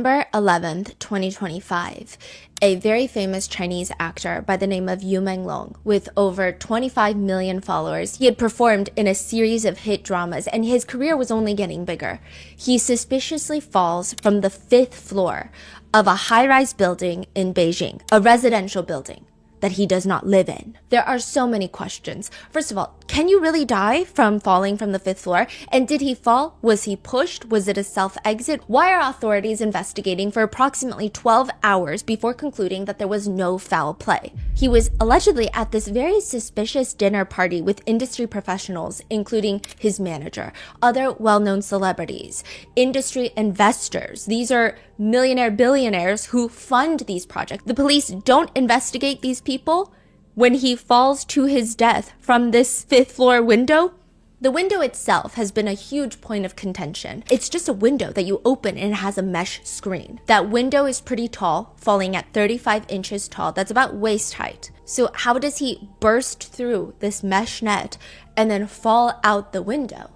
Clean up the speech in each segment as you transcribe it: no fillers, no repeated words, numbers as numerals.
September 11th, 2025, a very famous Chinese actor by the name of Yu Menglong, with over 25 million followers, he had performed in a series of hit dramas and his career was only getting bigger. He suspiciously falls from the 5th floor of a high-rise building in Beijing, a residential building that he does not live in. There are so many questions. First of all, can you really die from falling from the 5th floor? And did he fall? Was he pushed? Was it a self-exit? Why are authorities investigating for approximately 12 hours before concluding that there was no foul play? He was allegedly at this very suspicious dinner party with industry professionals, including his manager, other well-known celebrities, industry investors. These are millionaire billionaires who fund these projects. The police don't investigate these people when he falls to his death from this 5th floor window. The window itself has been a huge point of contention. It's just a window that you open and it has a mesh screen. That window is pretty tall, falling at 35 inches tall. That's about waist height. So how does he burst through this mesh net and then fall out the window?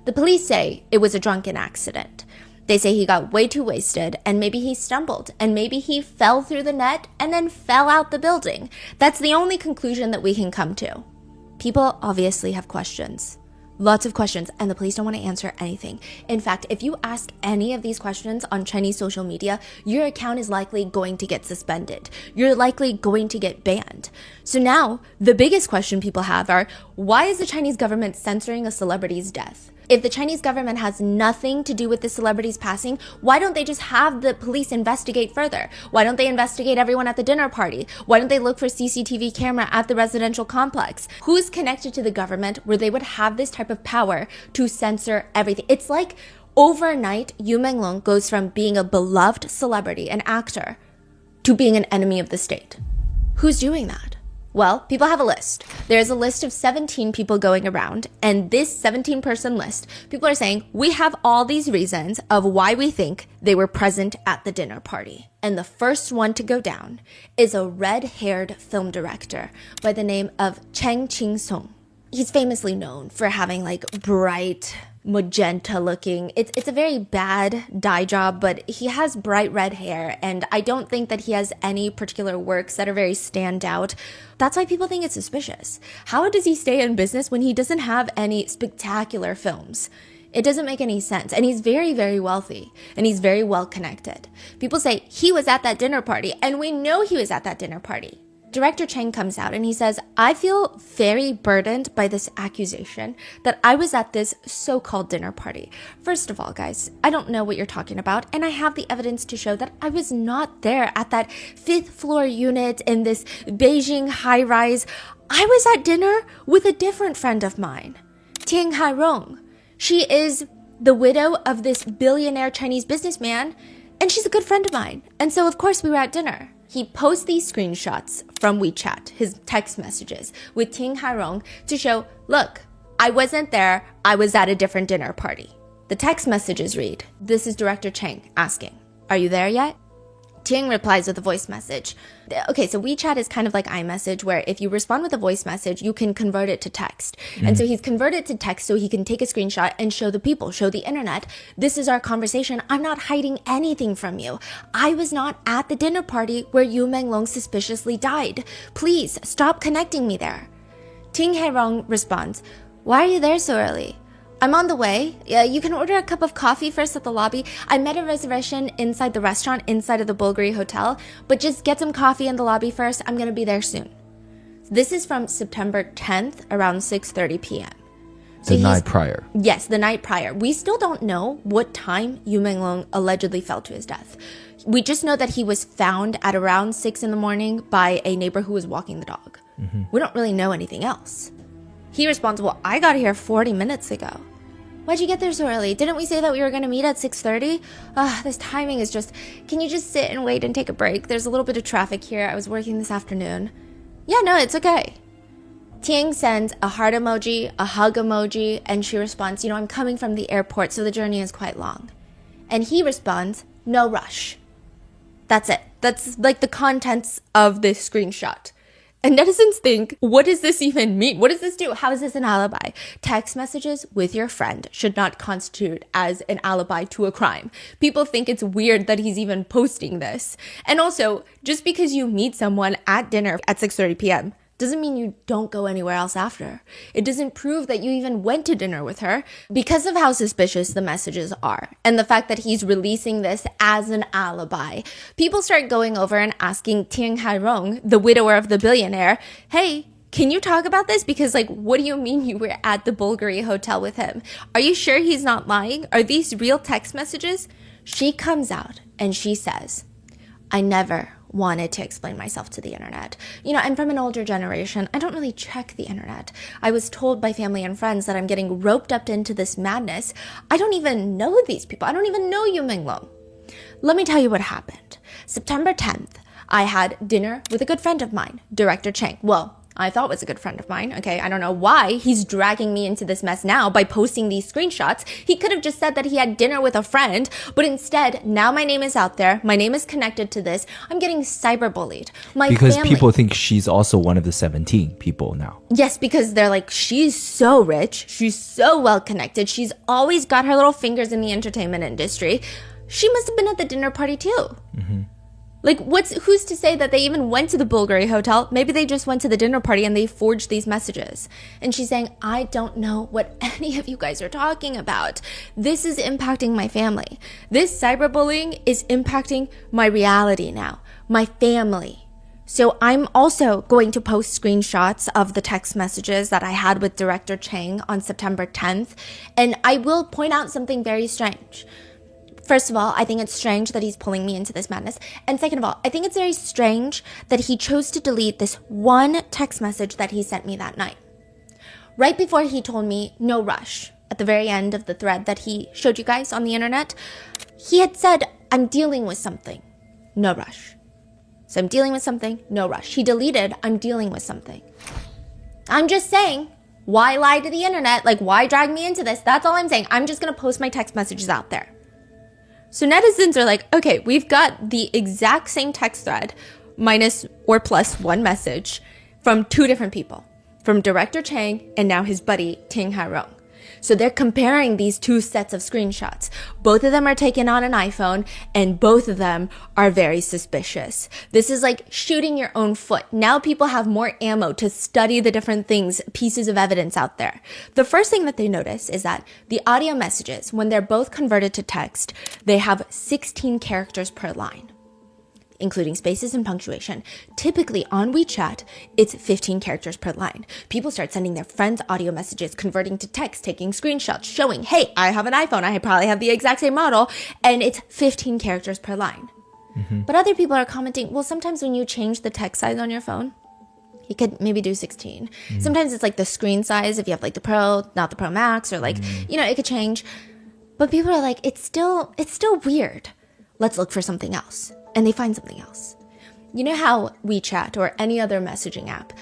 The police say it was a drunken accident. They say he got way too wasted and maybe he stumbled and maybe he fell through the net and then fell out the building. That's the only conclusion that we can come to. People obviously have questions. Lots of questions, and the police don't want to answer anything. In fact, if you ask any of these questions on Chinese social media, your account is likely going to get suspended. You're likely going to get banned. So now, the biggest question people have are, why is the Chinese government censoring a celebrity's death? If the Chinese government has nothing to do with the celebrity's passing, why don't they just have the police investigate further? Why don't they investigate everyone at the dinner party? Why don't they look for CCTV camera at the residential complex? Who's connected to the government where they would have this type of power to censor everything? It's like overnight, Yu Menglong goes from being a beloved celebrity, an actor, to being an enemy of the state. Who's doing that? Well, people have a list. There's a list of 17 people going around, and this 17-person list, people are saying, we have all these reasons of why we think they were present at the dinner party. And the first one to go down is a red-haired film director by the name of Cheng Qing-sung. He's famously known for having like bright, magenta looking. It's a very bad dye job, but he has bright red hair and I don't think that he has any particular works that are very stand out. That's why people think it's suspicious. How does he stay in business when he doesn't have any spectacular films? It doesn't make any sense. And he's very, very wealthy and he's very well connected. People say he was at that dinner party and we know he was at that dinner party. Director Cheng comes out and he says, I feel very burdened by this accusation that I was at this so-called dinner party. First of all, guys, I don't know what you're talking about, and I have the evidence to show that I was not there at that 5th floor unit in this Beijing high-rise. I was at dinner with a different friend of mine, Tian Hairong. She is the widow of this billionaire Chinese businessman, and she's a good friend of mine. And so, of course, we were at dinner. He posts these screenshots from WeChat, his text messages, with Tian Hairong to show, look, I wasn't there, I was at a different dinner party. The text messages read, this is Director Cheng asking, are you there yet? Tian replies with a voice message. Okay, so WeChat is kind of like iMessage, where if you respond with a voice message, you can convert it to text. And so he's converted to text so he can take a screenshot and show the people, show the internet, this is our conversation. I'm not hiding anything from you. I was not at the dinner party where Yu Menglong suspiciously died. Please stop connecting me there. Tian Hairong responds, why are you there so early? I'm on the way. You can order a cup of coffee first at the lobby. I made a reservation inside the restaurant, inside of the Bulgari Hotel, but just get some coffee in the lobby first. I'm gonna be there soon. This is from September 10th, around 6:30 p.m. So the night prior. Yes, the night prior. We still don't know what time Yu Menglong allegedly fell to his death. We just know that he was found at around 6 in the morning by a neighbor who was walking the dog. We don't really know anything else. He responds, well, I got here 40 minutes ago. Why'd you get there so early? Didn't we say that we were going to meet at 6:30? This timing is just... Can you just sit and wait and take a break? There's a little bit of traffic here. I was working this afternoon. Yeah, no, it's okay. Tian sends a heart emoji, a hug emoji, and she responds, I'm coming from the airport, so the journey is quite long. And he responds, no rush. That's it. That's like the contents of this screenshot. And netizens think, what does this even mean? What does this do? How is this an alibi? Text messages with your friend should not constitute as an alibi to a crime. People think it's weird that he's even posting this. And also, just because you meet someone at dinner at 6:30 p.m. doesn't mean you don't go anywhere else after. It doesn't prove that you even went to dinner with her because of how suspicious the messages are and the fact that he's releasing this as an alibi. People start going over and asking Ting Hairong, the widower of the billionaire, hey, can you talk about this? Because what do you mean you were at the Bulgari hotel with him? Are you sure he's not lying? Are these real text messages? She comes out and she says, I never wanted to explain myself to the internet. I'm from an older generation. I don't really check the internet. I was told by family and friends that I'm getting roped up into this madness. I don't even know these people. I don't even know Yu Minglong. Let me tell you what happened. September 10th, I had dinner with a good friend of mine, Director Chang. Well, I thought was a good friend of mine, okay? I don't know why he's dragging me into this mess now by posting these screenshots. He could have just said that he had dinner with a friend, but instead, now my name is out there. My name is connected to this. I'm getting cyberbullied. Because people think she's also one of the 17 people now. Yes, because they're like, she's so rich. She's so well connected. She's always got her little fingers in the entertainment industry. She must have been at the dinner party too. Mm-hmm. Who's to say that they even went to the Bulgari hotel? Maybe they just went to the dinner party and they forged these messages. And she's saying, I don't know what any of you guys are talking about. This is impacting my family. This cyberbullying is impacting my reality now, my family. So I'm also going to post screenshots of the text messages that I had with Director Chang on September 10th. And I will point out something very strange. First of all, I think it's strange that he's pulling me into this madness. And second of all, I think it's very strange that he chose to delete this one text message that he sent me that night. Right before he told me, no rush, at the very end of the thread that he showed you guys on the internet, he had said, I'm dealing with something, no rush. So I'm dealing with something, no rush. He deleted, I'm dealing with something. I'm just saying, why lie to the internet? Why drag me into this? That's all I'm saying. I'm just going to post my text messages out there. So netizens are like, okay, we've got the exact same text thread minus or plus one message from two different people, from Director Chang and now his buddy Ting Hairong. So they're comparing these two sets of screenshots. Both of them are taken on an iPhone and both of them are very suspicious. This is like shooting your own foot. Now people have more ammo to study the different things, pieces of evidence out there. The first thing that they notice is that the audio messages, when they're both converted to text, they have 16 characters per line, including spaces and punctuation. Typically on WeChat, it's 15 characters per line. People start sending their friends audio messages, converting to text, taking screenshots, showing, hey, I have an iPhone, I probably have the exact same model, and it's 15 characters per line. Mm-hmm. But other people are commenting, well, sometimes when you change the text size on your phone, you could maybe do 16. Mm-hmm. Sometimes it's the screen size, if you have the Pro, not the Pro Max, or it could change. But people are like, it's still weird. Let's look for something else. And they find something else. You know how WeChat or any other messaging app,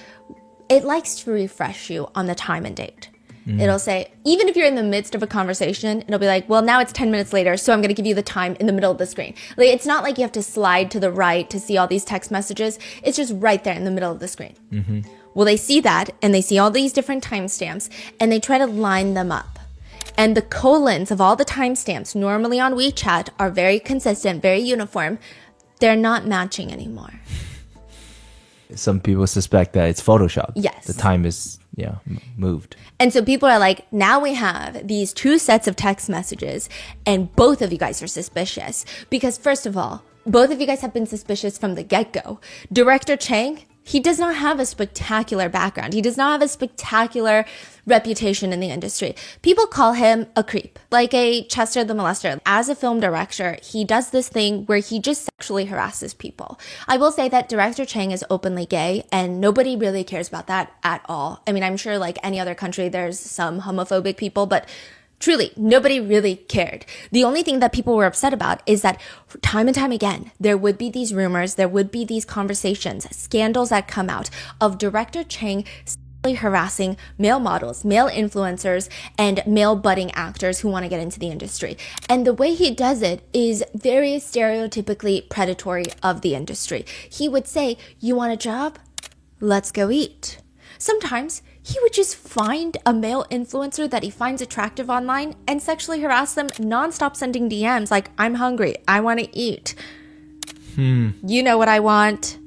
it likes to refresh you on the time and date. It'll say, even if you're in the midst of a conversation, it'll be like, well, now it's 10 minutes later, so I'm going to give you the time in the middle of the screen. It's not like you have to slide to the right to see all these text messages. It's just right there in the middle of the screen. Mm-hmm. Well, they see that, and they see all these different timestamps, and they try to line them up. And the colons of all the timestamps normally on WeChat are very consistent, very uniform. They're not matching anymore. Some people suspect that it's Photoshop. Yes. The time is, moved. And so people are like, now we have these two sets of text messages and both of you guys are suspicious. Because first of all, both of you guys have been suspicious from the get-go. Director Chang, he does not have a spectacular background. He does not have a spectacular reputation in the industry. People call him a creep, like a Chester the Molester. As a film director, he does this thing where he just sexually harasses people. I will say that Director Chang is openly gay and nobody really cares about that at all. I mean, I'm sure like any other country, there's some homophobic people, but truly, nobody really cared. The only thing that people were upset about is that time and time again, there would be these rumors, there would be these conversations, scandals that come out of Director Chang harassing male models, male influencers, and male budding actors who want to get into the industry. And the way he does it is very stereotypically predatory of the industry. He would say, you want a job? let's go eat. Sometimes he would just find a male influencer that he finds attractive online and sexually harass them nonstop, sending DMs like, I'm hungry, I want to eat. You know what I want.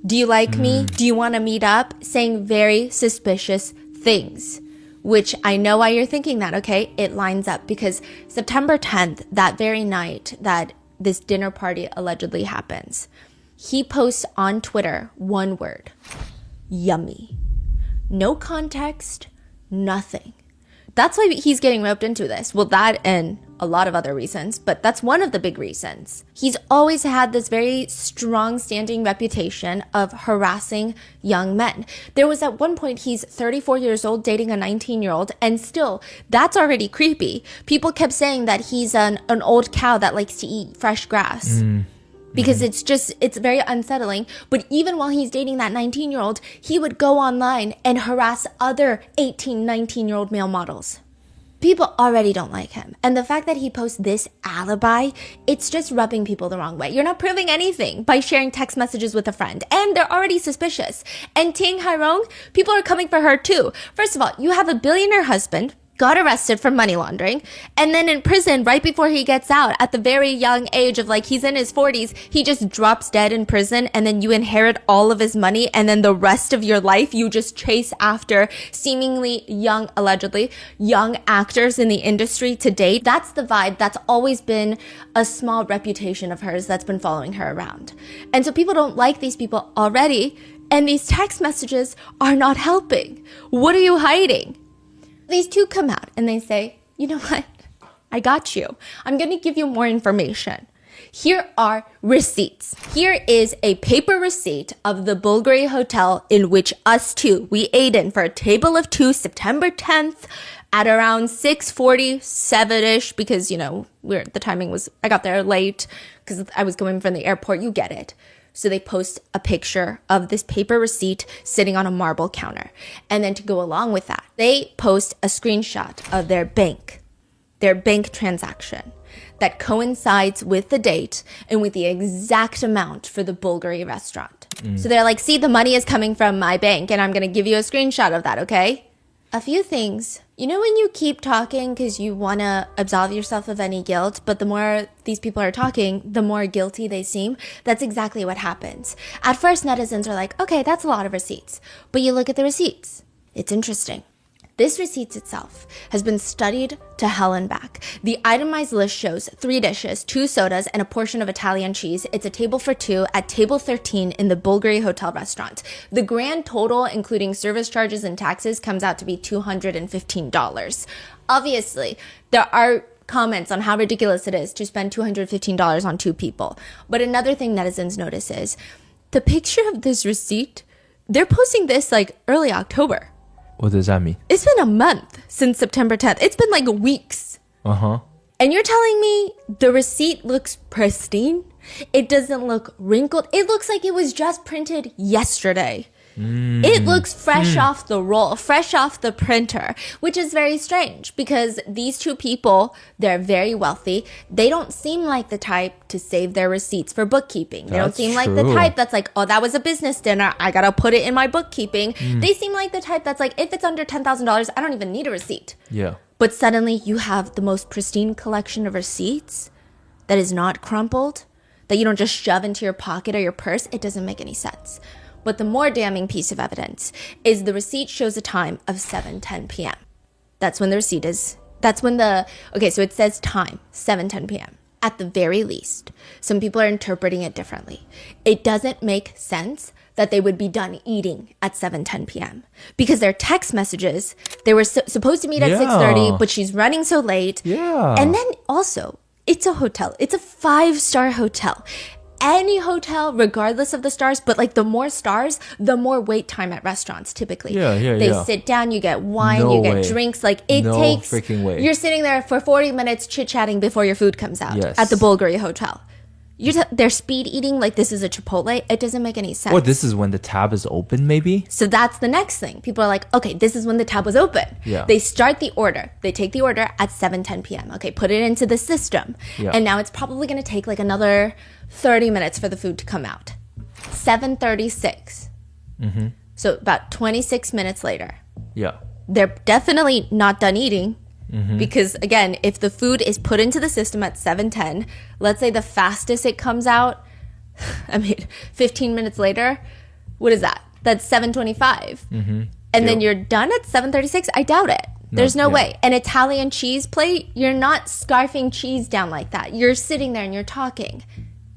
Do you like me? Do you want to meet up? Saying very suspicious things, which I know why you're thinking that, okay? It lines up because September 10th, that very night that this dinner party allegedly happens, he posts on Twitter one word, yummy. No context, nothing. That's why he's getting roped into this. Well, that and a lot of other reasons, but that's one of the big reasons. He's always had this very strong standing reputation of harassing young men. There was at one point, he's 34 years old dating a 19-year-old, and still, that's already creepy. People kept saying that he's an old cow that likes to eat fresh grass. Because it's very unsettling. But even while he's dating that 19-year-old, he would go online and harass other 18, 19-year-old male models. People already don't like him. And the fact that he posts this alibi, it's just rubbing people the wrong way. You're not proving anything by sharing text messages with a friend. And they're already suspicious. And Ting Hairong, people are coming for her too. First of all, you have a billionaire husband, got arrested for money laundering, and then in prison right before he gets out at the very young age of like he's in his 40s, he just drops dead in prison, and then you inherit all of his money, and then the rest of your life you just chase after seemingly young, allegedly young actors in the industry to date. That's the vibe. That's always been a small reputation of hers that's been following her around. And so people don't like these people already, and these text messages are not helping. What are you hiding? These two come out and they say, you know what? I got you. I'm going to give you more information. Here are receipts. Here is a paper receipt of the Bulgari Hotel in which us two, we ate in for a table of two, September 10th at around 6:47-ish because, you know, the timing was, I got there late because I was going from the airport. You get it. So they post a picture of this paper receipt sitting on a marble counter. And then to go along with that, they post a screenshot of their bank transaction that coincides with the date and with the exact amount for the Bulgari restaurant. So they're like, see, the money is coming from my bank and I'm going to give you a screenshot of that, okay? A few things. You know when you keep talking because you want to absolve yourself of any guilt, but the more these people are talking, the more guilty they seem? That's exactly what happens. At first, netizens are like, okay, that's a lot of receipts. But you look at the receipts. It's interesting. This receipt itself has been studied to hell and back. The itemized list shows 3 dishes, 2 sodas, and a portion of Italian cheese. It's a table for 2 at table 13 in the Bulgari Hotel restaurant. The grand total, including service charges and taxes, comes out to be $215. Obviously, there are comments on how ridiculous it is to spend $215 on 2 people. But another thing netizens notice is the picture of this receipt, they're posting this like early October. What does that mean? It's been a month since September 10th. It's been like weeks. Uh-huh. And you're telling me the receipt looks pristine? It doesn't look wrinkled. It looks like it was just printed yesterday. It looks fresh off the roll, fresh off the printer, which is very strange because these two people, they're very wealthy. They don't seem like the type to save their receipts for bookkeeping. They don't seem like the type that's like, oh, that was a business dinner. I got to put it in my bookkeeping. They seem like the type that's like, if it's under $10,000, I don't even need a receipt. Yeah. But suddenly you have the most pristine collection of receipts that is not crumpled, that you don't just shove into your pocket or your purse. It doesn't make any sense. But the more damning piece of evidence is the receipt shows a time of 7:10 p.m. That's when the receipt is. That's when okay, so it says time, 7:10 p.m. At the very least, some people are interpreting it differently. It doesn't make sense that they would be done eating at 7:10 p.m. because their text messages, they were supposed to meet at 6:30, but she's running so late. Yeah. And then also, it's a hotel. It's a 5-star hotel. Any hotel, regardless of the stars, but like the more stars, the more wait time at restaurants typically. They sit down, you get wine, you get drinks. Like it takes, freaking way. You're sitting there for 40 minutes chit-chatting before your food comes out at the Bulgari Hotel. They're speed eating like this is a Chipotle. It doesn't make any sense. Or this is when the tab is open, maybe? So that's the next thing. People are like, okay, this is when the tab was open. Yeah. They start the order. They take the order at 7:10 p.m. Okay, put it into the system. Yeah. And now it's probably going to take like another 30 minutes for the food to come out. 7:36. So about 26 minutes later, Yeah. they're definitely not done eating. Because again, if the food is put into the system at 7:10, let's say the fastest it comes out, 15 minutes later, what is that? That's 7:25. And then you're done at 7:36? I doubt it. There's no way. An Italian cheese plate, you're not scarfing cheese down like that. You're sitting there and you're talking.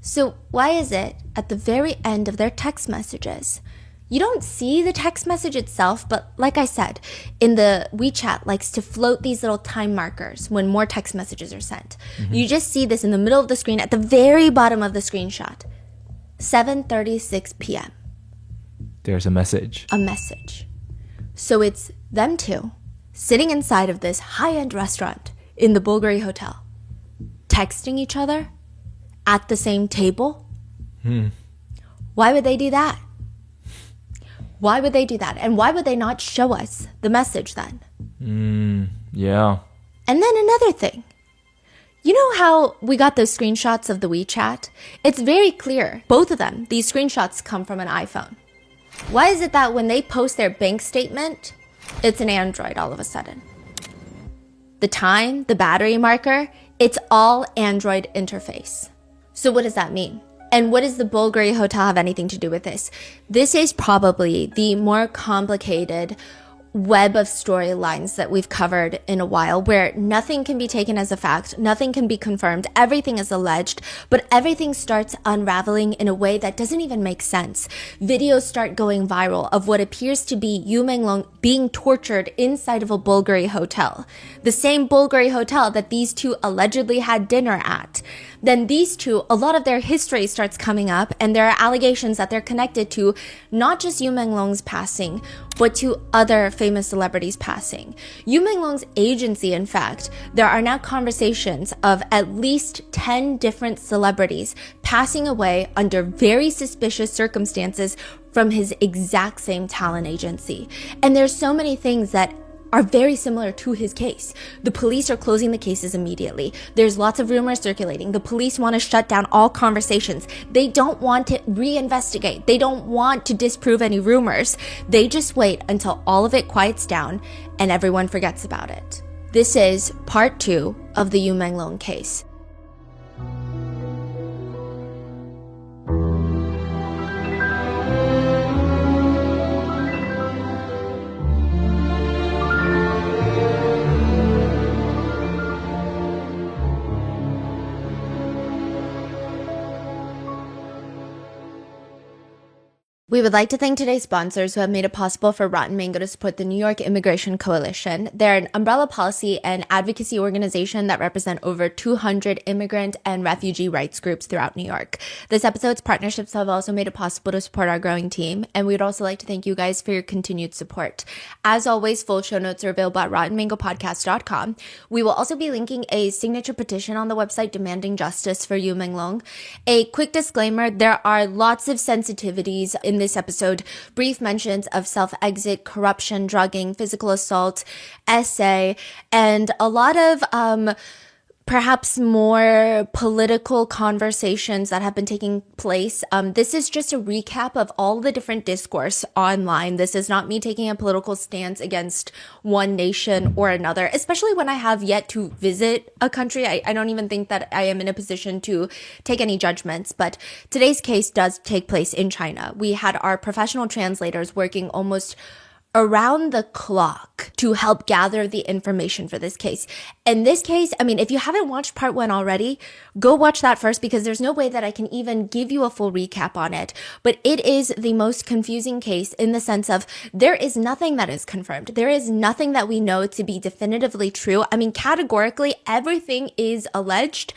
So why is it at the very end of their text messages, you don't see the text message itself, but like I said, in the WeChat likes to float these little time markers when more text messages are sent. You just see this in the middle of the screen at the very bottom of the screenshot. 7:36 p.m. There's a message. A message. So it's them two sitting inside of this high-end restaurant in the Bulgari Hotel, texting each other at the same table. Why would they do that? Why would they do that? And why would they not show us the message then? Yeah. And then another thing. You know how we got those screenshots of the WeChat? It's very clear. Both of them, these screenshots come from an iPhone. Why is it that when they post their bank statement, it's an Android all of a sudden? The time, the battery marker, it's all Android interface. So what does that mean? And what does the Bulgari Hotel have anything to do with this? This is probably the more complicated web of storylines that we've covered in a while, where nothing can be taken as a fact, nothing can be confirmed, everything is alleged, but everything starts unraveling in a way that doesn't even make sense. Videos start going viral of what appears to be Yu Menglong being tortured inside of a Bulgari hotel. The same Bulgari hotel that these two allegedly had dinner at. Then these two, a lot of their history starts coming up, and there are allegations that they're connected to not just Yu Menglong's passing, but to other famous celebrities passing. Yu Menglong's agency, in fact, there are now conversations of at least 10 different celebrities passing away under very suspicious circumstances from his exact same talent agency. And there's so many things that are very similar to his case. The police are closing the cases immediately. There's lots of rumors circulating. The police want to shut down all conversations. They don't want to reinvestigate. They don't want to disprove any rumors. They just wait until all of it quiets down and everyone forgets about it. This is part 2 of the Yu Menglong case. We would like to thank today's sponsors who have made it possible for Rotten Mango to support the New York Immigration Coalition. They're an umbrella policy and advocacy organization that represent over 200 immigrant and refugee rights groups throughout New York. This episode's partnerships have also made it possible to support our growing team, and we'd also like to thank you guys for your continued support. As always, full show notes are available at rottenmangopodcast.com. We will also be linking a signature petition on the website demanding justice for Yu Menglong. A quick disclaimer, there are lots of sensitivities in this episode, brief mentions of self-exit, corruption, drugging, physical assault, essay, and a lot of perhaps more political conversations that have been taking place. This is just a recap of all the different discourse online. This is not me taking a political stance against one nation or another, especially when I have yet to visit a country. I don't even think that I am in a position to take any judgments, but today's case does take place in China. We had our professional translators working almost around the clock to help gather the information for this case. In this case, I mean, if you haven't watched part 1 already, go watch that first, because there's no way that I can even give you a full recap on it. But it is the most confusing case in the sense of there is nothing that is confirmed. There is nothing that we know to be definitively true. I mean, categorically, everything is alleged.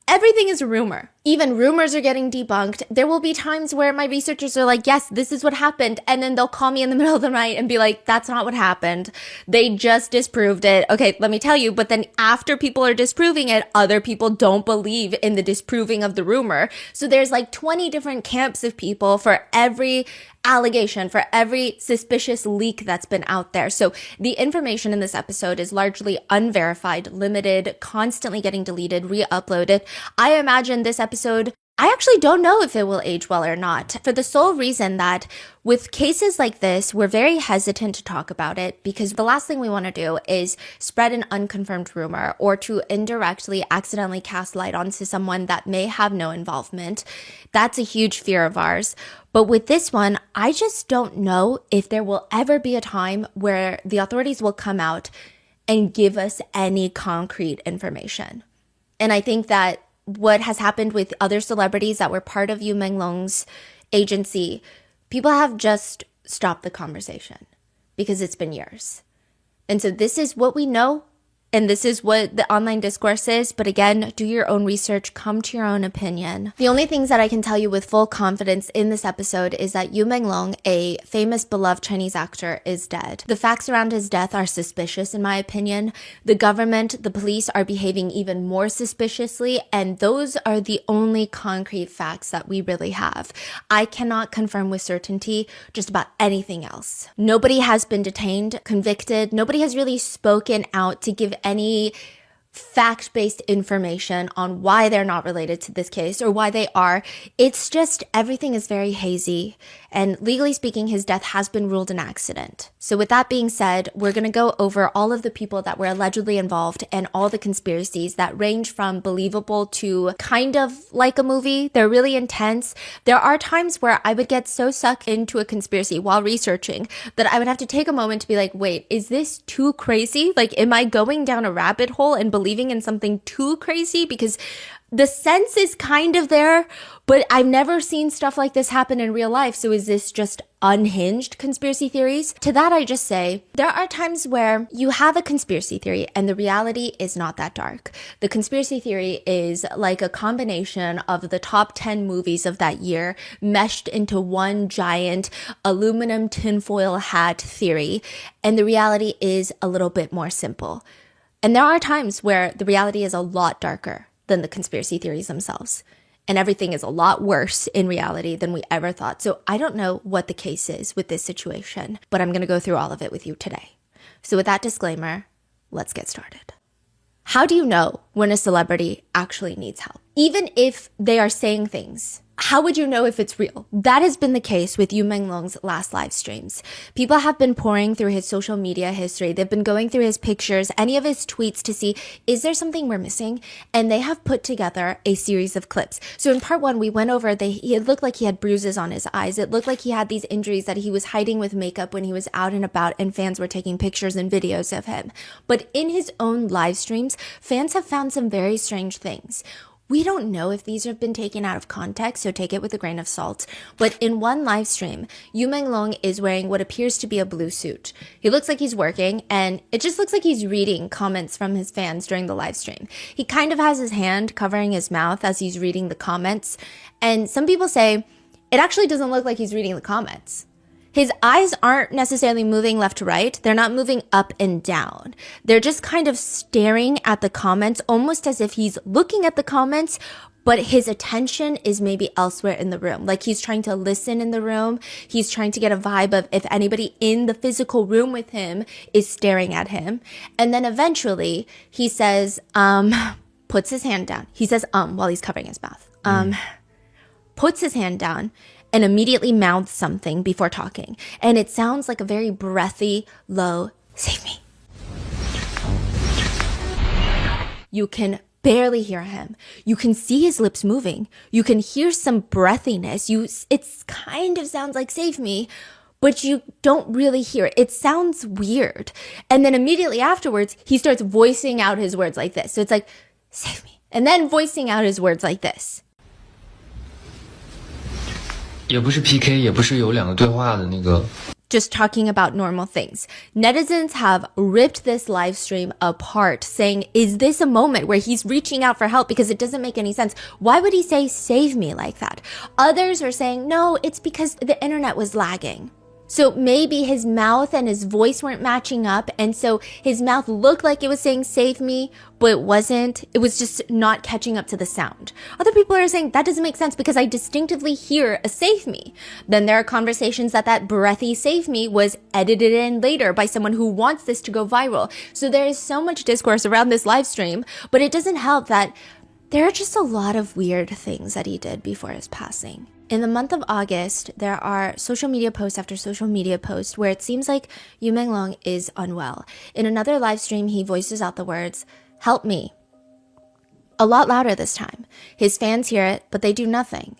Everything is a rumor. Even rumors are getting debunked. There will be times where my researchers are like, yes, this is what happened. And then they'll call me in the middle of the night and be like, that's not what happened. They just disproved it. Okay, let me tell you. But then after people are disproving it, other people don't believe in the disproving of the rumor. So there's like 20 different camps of people for every allegation, for every suspicious leak that's been out there. So the information in this episode is largely unverified, limited, constantly getting deleted, re-uploaded. I imagine this episode I actually don't know if it will age well or not, for the sole reason that with cases like this, we're very hesitant to talk about it because the last thing we want to do is spread an unconfirmed rumor or to indirectly accidentally cast light onto someone that may have no involvement. That's a huge fear of ours. But with this one, I just don't know if there will ever be a time where the authorities will come out and give us any concrete information. And I think that what has happened with other celebrities that were part of Yu Menglong's agency, people have just stopped the conversation because it's been years. And so this is what we know, and this is what the online discourse is. But again, do your own research, come to your own opinion. The only things that I can tell you with full confidence in this episode is that Yu Menglong, a famous beloved Chinese actor, is dead. The facts around his death are suspicious in my opinion. The government, the police are behaving even more suspiciously, and those are the only concrete facts that we really have. I cannot confirm with certainty just about anything else. Nobody has been detained, convicted. Nobody has really spoken out to give any fact-based information on why they're not related to this case or why they are. It's just everything is very hazy. And legally speaking, his death has been ruled an accident. So with that being said, we're going to go over all of the people that were allegedly involved and all the conspiracies that range from believable to kind of like a movie. They're really intense. There are times where I would get so sucked into a conspiracy while researching that I would have to take a moment to be like, wait, is this too crazy? Like, am I going down a rabbit hole and believing in something too crazy? Because the sense is kind of there, but I've never seen stuff like this happen in real life. So is this just unhinged conspiracy theories? To that, I just say there are times where you have a conspiracy theory and the reality is not that dark. The conspiracy theory is like a combination of the top 10 movies of that year meshed into one giant aluminum tinfoil hat theory. And the reality is a little bit more simple. And there are times where the reality is a lot darker than the conspiracy theories themselves. And everything is a lot worse in reality than we ever thought. So I don't know what the case is with this situation, but I'm going to go through all of it with you today. So with that disclaimer, let's get started. How do you know when a celebrity actually needs help? Even if they are saying things, how would you know if it's real? That has been the case with Yu Menglong's last live streams. People have been pouring through his social media history. They've been going through his pictures, any of his tweets to see, is there something we're missing? And they have put together a series of clips. So in part one, we went over, it looked like he had bruises on his eyes. It looked like he had these injuries that he was hiding with makeup when he was out and about and fans were taking pictures and videos of him. But in his own live streams, fans have found some very strange things. We don't know if these have been taken out of context, so take it with a grain of salt. But in one live stream, Yu Menglong is wearing what appears to be a blue suit. He looks like he's working, and it just looks like he's reading comments from his fans during the live stream. He kind of has his hand covering his mouth as he's reading the comments. And some people say, it actually doesn't look like he's reading the comments. His eyes aren't necessarily moving left to right. They're not moving up and down. They're just kind of staring at the comments, almost as if he's looking at the comments, but his attention is maybe elsewhere in the room. Like he's trying to listen in the room. He's trying to get a vibe of if anybody in the physical room with him is staring at him. And then eventually he says, puts his hand down. He says, while he's covering his mouth. Puts his hand down and immediately mouths something before talking. And it sounds like a very breathy, low, save me. You can barely hear him. You can see his lips moving. You can hear some breathiness. It kind of sounds like save me, but you don't really hear it. It sounds weird. And then immediately afterwards, he starts voicing out his words like this. So it's like, save me. And then voicing out his words like this. 也不是 PK， 也不是有两个对话的那个。 Just talking about normal things. Netizens have ripped this live stream apart, saying, is this a moment where he's reaching out for help? Because it doesn't make any sense. Why would he say, save me like that? Others are saying, no, it's because the internet was lagging. So maybe his mouth and his voice weren't matching up. And so his mouth looked like it was saying save me, but it wasn't. It was just not catching up to the sound. Other people are saying that doesn't make sense because I distinctively hear a save me. Then there are conversations that breathy save me was edited in later by someone who wants this to go viral. So there is so much discourse around this live stream, but it doesn't help that There are just a lot of weird things that he did before his passing. In the month of August, there are social media posts after social media posts where it seems like Yu Menglong is unwell. In another live stream, he voices out the words, "Help me." A lot louder this time. His fans hear it, but they do nothing.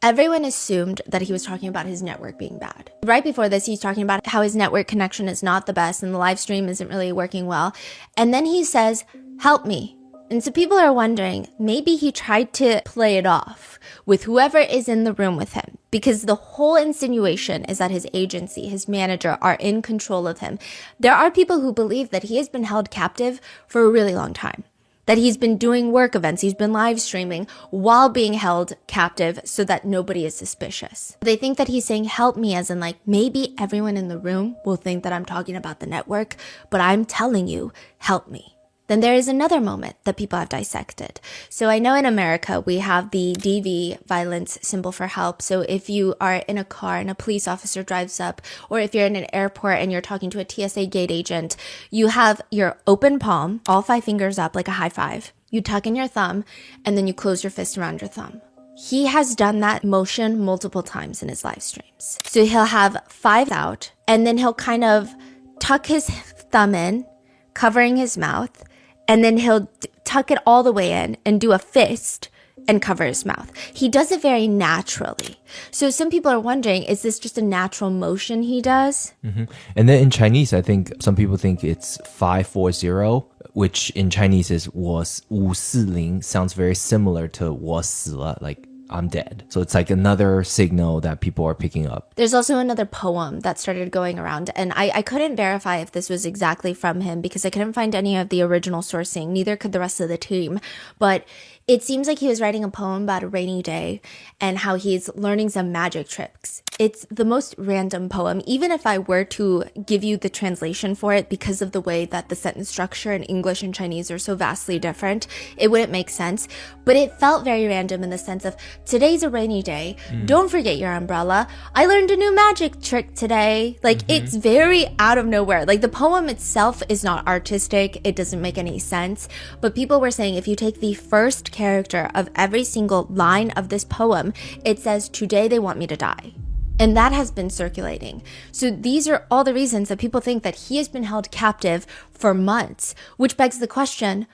Everyone assumed that he was talking about his network being bad. Right before this, he's talking about how his network connection is not the best and the live stream isn't really working well. And then he says, "Help me." And so people are wondering, maybe he tried to play it off with whoever is in the room with him, because the whole insinuation is that his agency, his manager, are in control of him. There are people who believe that he has been held captive for a really long time, that he's been doing work events, he's been live streaming while being held captive so that nobody is suspicious. They think that he's saying, "Help me," as in like, maybe everyone in the room will think that I'm talking about the network, but I'm telling you, help me. Then there is another moment that people have dissected. So I know in America, we have the DV violence symbol for help. So if you are in a car and a police officer drives up, or if you're in an airport and you're talking to a TSA gate agent, you have your open palm, all 5 fingers up like a high five. You tuck in your thumb and then you close your fist around your thumb. He has done that motion multiple times in his live streams. So he'll have 5 out and then he'll kind of tuck his thumb in, covering his mouth, and then he'll tuck it all the way in and do a fist and cover his mouth. He does it very naturally. So some people are wondering, is this just a natural motion he does? And then in Chinese, I think some people think it's 540, which in Chinese is 我五四零, sounds very similar to 我死了, like I'm dead. So it's like another signal that people are picking up. There's also another poem that started going around, and I couldn't verify if this was exactly from him because I couldn't find any of the original sourcing, neither could the rest of the team. But it seems like he was writing a poem about a rainy day and how he's learning some magic tricks. It's the most random poem, even if I were to give you the translation for it because of the way that the sentence structure in English and Chinese are so vastly different, it wouldn't make sense. But it felt very random in the sense of, today's a rainy day, don't forget your umbrella, I learned a new magic trick today. Like, it's very out of nowhere. Like, the poem itself is not artistic, it doesn't make any sense. But people were saying if you take the first character of every single line of this poem, it says, "Today they want me to die." And that has been circulating. So these are all the reasons that people think that he has been held captive for months, which begs the question,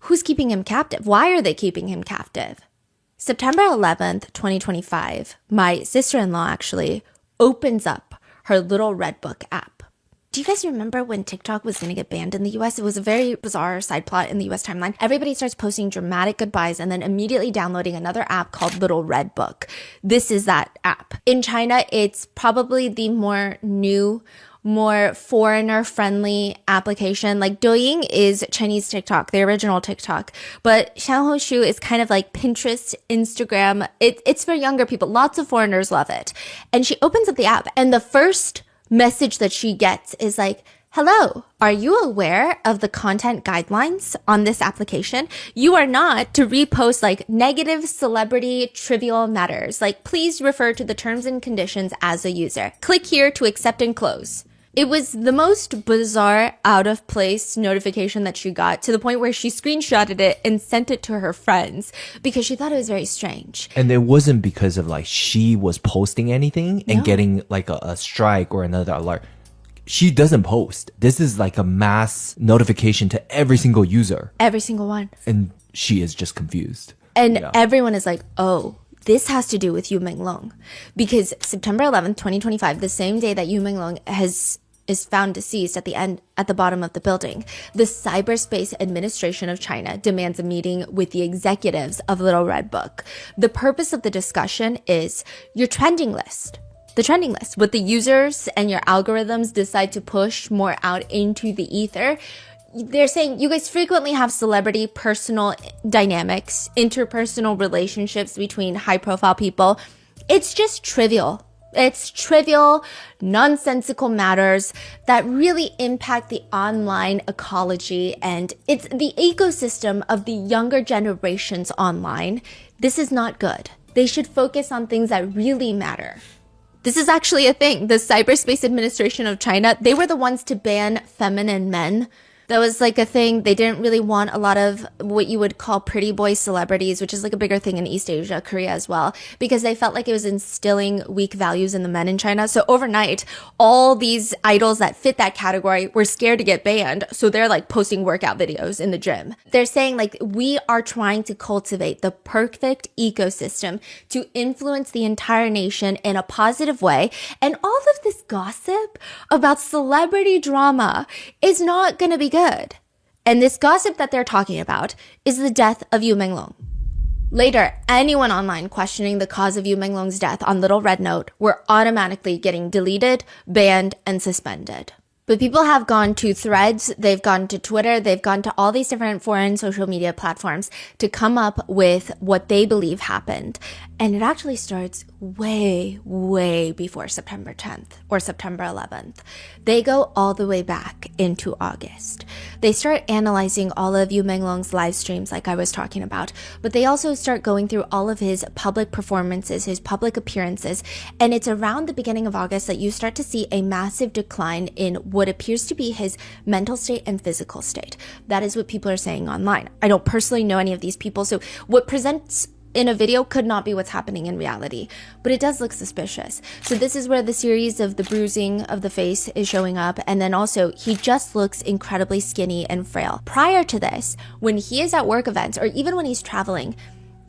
who's keeping him captive? Why are they keeping him captive? September 11th, 2025, my sister-in-law actually opens up her Little Red Book app. Do you guys remember when TikTok was going to get banned in the US? It was a very bizarre side plot in the US timeline. Everybody starts posting dramatic goodbyes and then immediately downloading another app called Little Red Book. This is that app. In China, it's probably the more new, more foreigner-friendly application. Like Douyin is Chinese TikTok, the original TikTok. But Xianhoshu is kind of like Pinterest, Instagram. It's for younger people. Lots of foreigners love it. And she opens up the app and the first message that she gets is like, "Hello, are you aware of the content guidelines on this application? You are not to repost like negative celebrity trivial matters. Like, please refer to the terms and conditions as a user. Click here to accept and close." It was the most bizarre, out of place notification that she got, to the point where she screenshotted it and sent it to her friends because she thought it was very strange. And it wasn't because of like she was posting anything and No. getting like a strike or another alert. She doesn't post. This is like a mass notification to every single user. Every single one. And she is just confused. And Yeah. everyone is like, oh, this has to do with Yu Menglong. Because September 11th, 2025, the same day that Yu Menglong is found deceased at the bottom of the building, the Cyberspace Administration of China demands a meeting with the executives of Little Red Book. The purpose of the discussion is your trending list. The trending list, what the users and your algorithms decide to push more out into the ether. They're saying you guys frequently have celebrity personal dynamics, interpersonal relationships between high profile people. It's just trivial. It's trivial, nonsensical matters that really impact the online ecology, and it's the ecosystem of the younger generations online. This is not good. They should focus on things that really matter. This is actually a thing. The Cyberspace Administration of China, they were the ones to ban feminine men That was like a thing. They didn't really want a lot of what you would call pretty boy celebrities, which is like a bigger thing in East Asia, Korea as well, because they felt like it was instilling weak values in the men in China. So overnight, all these idols that fit that category were scared to get banned. So they're like posting workout videos in the gym. They're saying like, we are trying to cultivate the perfect ecosystem to influence the entire nation in a positive way. And all of this gossip about celebrity drama is not going to be good. And this gossip that they're talking about is the death of Yu Menglong. Later, anyone online questioning the cause of Yu Menglong's death on Little Red Note were automatically getting deleted, banned, and suspended. But people have gone to Threads, they've gone to Twitter, they've gone to all these different foreign social media platforms to come up with what they believe happened. And it actually starts way, way before September 10th or September 11th. They go all the way back into August. They start analyzing all of Yu Menglong's live streams like I was talking about, but they also start going through all of his public performances, his public appearances, and it's around the beginning of August that you start to see a massive decline in what appears to be his mental state and physical state. That is what people are saying online. I don't personally know any of these people, so what presents in a video could not be what's happening in reality, but it does look suspicious. So this is where the series of the bruising of the face is showing up, and then also he just looks incredibly skinny and frail. Prior to this, when he is at work events or even when he's traveling,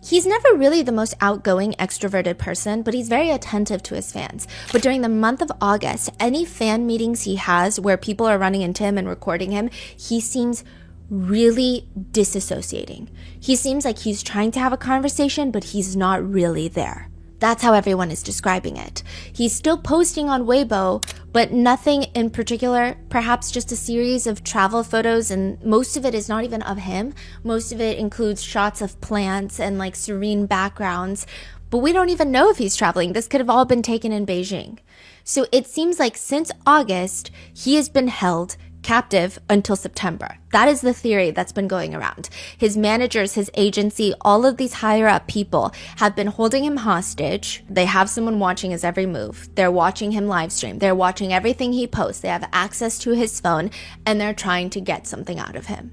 he's never really the most outgoing, extroverted person, but he's very attentive to his fans. But during the month of August, any fan meetings he has where people are running into him and recording him, he seems really disassociating. He seems like he's trying to have a conversation, but he's not really there. That's how everyone is describing it. He's still posting on Weibo, but nothing in particular, perhaps just a series of travel photos, and most of it is not even of him. Most of it includes shots of plants and like serene backgrounds, but we don't even know if he's traveling. This could have all been taken in Beijing. So it seems like since August, he has been held captive until September. That is the theory that's been going around. His managers, his agency, all of these higher up people have been holding him hostage. They have someone watching his every move. They're watching him live stream. They're watching everything he posts. They have access to his phone, and they're trying to get something out of him.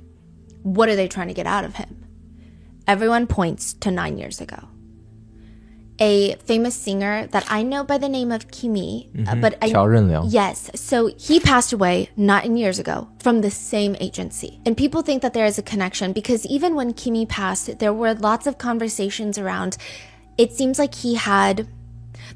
What are they trying to get out of him? Everyone points to 9 years ago. A famous singer that I know by the name of Kimi, but Qiao Renliang. Yes, so he passed away 9 years ago from the same agency. And people think that there is a connection because even when Kimi passed, there were lots of conversations around, it seems like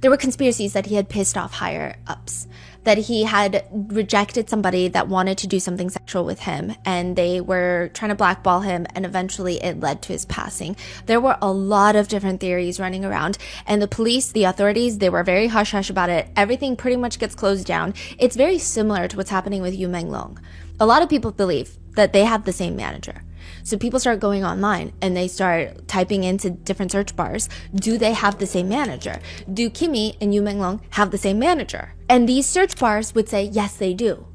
there were conspiracies that he had pissed off higher ups, that he had rejected somebody that wanted to do something sexual with him, and they were trying to blackball him, and eventually it led to his passing. There were a lot of different theories running around, and the police, the authorities, they were very hush-hush about it. Everything pretty much gets closed down. It's very similar to what's happening with Yu Menglong. A lot of people believe that they have the same manager. So people start going online and they start typing into different search bars. Do they have the same manager? Do Kimi and Yu Menglong have the same manager? And these search bars would say, yes, they do.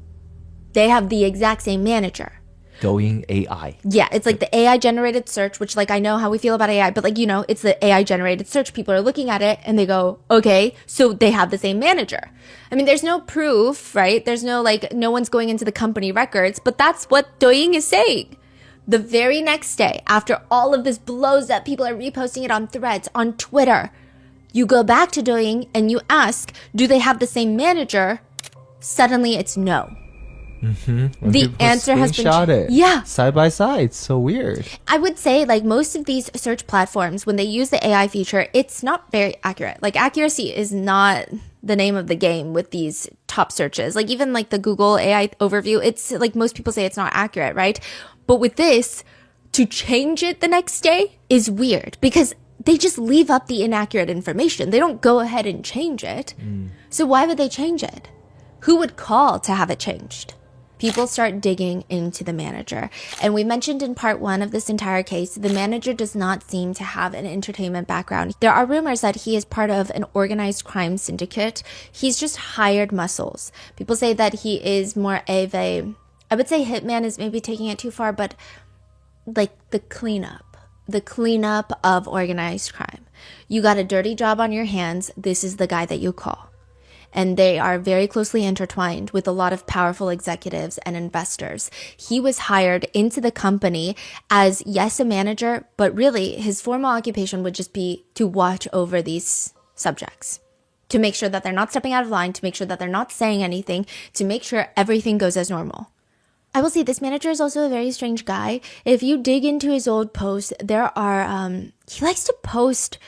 They have the exact same manager. Douyin AI. Yeah, it's like the AI generated search, which like I know how we feel about AI, but like, it's the AI generated search. People are looking at it and they go, okay, so they have the same manager. I mean, there's no proof, right? There's no no one's going into the company records, but that's what Douyin is saying. The very next day, after all of this blows up, people are reposting it on Threads, on Twitter. You go back to Douyin and you ask, do they have the same manager? Suddenly it's no. The answer has been it. Yeah. Side by side. It's so weird. I would say like most of these search platforms, when they use the AI feature, it's not very accurate. Like accuracy is not the name of the game with these top searches. Like even like the Google AI overview, it's like most people say it's not accurate, right? But with this, to change it the next day is weird because they just leave up the inaccurate information. They don't go ahead and change it. So why would they change it? Who would call to have it changed? People start digging into the manager. And we mentioned in part 1 of this entire case, the manager does not seem to have an entertainment background. There are rumors that he is part of an organized crime syndicate. He's just hired muscles. People say that he is more of I would say hitman is maybe taking it too far, but like the cleanup of organized crime. You got a dirty job on your hands. This is the guy that you call. and they are very closely intertwined with a lot of powerful executives and investors. He was hired into the company as, yes, a manager, but really his formal occupation would just be to watch over these subjects, to make sure that they're not stepping out of line, to make sure that they're not saying anything, to make sure everything goes as normal. I will say this manager is also a very strange guy. If you dig into his old posts, there are, he likes to post,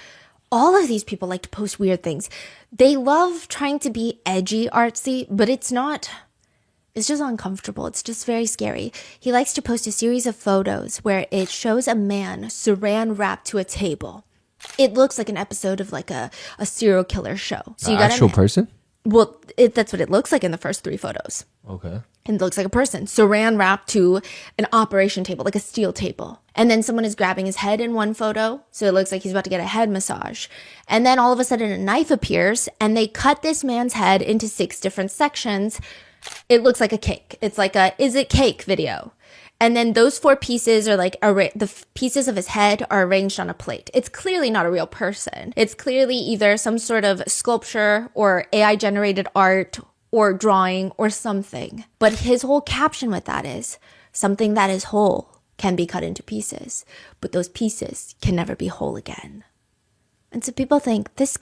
all of these people like to post weird things. They love trying to be edgy, artsy, but it's just uncomfortable. It's just very scary. He likes to post a series of photos where it shows a man saran wrapped to a table. It looks like an episode of like a serial killer show. So An actual person? Well, that's what it looks like in the first 3 photos. Okay. And it looks like a person saran wrapped to an operation table, like a steel table. And then someone is grabbing his head in one photo, so it looks like he's about to get a head massage. And then all of a sudden a knife appears and they cut this man's head into 6 different sections. It looks like a cake. It's like a "is it cake" video. And then those 4 pieces are like the pieces of his head are arranged on a plate. It's clearly not a real person. It's clearly either some sort of sculpture or AI generated art or drawing or something. But his whole caption with that is, something that is whole can be cut into pieces, but those pieces can never be whole again. And so people think, this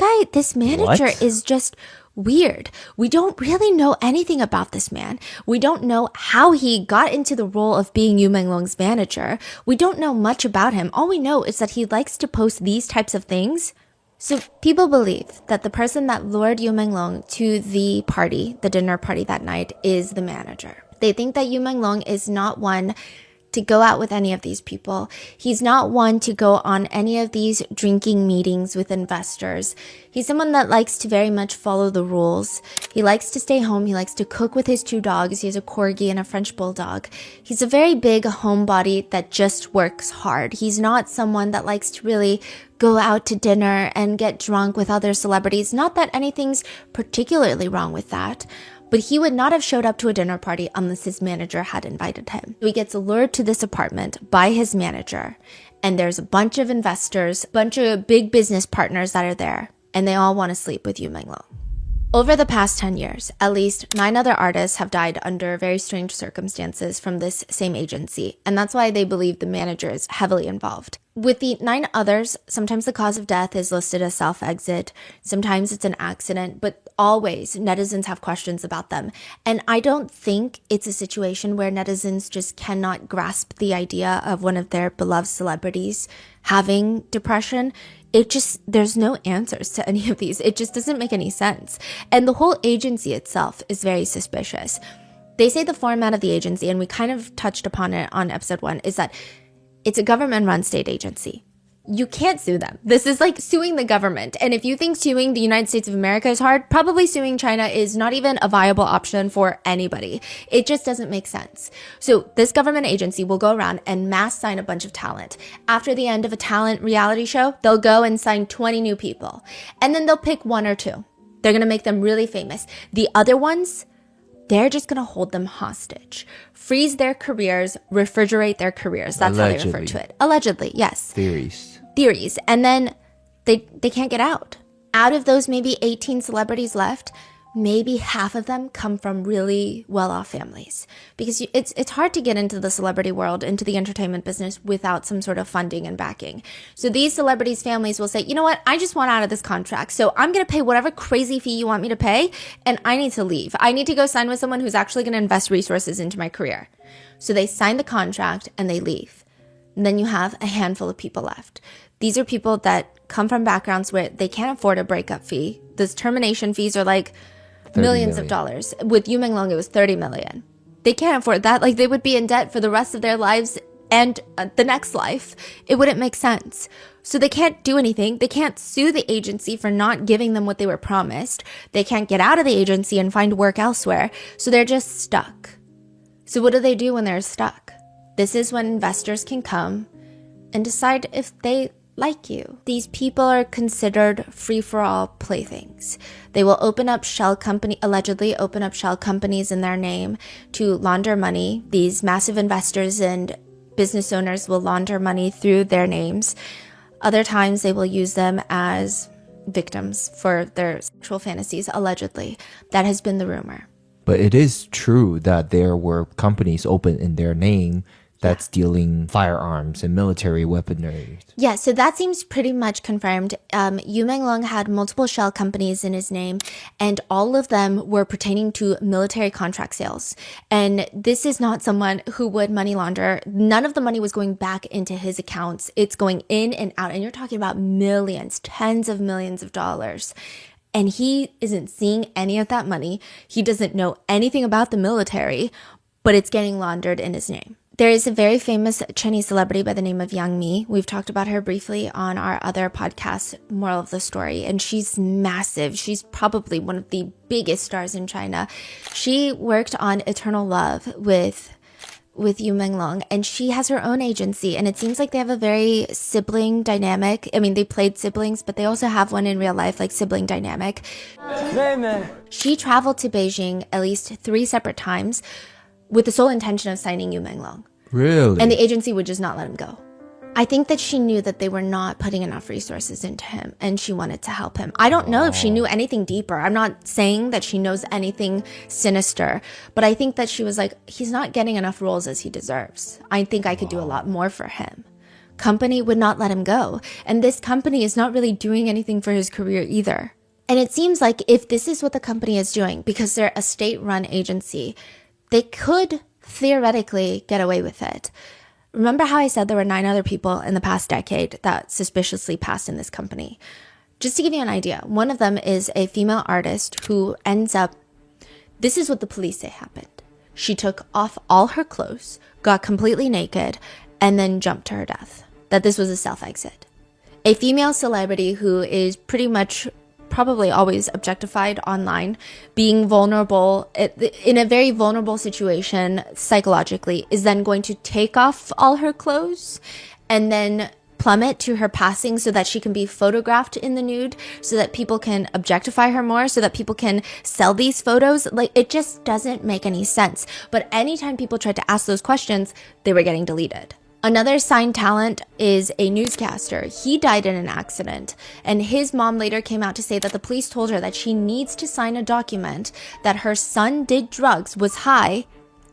manager What? is just weird. We don't really know anything about this man. We don't know how he got into the role of being Yu Menglong's manager. We don't know much about him. All we know is that he likes to post these types of things. So people believe that the person that lured Yu Menglong to the party, the dinner party that night, is the manager. They think that Yu Menglong is not one to go out with any of these people. He's not one to go on any of these drinking meetings with investors. He's someone that likes to very much follow the rules. He likes to stay home. He likes to cook with his 2 dogs. He has a corgi and a French bulldog. He's a very big homebody that just works hard. He's not someone that likes to really go out to dinner and get drunk with other celebrities. Not that anything's particularly wrong with that, but he would not have showed up to a dinner party unless his manager had invited him. So he gets lured to this apartment by his manager, and there's a bunch of investors, a bunch of big business partners that are there, and they all want to sleep with Yu Menglong. Over the past 10 years, at least 9 other artists have died under very strange circumstances from this same agency, and that's why they believe the manager is heavily involved. With the 9 others, sometimes the cause of death is listed as self-exit, sometimes it's an accident, but always netizens have questions about them. And I don't think it's a situation where netizens just cannot grasp the idea of one of their beloved celebrities having depression. There's no answers to any of these. It just doesn't make any sense. And the whole agency itself is very suspicious. They say the format of the agency, and we kind of touched upon it on episode 1, is that it's a government-run state agency. You can't sue them. This is like suing the government. And if you think suing the United States of America is hard, probably suing China is not even a viable option for anybody. It just doesn't make sense. So this government agency will go around and mass sign a bunch of talent. After the end of a talent reality show, they'll go and sign 20 new people. And then they'll pick 1 or 2. They're going to make them really famous. The other ones, they're just going to hold them hostage, freeze their careers, refrigerate their careers. That's how they refer to it. Allegedly, yes. Theories. And then they can't get out. Out of those maybe 18 celebrities left, maybe half of them come from really well-off families. Because it's hard to get into the celebrity world, into the entertainment business without some sort of funding and backing. So these celebrities' families will say, you know what, I just want out of this contract. So I'm going to pay whatever crazy fee you want me to pay, and I need to leave. I need to go sign with someone who's actually going to invest resources into my career. So they sign the contract and they leave. And then you have a handful of people left. These are people that come from backgrounds where they can't afford a breakup fee. Those termination fees are like millions of dollars. With Yu Menglong, it was 30 million. They can't afford that. Like, they would be in debt for the rest of their lives and the next life. It wouldn't make sense. So they can't do anything. They can't sue the agency for not giving them what they were promised. They can't get out of the agency and find work elsewhere. So they're just stuck. So what do they do when they're stuck? This is when investors can come and decide if they like you. These people are considered free-for-all playthings. They will allegedly open up shell companies in their name to launder money. These massive investors and business owners will launder money through their names. Other times they will use them as victims for their sexual fantasies, allegedly. That has been the rumor. But it is true that there were companies open in their name that's dealing firearms and military weaponry. Yeah, so that seems pretty much confirmed. Yu Menglong had multiple shell companies in his name, and all of them were pertaining to military contract sales. And this is not someone who would money launder. None of the money was going back into his accounts. It's going in and out, and you're talking about millions, tens of millions of dollars. And he isn't seeing any of that money. He doesn't know anything about the military, but it's getting laundered in his name. There is a very famous Chinese celebrity by the name of Yang Mi. We've talked about her briefly on our other podcast, Moral of the Story, and she's massive. She's probably one of the biggest stars in China. She worked on Eternal Love with Yu Menglong, and she has her own agency, and it seems like they have a very sibling dynamic. I mean, they played siblings, but they also have one in real life, like sibling dynamic. She traveled to Beijing at least 3 separate times with the sole intention of signing Yu Menglong. Really? And the agency would just not let him go. I think that she knew that they were not putting enough resources into him, and she wanted to help him. I don't know if she knew anything deeper. I'm not saying that she knows anything sinister, but I think that she was like, he's not getting enough roles as he deserves. I think I could do a lot more for him. Company would not let him go. And this company is not really doing anything for his career either. And it seems like if this is what the company is doing, because they're a state-run agency, they could theoretically get away with it. Remember how I said there were 9 other people in the past decade that suspiciously passed in this company? Just to give you an idea, one of them is a female artist who ends up, this is what the police say happened. She took off all her clothes, got completely naked, and then jumped to her death. That this was a self-exit. A female celebrity who is pretty much probably always objectified online, being vulnerable in a very vulnerable situation psychologically, is then going to take off all her clothes and then plummet to her passing so that she can be photographed in the nude, so that people can objectify her more, so that people can sell these photos. Like, it just doesn't make any sense. But anytime people tried to ask those questions, they were getting deleted. Another signed talent is a newscaster. He died in an accident, and his mom later came out to say that the police told her that she needs to sign a document that her son did drugs, was high,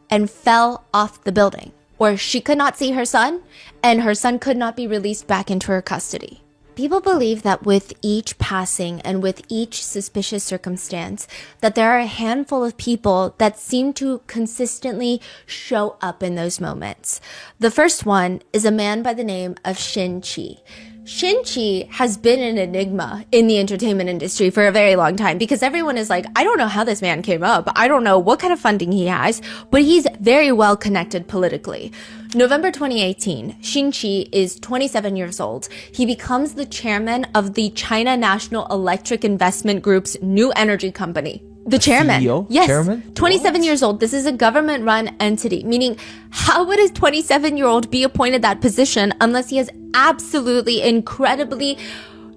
and fell off the building, or she could not see her son, and her son could not be released back into her custody. People believe that with each passing and with each suspicious circumstance, that there are a handful of people that seem to consistently show up in those moments. The first one is a man by the name of Shin Qi. Shin Qi has been an enigma in the entertainment industry for a very long time because everyone is like, I don't know how this man came up. I don't know what kind of funding he has, but he's very well connected politically. November 2018, Shin Qi is 27 years old. He becomes the chairman of the China National Electric Investment Group's new energy company. The chairman. CEO? Yes. Chairman? 27 years old. This is a government-run entity, meaning how would a 27-year-old be appointed that position unless he has absolutely incredibly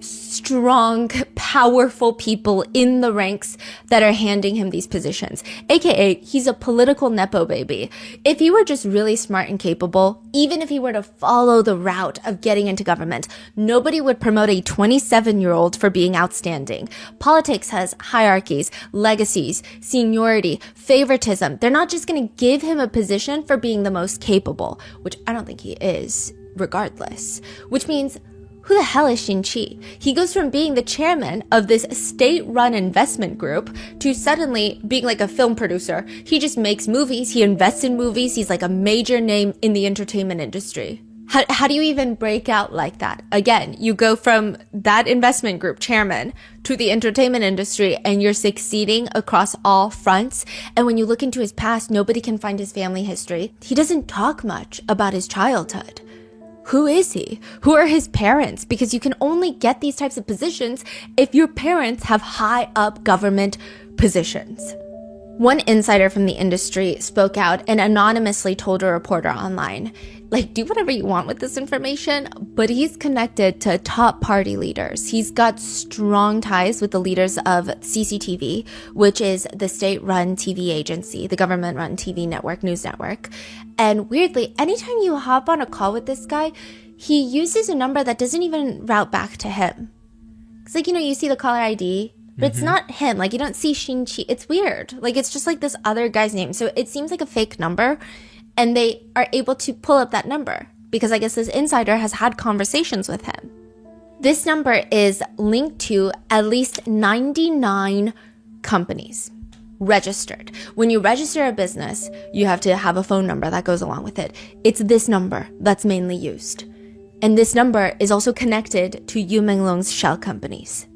strong, powerful people in the ranks that are handing him these positions? AKA, he's a political Nepo baby. If he were just really smart and capable, even if he were to follow the route of getting into government, nobody would promote a 27-year-old for being outstanding. Politics has hierarchies, legacies, seniority, favoritism. They're not just going to give him a position for being the most capable, which I don't think he is, regardless. Which means, who the hell is Shin Qi? He goes from being the chairman of this state-run investment group to suddenly being like a film producer. He just makes movies. He invests in movies. He's like a major name in the entertainment industry. How do you even break out like that? Again, you go from that investment group chairman to the entertainment industry and you're succeeding across all fronts. And when you look into his past, nobody can find his family history. He doesn't talk much about his childhood. Who is he? Who are his parents? Because you can only get these types of positions if your parents have high up government positions. One insider from the industry spoke out and anonymously told a reporter online, like, do whatever you want with this information, but he's connected to top party leaders. He's got strong ties with the leaders of CCTV, which is the state-run TV agency, the government-run TV network, news network. And weirdly, anytime you hop on a call with this guy, he uses a number that doesn't even route back to him. It's like, you see the caller ID, but it's not him. Like, you don't see Xinqi. It's weird. Like, it's just like this other guy's name. So it seems like a fake number, and they are able to pull up that number because I guess this insider has had conversations with him. This number is linked to at least 99 companies registered. When you register a business, you have to have a phone number that goes along with it. It's this number that's mainly used. And this number is also connected to Yu Menglong's shell companies.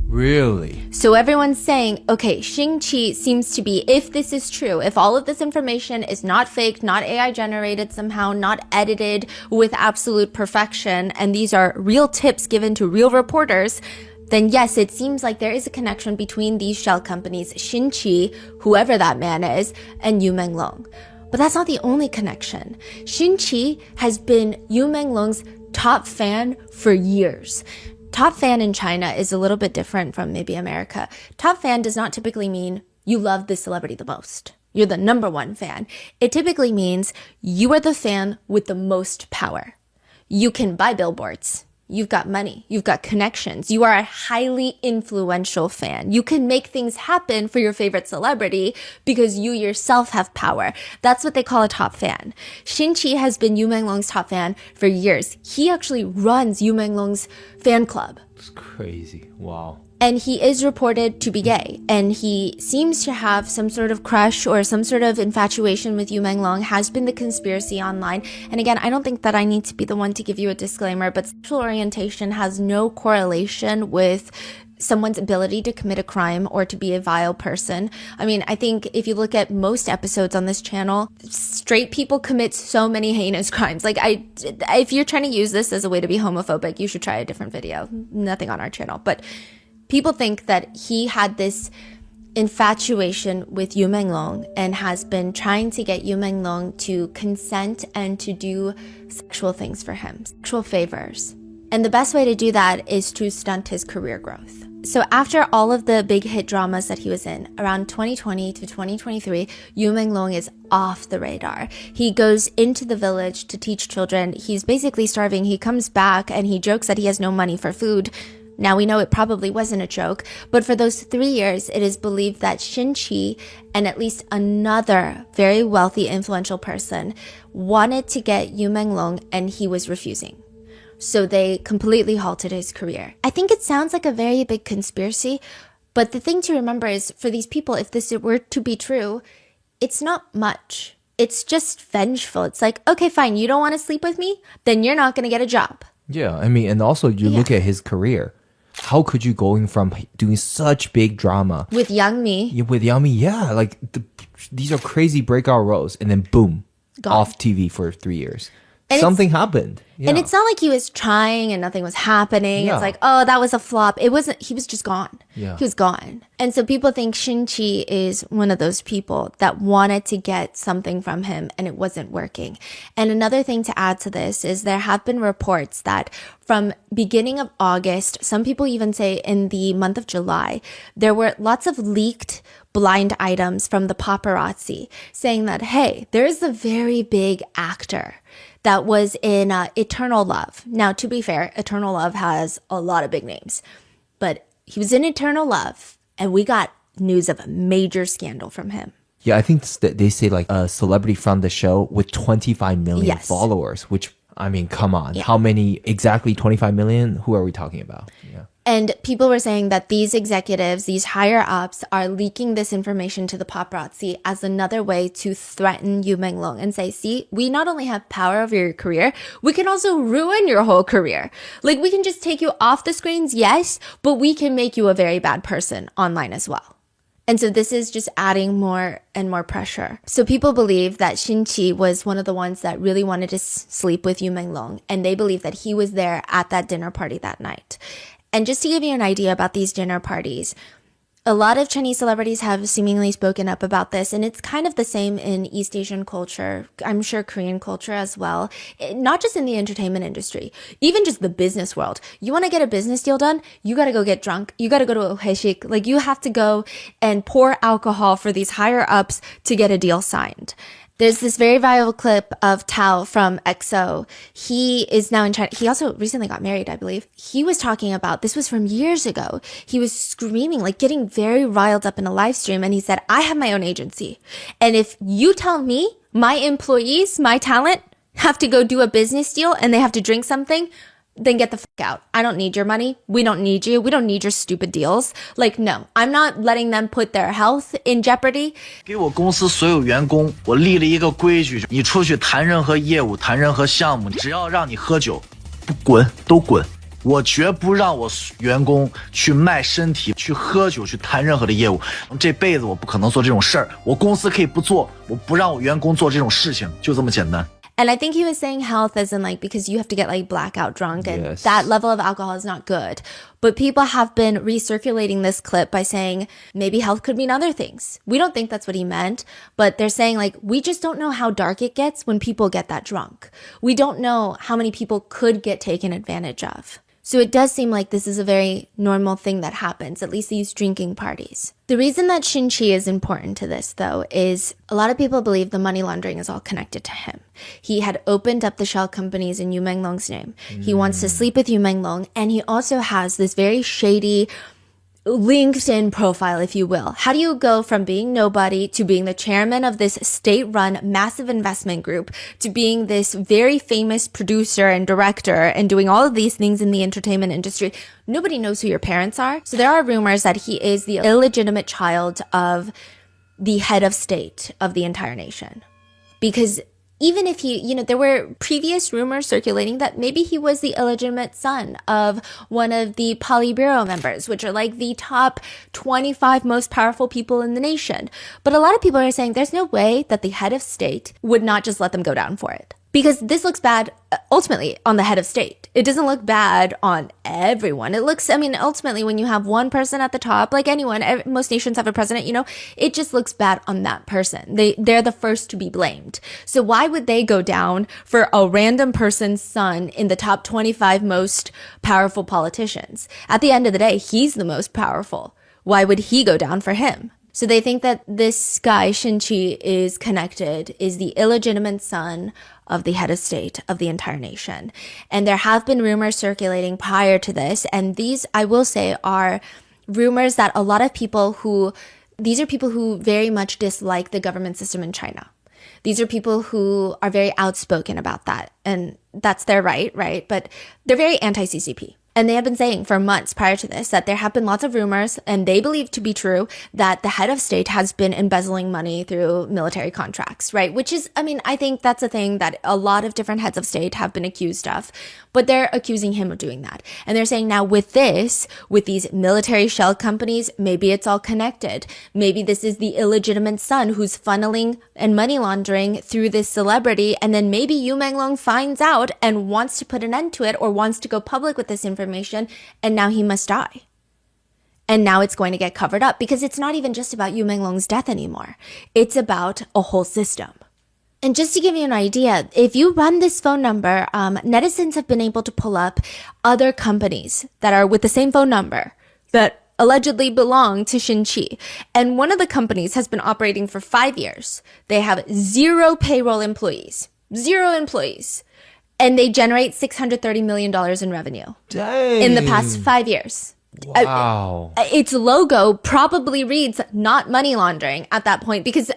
Really? So everyone's saying, okay, Xingqi seems to be, if this is true, if all of this information is not faked, not AI generated somehow, not edited with absolute perfection, and these are real tips given to real reporters, then yes, it seems like there is a connection between these shell companies, Xinqi, whoever that man is, and Yu Menglong. But that's not the only connection. Xinqi has been Yu Menglong's top fan for years. Top fan in China is a little bit different from maybe America. Top fan does not typically mean you love the celebrity the most. You're the number one fan. It typically means you are the fan with the most power. You can buy billboards. You've got money. You've got connections. You are a highly influential fan. You can make things happen for your favorite celebrity because you yourself have power. That's what they call a top fan. Xinqi has been Yu Menglong's top fan for years. He actually runs Yu Menglong's fan club. It's crazy. Wow. And he is reported to be gay. And he seems to have some sort of crush or some sort of infatuation with Yu Menglong, has been the conspiracy online. And again, I don't think that I need to be the one to give you a disclaimer, but sexual orientation has no correlation with someone's ability to commit a crime or to be a vile person. I mean, I think if you look at most episodes on this channel, straight people commit so many heinous crimes. Like, if you're trying to use this as a way to be homophobic, you should try a different video. Nothing on our channel. But people think that he had this infatuation with Yu Menglong and has been trying to get Yu Menglong to consent and to do sexual things for him, sexual favors. And the best way to do that is to stunt his career growth. So after all of the big hit dramas that he was in, around 2020 to 2023, Yu Menglong is off the radar. He goes into the village to teach children. He's basically starving. He comes back and he jokes that he has no money for food. Now we know it probably wasn't a joke, but for those 3 years, it is believed that Xinqi and at least another very wealthy, influential person wanted to get Yu Menglong and he was refusing. So they completely halted his career. I think it sounds like a very big conspiracy, but the thing to remember is for these people, if this were to be true, it's not much. It's just vengeful. It's like, okay, fine, you don't want to sleep with me? Then you're not going to get a job. Yeah, I mean, and also you look at his career. How could you going from doing such big drama with Yang Mi? With Yang Mi, yeah, like these are crazy breakout roles, and then boom, Gone. Off TV for 3 years. And something happened. Yeah. And it's not like he was trying and nothing was happening. Yeah. It's like, oh, that was a flop. It wasn't, he was just gone. Yeah. He was gone. And so people think Xinqi is one of those people that wanted to get something from him and it wasn't working. And another thing to add to this is there have been reports that from beginning of August, some people even say in the month of July, there were lots of leaked blind items from the paparazzi saying that, hey, there's a very big actor that was in Eternal Love. Now, to be fair, Eternal Love has a lot of big names, but he was in Eternal Love and we got news of a major scandal from him. Yeah, I think they say like a celebrity from the show with 25 million Yes. followers, which, I mean, come on. Yeah. How many, exactly 25 million? Who are we talking about? Yeah. And people were saying that these executives, these higher ups, are leaking this information to the paparazzi as another way to threaten Yu Menglong and say, see, we not only have power over your career, we can also ruin your whole career. Like, we can just take you off the screens, yes, but we can make you a very bad person online as well. And so this is just adding more and more pressure. So people believe that Xinqi was one of the ones that really wanted to sleep with Yu Menglong, and they believe that he was there at that dinner party that night. And just to give you an idea about these dinner parties, a lot of Chinese celebrities have seemingly spoken up about this, and it's kind of the same in East Asian culture, I'm sure Korean culture as well, not just in the entertainment industry, even just the business world. You want to get a business deal done, you got to go get drunk, you got to go to a haeshik, like you have to go and pour alcohol for these higher ups to get a deal signed. There's this very viral clip of Tao from EXO. He is now in China. He also recently got married, I believe. He was talking about, this was from years ago. He was screaming, like getting very riled up in a live stream. And he said, I have my own agency. And if you tell me my employees, my talent have to go do a business deal and they have to drink something, then get the fuck out. I don't need your money. We don't need you. We don't need your stupid deals. Like, no, I'm not letting them put their health in jeopardy. 给我公司所有员工，我立了一个规矩：你出去谈任何业务、谈任何项目，只要让你喝酒，不滚都滚。我绝不让我员工去卖身体、去喝酒、去谈任何的业务。这辈子我不可能做这种事儿。我公司可以不做，我不让我员工做这种事情，就这么简单。And I think he was saying health as in like, because you have to get like blackout drunk and Yes. that level of alcohol is not good. But people have been recirculating this clip by saying maybe health could mean other things. We don't think that's what he meant, but they're saying like, we just don't know how dark it gets when people get that drunk. We don't know how many people could get taken advantage of. So it does seem like this is a very normal thing that happens, at least these drinking parties. The reason that Shin-Chi is important to this, though, is a lot of people believe the money laundering is all connected to him. He had opened up the shell companies in Yu Menglong's name. He wants to sleep with Yu Menglong, and he also has this very shady LinkedIn profile, if you will. How do you go from being nobody to being the chairman of this state-run massive investment group to being this very famous producer and director and doing all of these things in the entertainment industry? Nobody knows who your parents are. So there are rumors that he is the illegitimate child of the head of state of the entire nation. Because even if he, there were previous rumors circulating that maybe he was the illegitimate son of one of the Politburo members, which are like the top 25 most powerful people in the nation. But a lot of people are saying there's no way that the head of state would not just let them go down for it. Because this looks bad ultimately on the head of state. It doesn't look bad on everyone. It looks, ultimately when you have one person at the top, like anyone, most nations have a president, it just looks bad on that person. They're the first to be blamed. So why would they go down for a random person's son in the top 25 most powerful politicians? At the end of the day, he's the most powerful. Why would he go down for him? So they think that this guy, Shin-Chi, is the illegitimate son of the head of state of the entire nation. And there have been rumors circulating prior to this. And these, I will say, are rumors that a lot of these are people who very much dislike the government system in China. These are people who are very outspoken about that. And that's their right? But they're very anti-CCP. And they have been saying for months prior to this that there have been lots of rumors, and they believe to be true, that the head of state has been embezzling money through military contracts, right? Which is, I think that's a thing that a lot of different heads of state have been accused of, but they're accusing him of doing that. And they're saying now with these military shell companies, maybe it's all connected. Maybe this is the illegitimate son who's funneling and money laundering through this celebrity, and then maybe Yu Menglong finds out and wants to put an end to it or wants to go public with this information, and now he must die. And now it's going to get covered up because it's not even just about Yu Menglong's death anymore. It's about a whole system. And just to give you an idea, if you run this phone number, netizens have been able to pull up other companies that are with the same phone number that allegedly belong to Shin-Chi. And one of the companies has been operating for 5 years. They have 0 payroll employees. 0 employees. And they generate $630 million in revenue. Dang. In the past 5 years. Wow. Its logo probably reads not money laundering at that point because,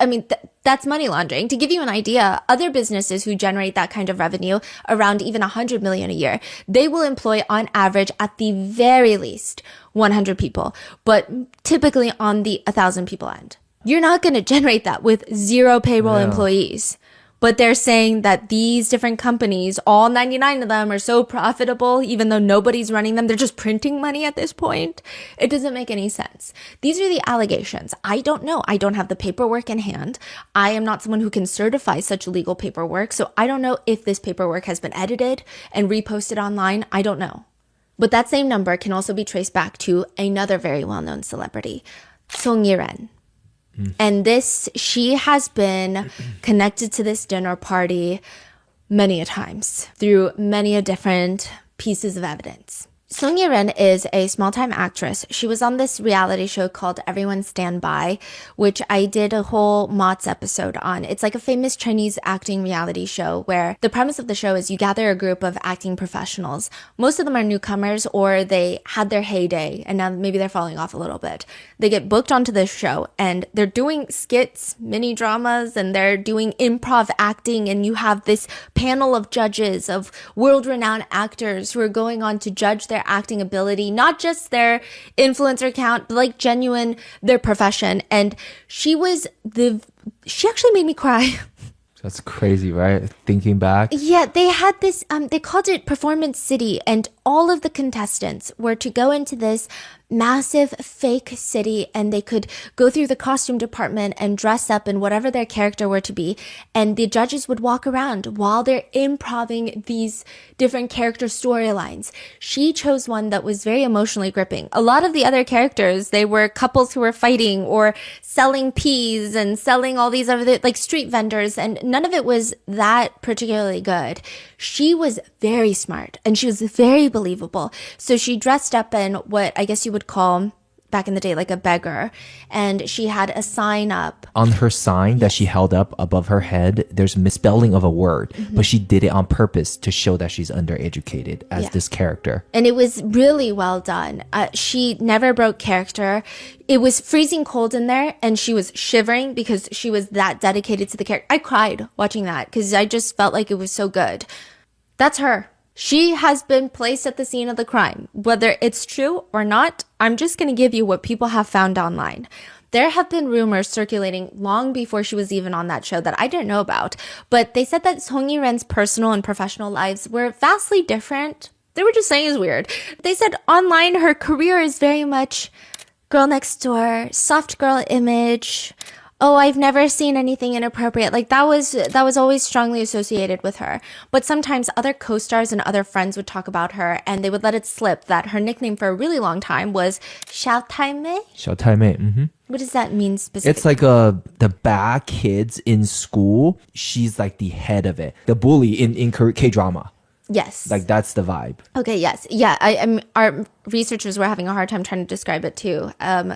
that's money laundering. To give you an idea, other businesses who generate that kind of revenue, around even 100 million a year, they will employ on average at the very least 100 people, but typically on the 1,000 people end. You're not going to generate that with 0 payroll employees. But they're saying that these different companies, all 99 of them, are so profitable, even though nobody's running them. They're just printing money at this point. It doesn't make any sense. These are the allegations. I don't know. I don't have the paperwork in hand. I am not someone who can certify such legal paperwork. So I don't know if this paperwork has been edited and reposted online. I don't know. But that same number can also be traced back to another very well-known celebrity, Song Yi-ren. And she has been connected to this dinner party many a times through many a different pieces of evidence. Song Ye-ren is a small-time actress. She was on this reality show called Everyone Stand By, which I did a whole Mott's episode on. It's like a famous Chinese acting reality show where the premise of the show is you gather a group of acting professionals. Most of them are newcomers or they had their heyday and now maybe they're falling off a little bit. They get booked onto this show and they're doing skits, mini dramas, and they're doing improv acting, and you have this panel of judges of world-renowned actors who are going on to judge their acting ability, not just their influencer count, but like genuine their profession. And she actually made me cry. That's crazy, right? Thinking back. Yeah, they had this, they called it Performance City, and all of the contestants were to go into this massive fake city and they could go through the costume department and dress up in whatever their character were to be. And the judges would walk around while they're improving these different character storylines. She chose one that was very emotionally gripping. A lot of the other characters, they were couples who were fighting or selling peas and selling all these other like street vendors, and none of it was that particularly good. She was very smart and she was very believable. So she dressed up in what I guess you would call back in the day like a beggar, and she had a sign up. On her sign that she held up above her head, there's misspelling of a word, but she did it on purpose to show that she's undereducated as this character. And it was really well done. She never broke character. It was freezing cold in there and she was shivering because she was that dedicated to the character. I cried watching that because I just felt like it was so good. That's her. She has been placed at the scene of the crime. Whether it's true or not, I'm just going to give you what people have found online. There have been rumors circulating long before she was even on that show that I didn't know about, but they said that Song Ye-ren's personal and professional lives were vastly different. They were just saying it's weird. They said online her career is very much girl next door, soft girl image. Oh, I've never seen anything inappropriate. Like that was always strongly associated with her. But sometimes other co-stars and other friends would talk about her and they would let it slip that her nickname for a really long time was Xiao Taimei. Xiao Taimei. Mm-hmm. What does that mean specifically? It's like the bad kids in school. She's like the head of it. The bully in K-drama. Yes. Like that's the vibe. Okay, yes. Yeah, our researchers were having a hard time trying to describe it too.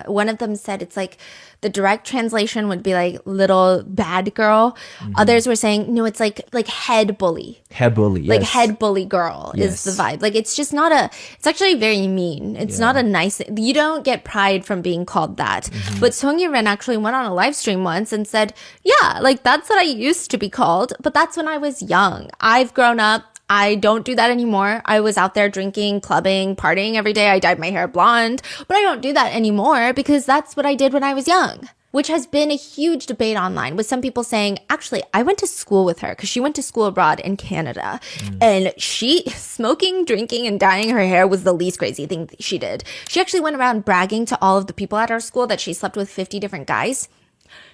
One of them said it's like the direct translation would be like little bad girl. Mm-hmm. Others were saying, no, it's like head bully. Head bully, yes. Like head bully girl yes. is the vibe. Like it's just not it's actually very mean. It's not a nice, you don't get pride from being called that. Mm-hmm. But Song Ye-ren actually went on a live stream once and said, yeah, like that's what I used to be called, but that's when I was young. I've grown up. I don't do that anymore. I was out there drinking, clubbing, partying every day. I dyed my hair blonde, but I don't do that anymore because that's what I did when I was young, which has been a huge debate online with some people saying, actually, I went to school with her because she went to school abroad in Canada and she smoking, drinking, and dyeing her hair was the least crazy thing she did. She actually went around bragging to all of the people at our school that she slept with 50 different guys.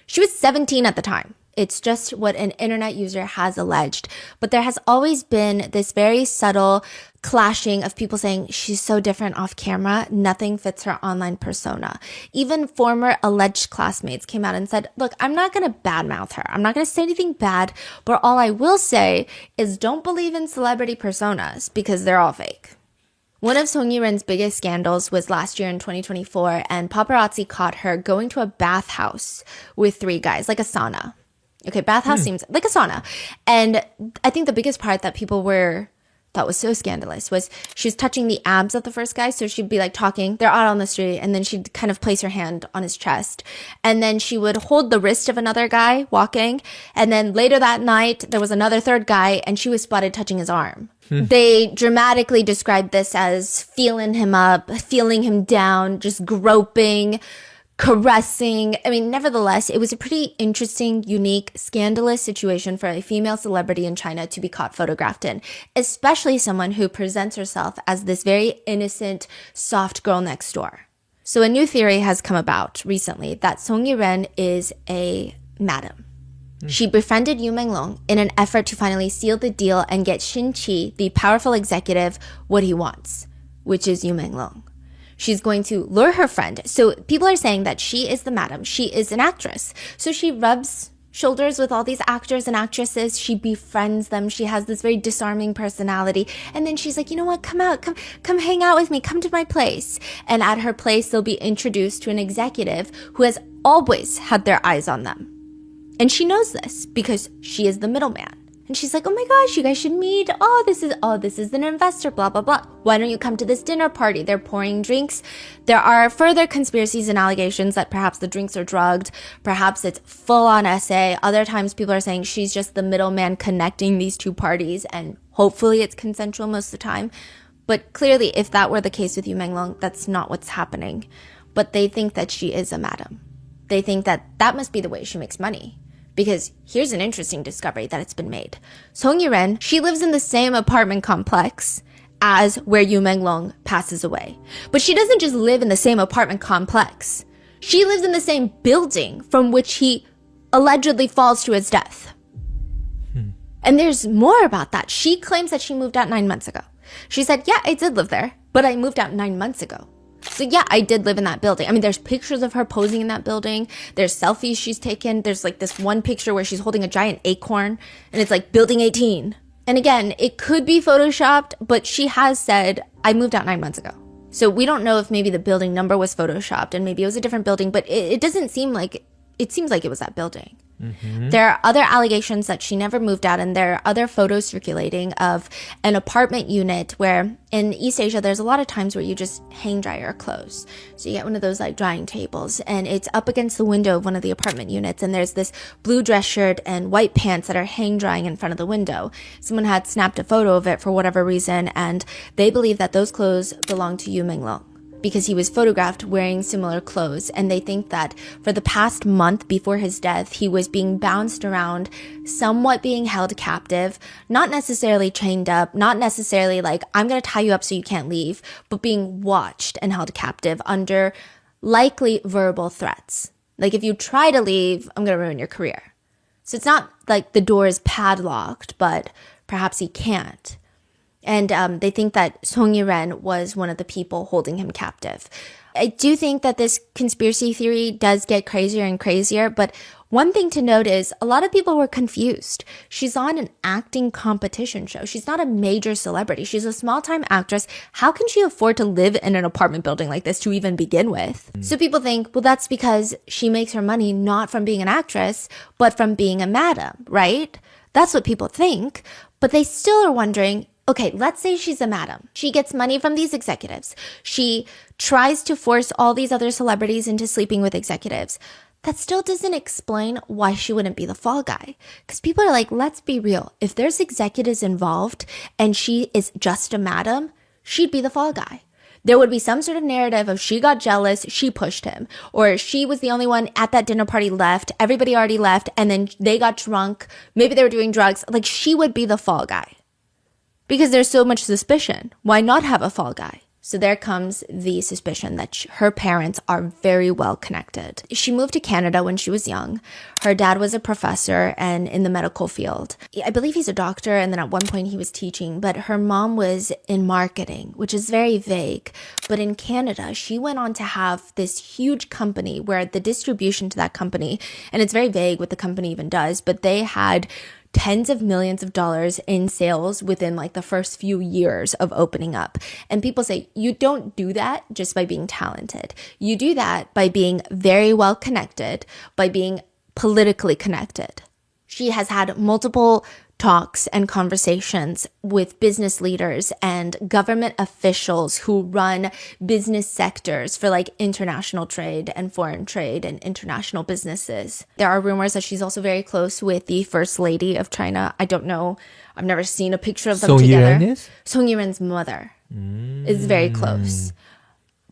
She was 17 at the time. It's just what an internet user has alleged. But there has always been this very subtle clashing of people saying she's so different off camera, nothing fits her online persona. Even former alleged classmates came out and said, look, I'm not going to badmouth her. I'm not going to say anything bad, but all I will say is don't believe in celebrity personas because they're all fake. One of Song Ye-ren's biggest scandals was last year in 2024, and paparazzi caught her going to a bathhouse with 3 guys, like a sauna. Okay, bathhouse seems like a sauna. And I think the biggest part that people thought was so scandalous was she was touching the abs of the first guy. So she'd be like talking, they're out on the street, and then she'd kind of place her hand on his chest. And then she would hold the wrist of another guy walking. And then later that night, there was another third guy, and she was spotted touching his arm. They dramatically described this as feeling him up, feeling him down, just groping, caressing. I mean, nevertheless, it was a pretty interesting, unique, scandalous situation for a female celebrity in China to be caught photographed in, especially someone who presents herself as this very innocent, soft girl next door. So a new theory has come about recently that Song Ye-ren is a madam. She befriended Yu Menglong in an effort to finally seal the deal and get Shin Qi, the powerful executive, what he wants, which is Yu Menglong. She's going to lure her friend. So people are saying that she is the madam. She is an actress. So she rubs shoulders with all these actors and actresses. She befriends them. She has this very disarming personality. And then she's like, you know what? Come out. Come hang out with me. Come to my place. And at her place, they'll be introduced to an executive who has always had their eyes on them. And she knows this because she is the middleman. And she's like, oh my gosh, you guys should meet. This is an investor, blah, blah, blah. Why don't you come to this dinner party? They're pouring drinks. There are further conspiracies and allegations that perhaps the drinks are drugged. Perhaps it's full on SA. Other times people are saying she's just the middleman connecting these two parties. And hopefully it's consensual most of the time. But clearly, if that were the case with Yu Menglong, that's not what's happening. But they think that she is a madam. They think that that must be the way she makes money. Because here's an interesting discovery that it's been made. Song Yiren, she lives in the same apartment complex as where Yu Menglong passes away. But she doesn't just live in the same apartment complex. She lives in the same building from which he allegedly falls to his death. And there's more about that. She claims that she moved out 9 months ago. She said, yeah, I did live there, but I moved out 9 months ago. So yeah, I did live in that building. I mean, there's pictures of her posing in that building. There's selfies she's taken. There's like this one picture where she's holding a giant acorn and it's like building 18. And again, it could be photoshopped, but she has said, I moved out 9 months ago. So we don't know if maybe the building number was photoshopped and maybe it was a different building, but it doesn't seem like, it seems like it was that building. There are other allegations that she never moved out, and there are other photos circulating of an apartment unit where in East Asia, there's a lot of times where you just hang dry your clothes. So you get one of those like drying tables and it's up against the window of one of the apartment units. And there's this blue dress shirt and white pants that are hang drying in front of the window. Someone had snapped a photo of it for whatever reason. And they believe that those clothes belong to Yu Menglong, because he was photographed wearing similar clothes. And they think that for the past month before his death, he was being bounced around, somewhat being held captive, not necessarily chained up, not necessarily like, I'm going to tie you up so you can't leave, but being watched and held captive under likely verbal threats. Like, if you try to leave, I'm going to ruin your career. So it's not like the door is padlocked, but perhaps he can't. And they think that Song Yiren was one of the people holding him captive. I do think that this conspiracy theory does get crazier and crazier, but one thing to note is a lot of people were confused. She's on an acting competition show. She's not a major celebrity. She's a small-time actress. How can she afford to live in an apartment building like this to even begin with? So people think, well, that's because she makes her money not from being an actress, but from being a madam, right? That's what people think, but they still are wondering, okay, let's say she's a madam. She gets money from these executives. She tries to force all these other celebrities into sleeping with executives. That still doesn't explain why she wouldn't be the fall guy. Because people are like, let's be real. If there's executives involved and she is just a madam, she'd be the fall guy. There would be some sort of narrative of she got jealous, she pushed him, or she was the only one at that dinner party left, everybody already left, and then they got drunk, maybe they were doing drugs. Like, she would be the fall guy. Because there's so much suspicion. Why not have a fall guy? So there comes the suspicion that her parents are very well connected. She moved to Canada when she was young. Her dad was a professor and in the medical field. I believe he's a doctor, and then at one point he was teaching, but her mom was in marketing, which is very vague. But in Canada, she went on to have this huge company where the distribution to that company, and it's very vague what the company even does, but they had tens of millions of dollars in sales within like the first few years of opening up. And people say, you don't do that just by being talented. You do that by being very well connected, by being politically connected. She has had multiple talks and conversations with business leaders and government officials who run business sectors for like international trade and foreign trade and international businesses. There are rumors that she's also very close with the First Lady of China. I don't know. I've never seen a picture of them together. Yiren is? Song Yiren's mother is very close.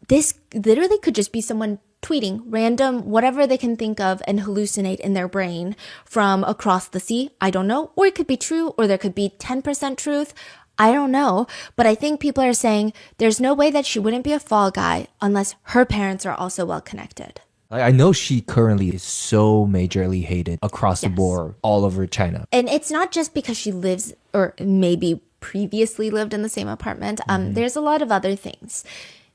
This literally could just be someone tweeting random, whatever they can think of and hallucinate in their brain from across the sea. I don't know. Or it could be true, or there could be 10% truth. I don't know. But I think people are saying there's no way that she wouldn't be a fall guy unless her parents are also well connected. I know she currently is so majorly hated across the Yes. board, all over China. And it's not just because she lives or maybe previously lived in the same apartment. There's a lot of other things.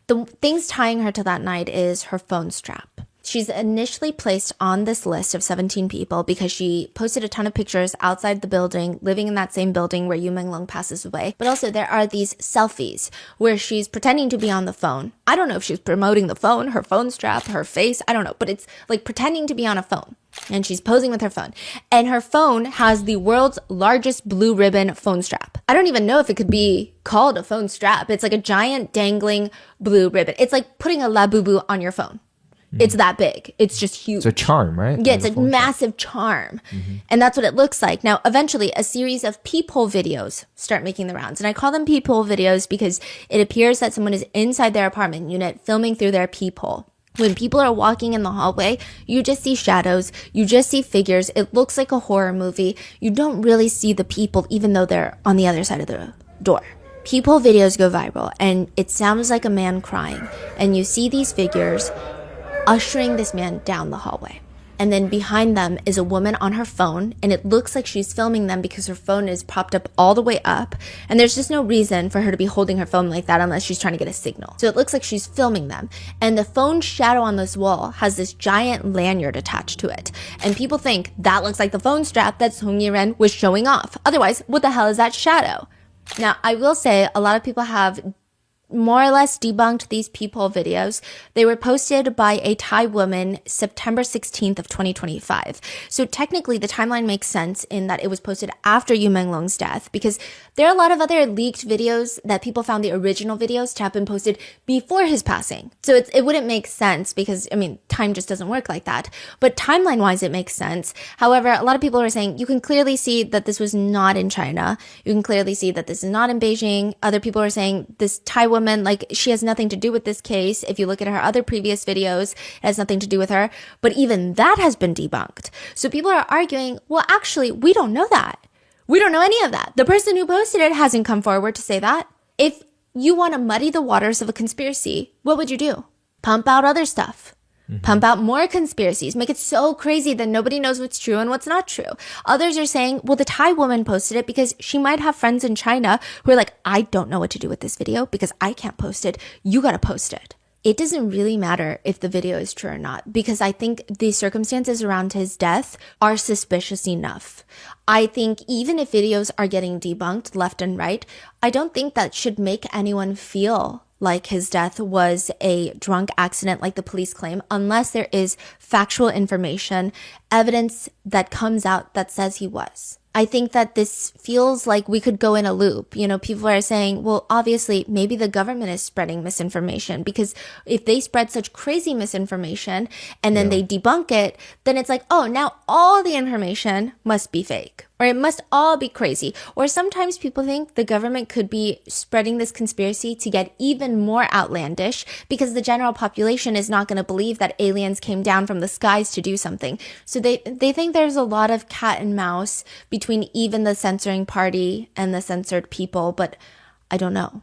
The things tying her to that night is her phone strap. She's initially placed on this list of 17 people because she posted a ton of pictures outside the building, living in that same building where Yu Menglong passes away. But also there are these selfies where she's pretending to be on the phone. I don't know if she's promoting the phone, her phone strap, her face, I don't know, but it's like pretending to be on a phone. And she's posing with her phone. And her phone has the world's largest blue ribbon phone strap. I don't even know if it could be called a phone strap. It's like a giant dangling blue ribbon. It's like putting a Labubu on your phone. It's that big. It's just huge. It's a charm, right? Yeah, it's a massive charm. And that's what it looks like. Now, eventually, a series of peephole videos start making the rounds. And I call them peephole videos because it appears that someone is inside their apartment unit filming through their peephole. When people are walking in the hallway, you just see shadows. You just see figures. It looks like a horror movie. You don't really see the people, even though they're on the other side of the door. Peephole videos go viral, and it sounds like a man crying. And you see these figures ushering this man down the hallway. And then behind them is a woman on her phone, and it looks like she's filming them because her phone is propped up all the way up, and there's just no reason for her to be holding her phone like that unless she's trying to get a signal. So it looks like she's filming them, and the phone shadow on this wall has this giant lanyard attached to it, and people think that looks like the phone strap that Song Yiren was showing off. Otherwise, what the hell is that shadow? Now, I will say a lot of people have more or less debunked these peephole videos. They were posted by a Thai woman September 16th of 2025. So technically the timeline makes sense in that it was posted after Yu Menglong's death, because there are a lot of other leaked videos that people found the original videos to have been posted before his passing. So it wouldn't make sense because, I mean, time just doesn't work like that. But timeline wise, it makes sense. However, a lot of people are saying you can clearly see that this was not in China. You can clearly see that this is not in Beijing. Other people are saying this Thai woman, like, she has nothing to do with this case. If you look at her other previous videos, it has nothing to do with her. But even that has been debunked. So people are arguing, well, actually, we don't know that. We don't know any of that. The person who posted it hasn't come forward to say that. If you want to muddy the waters of a conspiracy, what would you do? Pump out other stuff. Pump out more conspiracies, make it so crazy that nobody knows what's true and what's not true. Others are saying, well, the Thai woman posted it because she might have friends in China who are like, I don't know what to do with this video because I can't post it. You got to post it. It doesn't really matter if the video is true or not, because I think the circumstances around his death are suspicious enough. I think even if videos are getting debunked left and right, I don't think that should make anyone feel like his death was a drunk accident like the police claim, unless there is factual information, evidence that comes out that says he was. I think that this feels like we could go in a loop. You know, people are saying, well, obviously, maybe the government is spreading misinformation, because if they spread such crazy misinformation and then they debunk it, then it's like, oh, now all the information must be fake, or it must all be crazy. Or sometimes people think the government could be spreading this conspiracy to get even more outlandish because the general population is not going to believe that aliens came down from the skies to do something. So they think there's a lot of cat and mouse between even the censoring party and the censored people, but I don't know.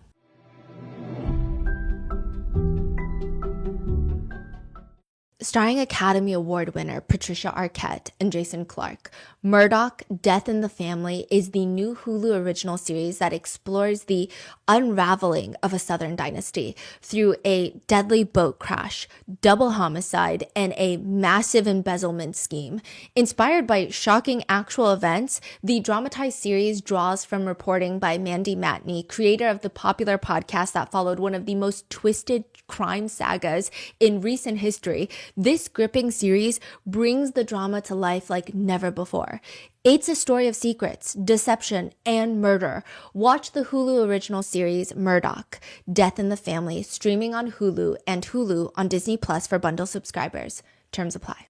Starring Academy Award winner Patricia Arquette and Jason Clarke, Murdoch: Death in the Family is the new Hulu original series that explores the unraveling of a Southern dynasty through a deadly boat crash, double homicide, and a massive embezzlement scheme. Inspired by shocking actual events, the dramatized series draws from reporting by Mandy Matney, creator of the popular podcast that followed one of the most twisted crime sagas in recent history. This gripping series brings the drama to life like never before. It's a story of secrets, deception, and murder. Watch the Hulu original series Murdoch: Death in the Family, streaming on Hulu and Hulu on Disney Plus for bundle subscribers. Terms apply.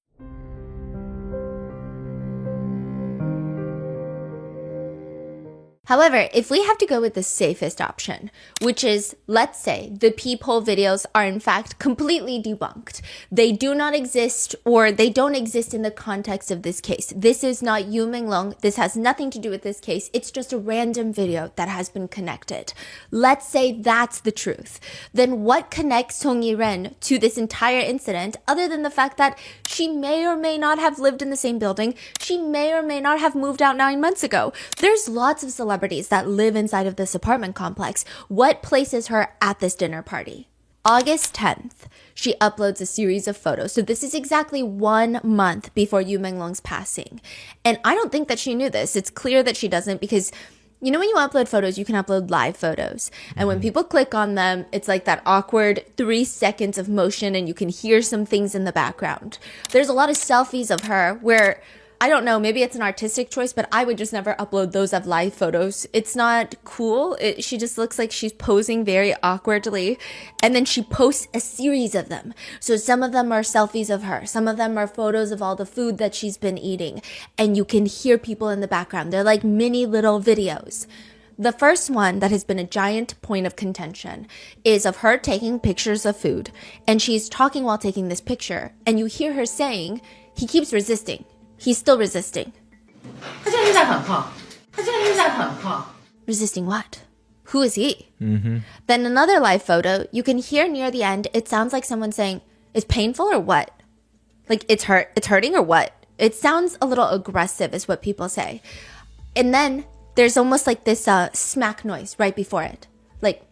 However, if we have to go with the safest option, which is, let's say, the peephole videos are in fact completely debunked. They do not exist, or they don't exist in the context of this case. This is not Yu Menglong. This has nothing to do with this case. It's just a random video that has been connected. Let's say that's the truth. Then what connects Song Yiren to this entire incident other than the fact that she may or may not have lived in the same building? She may or may not have moved out 9 months ago. There's lots of celebrities that live inside of this apartment complex. What places her at this dinner party? August 10th, she uploads a series of photos. So this is exactly 1 month before Yu Menglong's passing. And I don't think that she knew this. It's clear that she doesn't because you know when you upload photos, you can upload live photos. And when people click on them, it's like that awkward 3 seconds of motion and you can hear some things in the background. There's a lot of selfies of her where, I don't know, maybe it's an artistic choice, but I would just never upload those of live photos. It's not cool. She just looks like she's posing very awkwardly. And then she posts a series of them. So some of them are selfies of her. Some of them are photos of all the food that she's been eating. And you can hear people in the background. They're like mini little videos. The first one that has been a giant point of contention is of her taking pictures of food. And she's talking while taking this picture. And you hear her saying, he keeps resisting. He's still resisting. Resisting what? Who is he? Then another live photo, you can hear near the end, it sounds like someone saying, it's painful or what? Like it's hurting or what? It sounds a little aggressive is what people say. And then there's almost like this smack noise right before it. Like,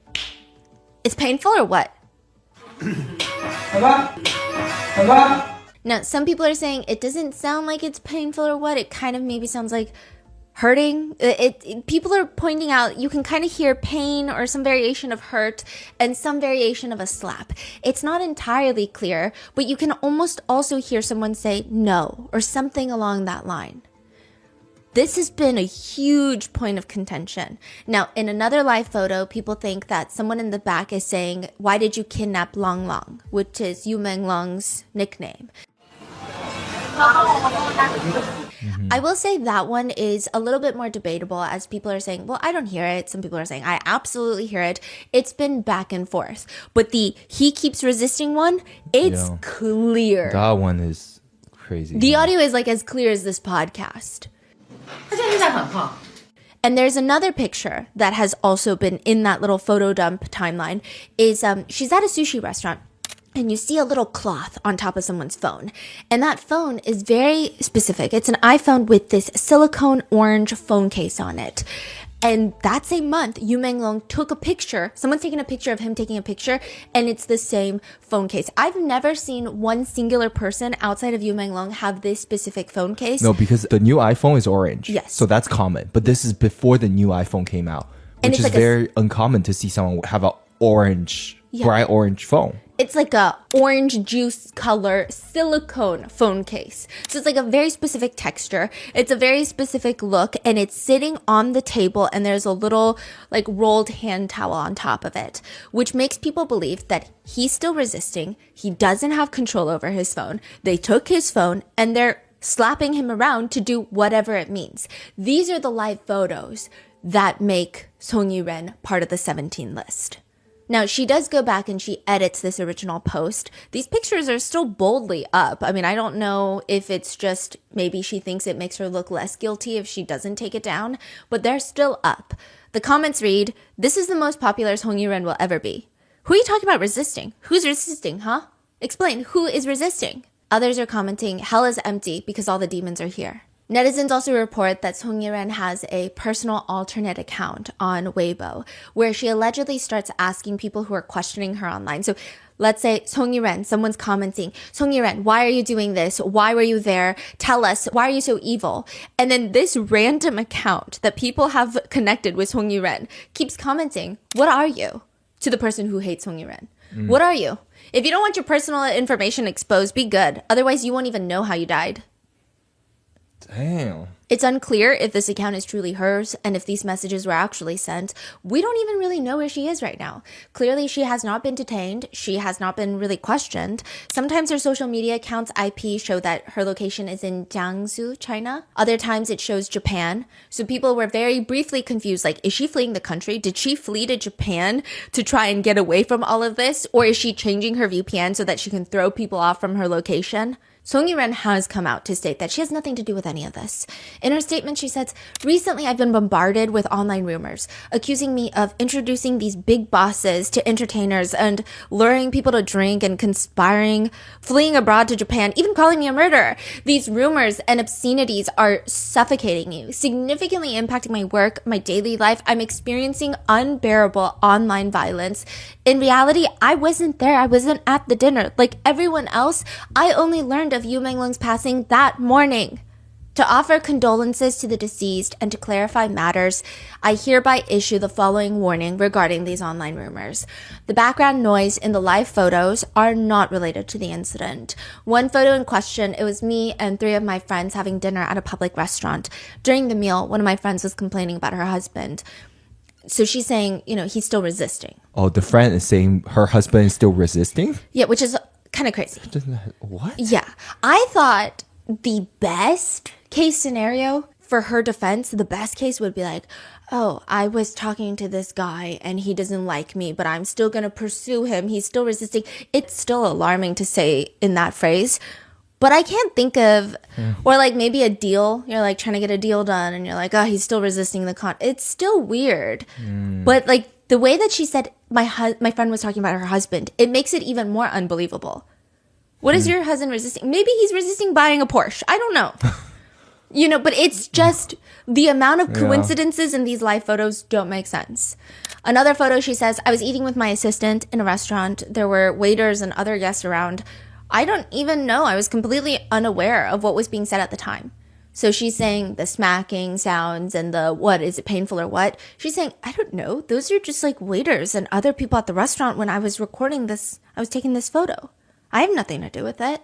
it's painful or what? Now, some people are saying it doesn't sound like it's painful or what. It kind of maybe sounds like hurting. People are pointing out you can kind of hear pain or some variation of hurt and some variation of a slap. It's not entirely clear, but you can almost also hear someone say no or something along that line. This has been a huge point of contention. Now, in another live photo, people think that someone in the back is saying, why did you kidnap Long Long, which is Yu Menglong's nickname. I will say that one is a little bit more debatable as people are saying, well, I don't hear it. Some people are saying, I absolutely hear it. It's been back and forth. But the he keeps resisting one, it's clear. That one is crazy. The audio is like as clear as this podcast. And there's another picture that has also been in that little photo dump timeline is she's at a sushi restaurant. And you see a little cloth on top of someone's phone. And that phone is very specific. It's an iPhone with this silicone orange phone case on it. And that same month, Yu Menglong took a picture. Someone's taking a picture of him taking a picture, and it's the same phone case. I've never seen one singular person outside of Yu Menglong have this specific phone case. No, because the new iPhone is orange. Yes. So that's common. But this is before the new iPhone came out, And which it's is like very uncommon to see someone have a bright orange phone. It's like a orange juice color silicone phone case. So it's like a very specific texture. It's a very specific look and it's sitting on the table and there's a little like rolled hand towel on top of it, which makes people believe that he's still resisting. He doesn't have control over his phone. They took his phone and they're slapping him around to do whatever it means. These are the live photos that make Song Yiren part of the 17 list. Now, she does go back and she edits this original post. These pictures are still boldly up. I mean, I don't know if it's just maybe she thinks it makes her look less guilty if she doesn't take it down, but they're still up. The comments read, "This is the most popular Song Yiren will ever be." Who are you talking about resisting? Who's resisting, huh? Explain, who is resisting? Others are commenting, "Hell is empty because all the demons are here." Netizens also report that Song Yiren has a personal alternate account on Weibo, where she allegedly starts asking people who are questioning her online. So let's say Song Yiren, someone's commenting, "Song Yiren, why are you doing this? Why were you there? Tell us, why are you so evil?" And then this random account that people have connected with Song Yiren keeps commenting, "What are you?" to the person who hates Song Yiren. What are you? If you don't want your personal information exposed, be good. Otherwise, you won't even know how you died. Damn. It's unclear if this account is truly hers and if these messages were actually sent. We don't even really know where she is right now. Clearly, she has not been detained. She has not been really questioned. Sometimes her social media account's IP show that her location is in Jiangsu, China. Other times it shows Japan. So people were very briefly confused, like, is she fleeing the country? Did she flee to Japan to try and get away from all of this? Or is she changing her VPN so that she can throw people off from her location? Song Yiren has come out to state that she has nothing to do with any of this. In her statement, she says, "Recently, I've been bombarded with online rumors accusing me of introducing these big bosses to entertainers and luring people to drink and conspiring, fleeing abroad to Japan, even calling me a murderer. These rumors and obscenities are suffocating you, significantly impacting my work, my daily life. I'm experiencing unbearable online violence. In reality, I wasn't there. I wasn't at the dinner. Like everyone else, I only learned of Yu Menglong's passing that morning. To offer condolences to the deceased and to clarify matters, I hereby issue the following warning regarding these online rumors. The background noise in the live photos are not related to the incident. One photo in question, it was me and 3 of my friends having dinner at a public restaurant. During the meal, one of my friends was complaining about her husband. So she's saying, he's still resisting. Oh, the friend is saying her husband is still resisting? Yeah, which is kind of crazy. What? Yeah. I thought the best case scenario for her defense, the best case would be like, oh, I was talking to this guy and he doesn't like me, but I'm still going to pursue him. He's still resisting. It's still alarming to say in that phrase. But I can't think of, or like maybe a deal. You're like trying to get a deal done and you're like, oh, he's still resisting the It's still weird. But like the way that she said my friend was talking about her husband, it makes it even more unbelievable. What is your husband resisting? Maybe he's resisting buying a Porsche. I don't know. But it's just the amount of coincidences in these live photos don't make sense. Another photo, she says, I was eating with my assistant in a restaurant. There were waiters and other guests around. I don't even know. I was completely unaware of what was being said at the time. So she's saying the smacking sounds and the what, is it painful or what? She's saying, I don't know. Those are just like waiters and other people at the restaurant when I was recording this. I was taking this photo. I have nothing to do with it.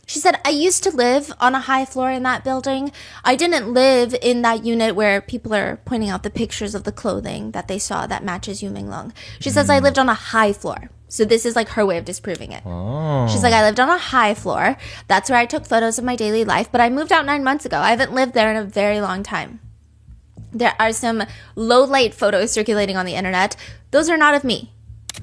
She said, I used to live on a high floor in that building. I didn't live in that unit where people are pointing out the pictures of the clothing that they saw that matches Yu Menglong. She says, I lived on a high floor. So this is like her way of disproving it. Oh. She's like, I lived on a high floor. That's where I took photos of my daily life. But I moved out 9 months ago. I haven't lived there in a very long time. There are some low light photos circulating on the internet. Those are not of me.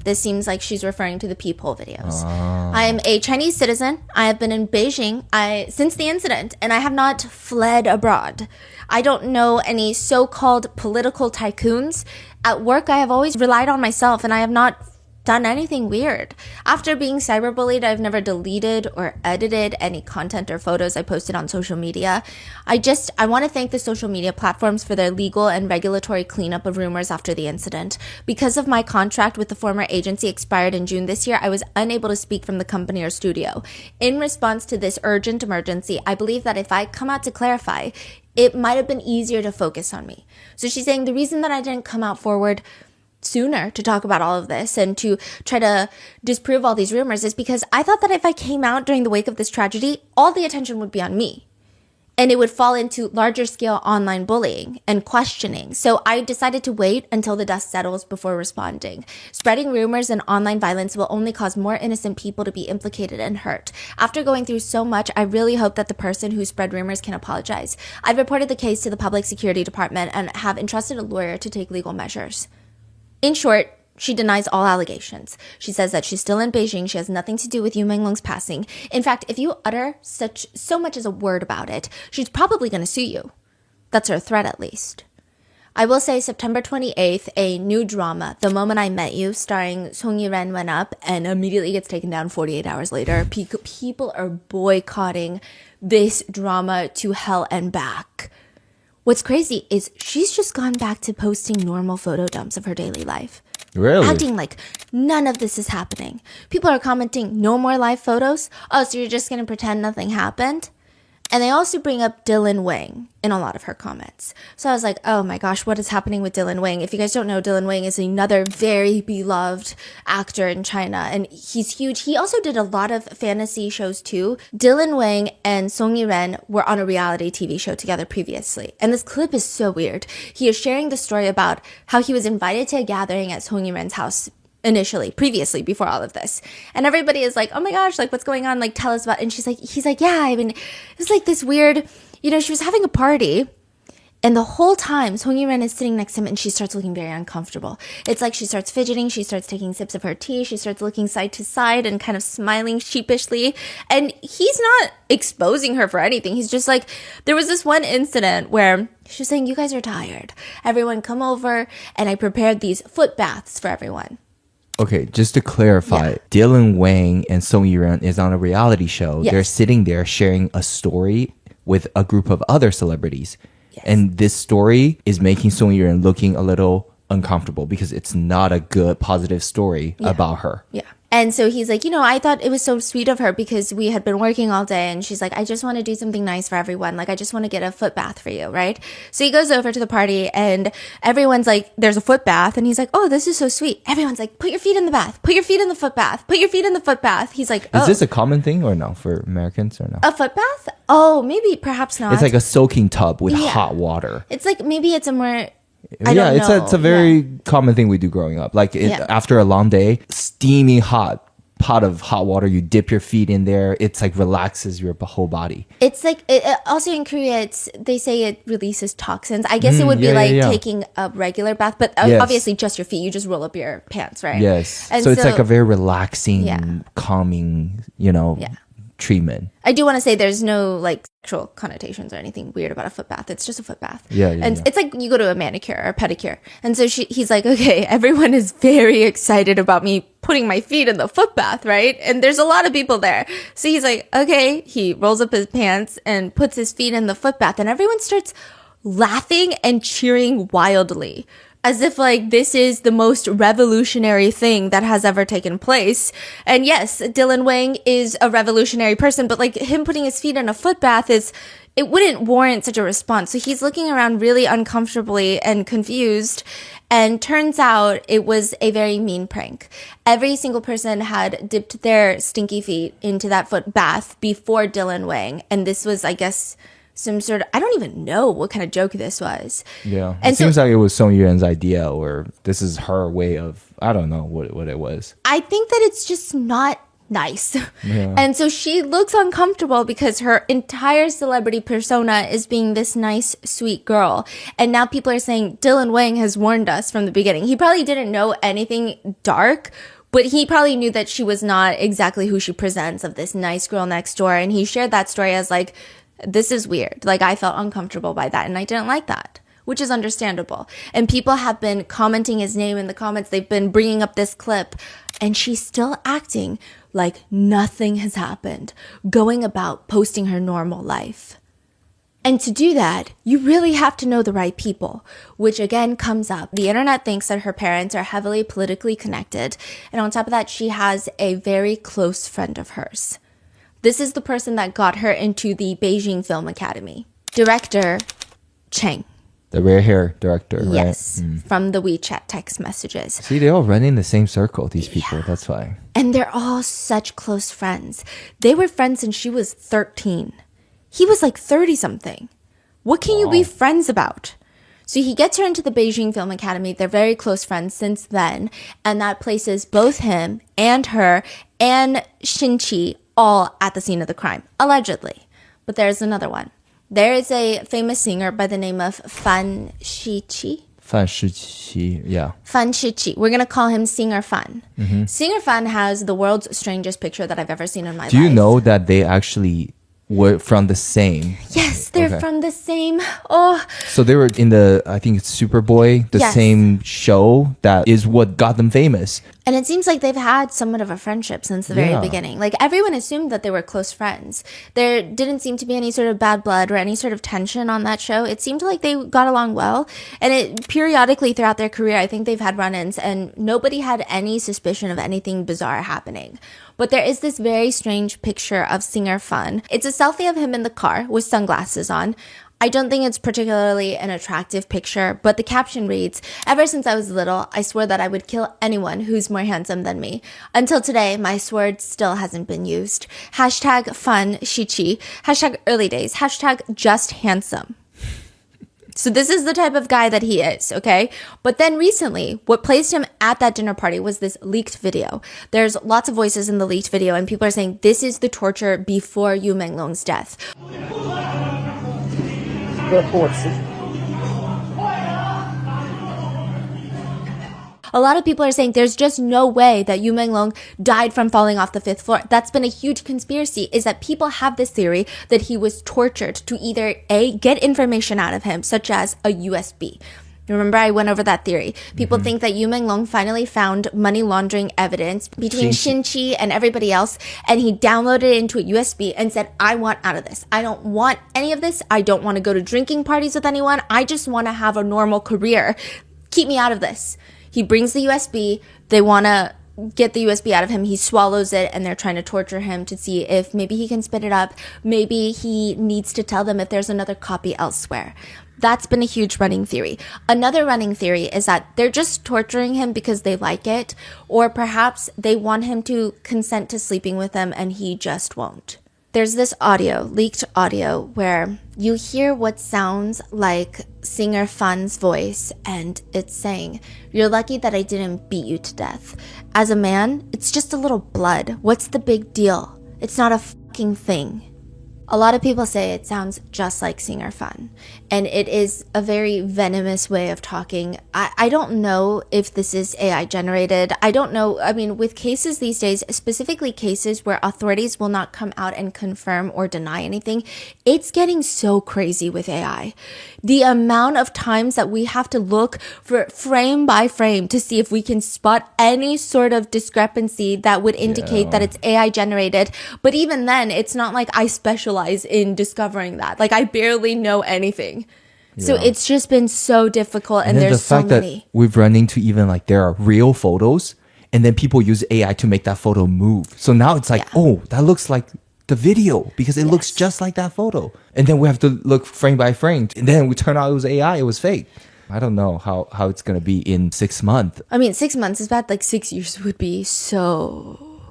This seems like she's referring to the peephole videos. I am a Chinese citizen. I have been in Beijing since the incident, and I have not fled abroad. I don't know any so-called political tycoons. At work, I have always relied on myself, and I have not done anything weird. After being cyberbullied, I've never deleted or edited any content or photos I posted on social media. I want to thank the social media platforms for their legal and regulatory cleanup of rumors after the incident. Because of my contract with the former agency expired in June this year, I was unable to speak from the company or studio. In response to this urgent emergency, I believe that if I come out to clarify, it might have been easier to focus on me. So she's saying the reason that I didn't come out forward sooner to talk about all of this and to try to disprove all these rumors is because I thought that if I came out during the wake of this tragedy, all the attention would be on me. And it would fall into larger scale online bullying and questioning. So I decided to wait until the dust settles before responding. Spreading rumors and online violence will only cause more innocent people to be implicated and hurt. After going through so much, I really hope that the person who spread rumors can apologize. I've reported the case to the Public Security Department and have entrusted a lawyer to take legal measures. In short, she denies all allegations. She says that she's still in Beijing. She has nothing to do with Yu Menglong's passing. In fact, if you utter so much as a word about it, she's probably going to sue you. That's her threat, at least. I will say September 28th, a new drama, The Moment I Met You, starring Song Yi-ren, went up and immediately gets taken down 48 hours later. People are boycotting this drama to hell and back. What's crazy is she's just gone back to posting normal photo dumps of her daily life. Really? Acting like none of this is happening. People are commenting, no more live photos? Oh, so you're just going to pretend nothing happened? And they also bring up Dylan Wang in a lot of her comments. So I was like, oh my gosh, what is happening with Dylan Wang? If you guys don't know, Dylan Wang is another very beloved actor in China, and he's huge. He also did a lot of fantasy shows too. Dylan Wang and Song Yi-ren were on a reality TV show together previously. And this clip is so weird. He is sharing the story about how he was invited to a gathering at Song Yi-ren's house previously, before all of this. And everybody is like, oh my gosh, like what's going on? Like tell us about it. And he's like, yeah, I mean, it was like this weird, she was having a party And the whole time, Song Yiren is sitting next to him and she starts looking very uncomfortable. It's like she starts fidgeting, she starts taking sips of her tea, she starts looking side to side and kind of smiling sheepishly. And he's not exposing her for anything. He's just like, there was this one incident where she was saying, you guys are tired. Everyone come over, and I prepared these foot baths for everyone. Okay, just to clarify, Dylan Wang and Song Yiren is on a reality show. Yes. They're sitting there sharing a story with a group of other celebrities. Yes. And this story is making Song Yiren looking a little uncomfortable because it's not a good, positive story about her. Yeah. And so he's like, I thought it was so sweet of her because we had been working all day, and she's like, I just want to do something nice for everyone. Like, I just want to get a foot bath for you, right? So he goes over to the party and everyone's like, there's a foot bath. And he's like, oh, this is so sweet. Everyone's like, put your feet in the bath. Put your feet in the foot bath. Put your feet in the foot bath. He's like, oh. Is this a common thing or no for Americans or no? A foot bath? Oh, maybe, perhaps not. It's like a soaking tub with Yeah. hot water. It's like, maybe it's a more... I Yeah, don't know. it's a very common thing we do growing up. Like after a long day, steaming hot pot of hot water, you dip your feet in there. It's like relaxes your whole body. It's like, also in Korea, they say it releases toxins. I guess it would be yeah. taking a regular bath, but Yes. obviously just your feet. You just roll up your pants, right? Yes. And So it's like a very relaxing, Yeah. calming, treatment. I do want to say there's no like sexual connotations or anything weird about a foot bath. It's just a foot bath. And it's like you go to a manicure or a pedicure. And so he's like, okay, everyone is very excited about me putting my feet in the foot bath, right? And there's a lot of people there. So he's like, okay, he rolls up his pants and puts his feet in the foot bath, and everyone starts laughing and cheering wildly, as if like this is the most revolutionary thing that has ever taken place. And yes, Dylan Wang is a revolutionary person, but like him putting his feet in a foot bath it wouldn't warrant such a response. So he's looking around really uncomfortably and confused. And turns out it was a very mean prank. Every single person had dipped their stinky feet into that foot bath before Dylan Wang. And this was, I guess, some sort of, I don't even know what kind of joke this was. Yeah. And It seems like it was Song Yuan's idea, or this is her way of, I don't know what it was. I think that it's just not nice. And so she looks uncomfortable because her entire celebrity persona is being this nice, sweet girl. And now people are saying Dylan Wang has warned us from the beginning. He probably didn't know anything dark, but he probably knew that she was not exactly who she presents, of this nice girl next door. And he shared that story as like, this is weird. Like, I felt uncomfortable by that and I didn't like that, which is understandable. And people have been commenting his name in the comments. They've been bringing up this clip, and she's still acting like nothing has happened, going about posting her normal life. And to do that, you really have to know the right people, which again comes up. The internet thinks that her parents are heavily politically connected. And on top of that, she has a very close friend of hers. This is the person that got her into the Beijing Film Academy. Director Cheng. The rare hair director, right? Yes, from the WeChat text messages. See, they all run in the same circle, these people. That's why. And they're all such close friends. They were friends since she was 13. He was like 30-something. What can you be friends about? So he gets her into the Beijing Film Academy. They're very close friends since then. And that places both him and her and Shin-chi all at the scene of the crime, allegedly. But there's another one. There is a famous singer by the name of Fan Shiqi. Fan Shiqi, yeah. Fan Shiqi. We're going to call him Singer Fan. Singer Fan has the world's strangest picture that I've ever seen in my life. Do you know that they actually were from the same? Yes, they're Okay. from the same. Oh, So they were in the, I think it's Superboy, the Yes. same show that is what got them famous. and it seems like they've had somewhat of a friendship since the very Yeah. beginning. Like, everyone assumed that they were close friends. There didn't seem to be any sort of bad blood or any sort of tension on that show. It seemed like they got along well. And it periodically throughout their career, I think they've had run-ins, and nobody had any suspicion of anything bizarre happening. But there is this very strange picture of Singer Fun. It's a selfie of him in the car with sunglasses on. I don't think it's particularly an attractive picture, but the caption reads, "Ever since I was little, I swore that I would kill anyone who's more handsome than me. Until today, my sword still hasn't been used. Hashtag fun shichi. Hashtag early days. Hashtag just handsome." So this is the type of guy that he is, okay? But then recently, what placed him at that dinner party was this leaked video. There's lots of voices in the leaked video, and people are saying this is the torture before Yu Menglong's death. A lot of people are saying there's just no way that Yu Menglong died from falling off the 5th floor. That's been a huge conspiracy, is that people have this theory that he was tortured to either A, get information out of him, such as a USB. Remember, I went over that theory. People think that Yu Menglong finally found money laundering evidence between Xinqi and everybody else, and he downloaded it into a USB and said, I want out of this. I don't want any of this. I don't want to go to drinking parties with anyone. I just want to have a normal career. Keep me out of this. He brings the USB. They want to get the USB out of him. He swallows it, and they're trying to torture him to see if maybe he can spit it up. Maybe he needs to tell them if there's another copy elsewhere. That's been a huge running theory. Another running theory is that they're just torturing him because they like it, or perhaps they want him to consent to sleeping with them and he just won't. There's this audio, leaked audio, where you hear what sounds like singer Fan's voice, and it's saying, "You're lucky that I didn't beat you to death. As a man, it's just a little blood. What's the big deal? It's not a fucking thing." A lot of people say it sounds just like singer Fan, and it is a very venomous way of talking. I don't know if this is AI generated. I don't know. I mean, with cases these days, specifically cases where authorities will not come out and confirm or deny anything, it's getting so crazy with AI. The amount of times that we have to look for frame by frame to see if we can spot any sort of discrepancy that would indicate that it's AI generated. But even then, it's not like I specialize in discovering that. Like, I barely know anything. So it's just been so difficult, and then there's the fact so many. that we've run into even like there are real photos, and then people use AI to make that photo move. So now it's like, oh, that looks like the video because it looks just like that photo. And then we have to look frame by frame, and then we turn out it was AI, it was fake. I don't know how it's going to be in 6 months. I mean, 6 months is bad. Like 6 years would be so...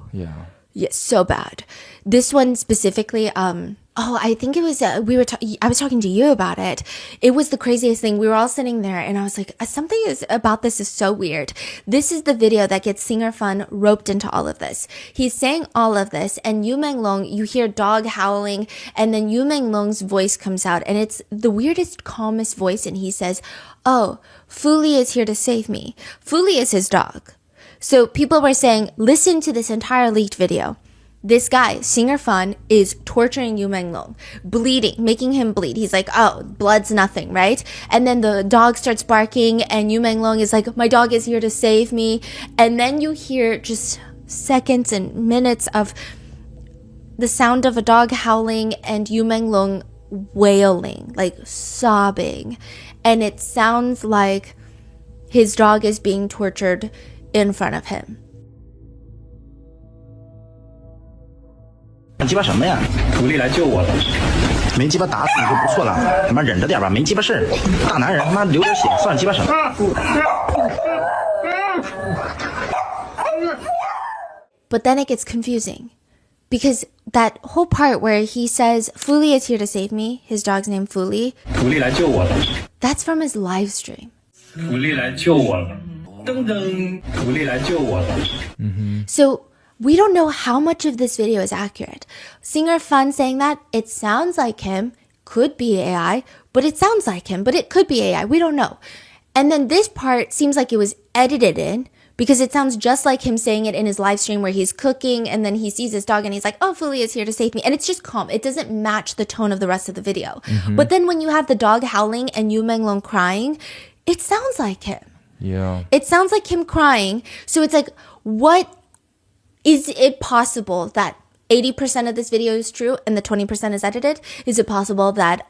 Yes, so bad. This one specifically, I think it was, I was talking to you about it. It was the craziest thing. We were all sitting there and I was like, something about this is so weird. This is the video that gets singer Fan roped into all of this. He's saying all of this, and Yu Menglong, you hear dog howling, and then Yu Menglong's voice comes out, and it's the weirdest, calmest voice, and he says, "Oh, Fu Li is here to save me." Fu Li is his dog. So people were saying, listen to this entire leaked video. This guy, singer Fan, is torturing Yu Menglong, bleeding, making him bleed. He's like, oh, blood's nothing, right? And then the dog starts barking, and Yu Menglong is like, my dog is here to save me. And then you hear just seconds and minutes of the sound of a dog howling and Yu Menglong wailing, like sobbing. And it sounds like his dog is being tortured in front of him. 鸡巴什么呀？徒弟来救我了，没鸡巴打死你就不错了，他妈忍着点吧，没鸡巴事儿，大男人他妈流点血算鸡巴什么？ But then it gets confusing, because that whole part where he says, "Fu Li is here to save me," his dog's name Fu Li, 徒弟来救我了， that's from his live stream. 徒弟来救我了，噔噔，徒弟来救我了。 So we don't know how much of this video is accurate. Singer Fan saying that, it sounds like him, could be AI, but it sounds like him, but it could be AI. We don't know. And then this part seems like it was edited in, because it sounds just like him saying it in his live stream where he's cooking and then he sees his dog and he's like, "Oh, Fu Li is here to save me." And it's just calm. It doesn't match the tone of the rest of the video. But then when you have the dog howling and Yu Menglong crying, it sounds like him. Yeah. It sounds like him crying. So it's like, what is it possible that 80% of this video is true and the 20% is edited? Is it possible that